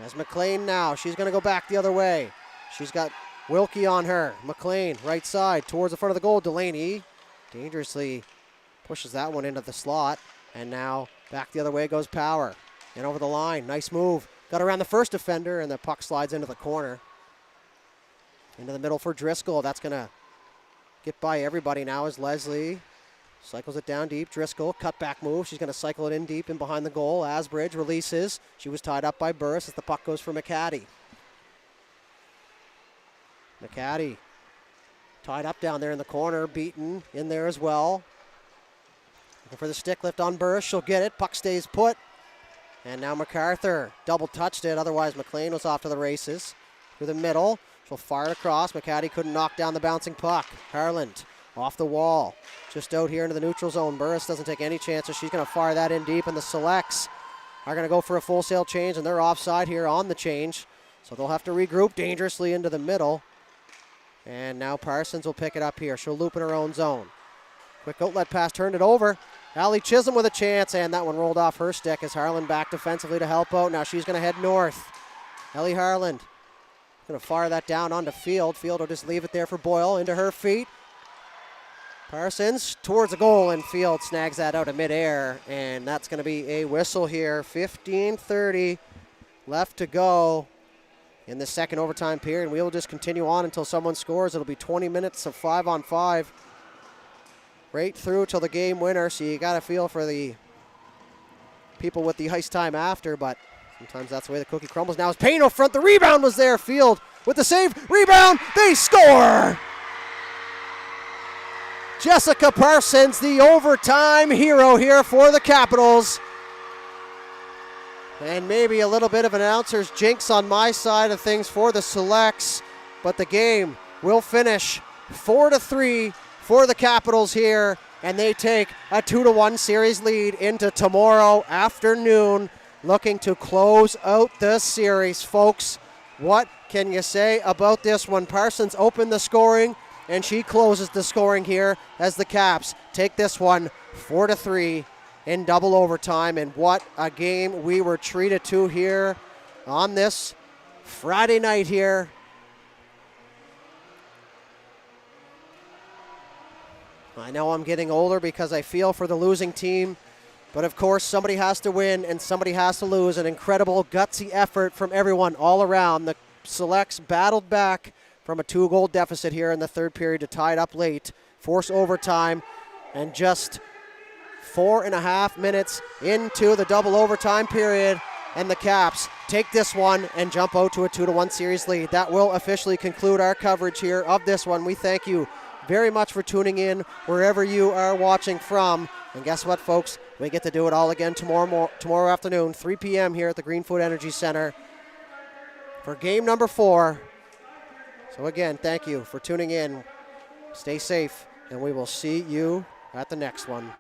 As McLean now, she's going to go back the other way. She's got Wilkie on her. McLean, right side, towards the front of the goal. Delaney dangerously pushes that one into the slot. And now back the other way goes Power. And over the line, nice move. Got around the first defender, and the puck slides into the corner. Into the middle for Driscoll. That's going to get by everybody now as Leslie cycles it down deep. Driscoll, cutback move. She's going to cycle it in deep and behind the goal. Asbridge releases. She was tied up by Burris as the puck goes for McCaddy. McCaddy tied up down there in the corner. Beaten in there as well. Looking for the stick lift on Burris. She'll get it. Puck stays put. And now MacArthur double touched it. Otherwise, McLean was off to the races. Through the middle. She'll fire it across. McCaddy couldn't knock down the bouncing puck. Harland off the wall. Just out here into the neutral zone. Burris doesn't take any chances. She's going to fire that in deep, and the Selects are going to go for a full sail change, and they're offside here on the change. So they'll have to regroup dangerously into the middle. And now Parsons will pick it up here. She'll loop in her own zone. Quick outlet pass, turned it over. Allie Chisholm with a chance, and that one rolled off her stick as Harland back defensively to help out. Now she's going to head north. Ellie Harland going to fire that down onto Field. Field will just leave it there for Boyle. Into her feet. Parsons towards the goal, and Field snags that out of midair, and that's going to be a whistle here. 15:30 left to go in the second overtime period. We will just continue on until someone scores. It'll be 20 minutes of 5-on-5 right through till the game winner, so you got to feel for the people with the ice time after, but sometimes that's the way the cookie crumbles. Now it's Payne up front. The rebound was there. Field with the save. Rebound. They score! Jessica Parsons, the overtime hero here for the Capitals. And maybe a little bit of an announcer's jinx on my side of things for the Selects, but the game will finish 4-3 for the Capitals here, and they take a 2-1 series lead into tomorrow afternoon, looking to close out the series. Folks, what can you say about this one? Parsons opened the scoring, and she closes the scoring here as the Caps take this one 4-3 in double overtime. And what a game we were treated to here on this Friday night here. I know I'm getting older because I feel for the losing team, but of course somebody has to win and somebody has to lose. An incredible gutsy effort from everyone all around. The Selects battled back from a 2-goal deficit here in the third period to tie it up late, force overtime, and just 4.5 minutes into the double overtime period, and the Caps take this one and jump out to a 2-1 series lead. That will officially conclude our coverage here of this one. We thank you very much for tuning in wherever you are watching from. And guess what, folks? We get to do it all again tomorrow afternoon, 3 p.m. here at the Greenfoot Energy Center for game number 4. So again, thank you for tuning in. Stay safe, and we will see you at the next one.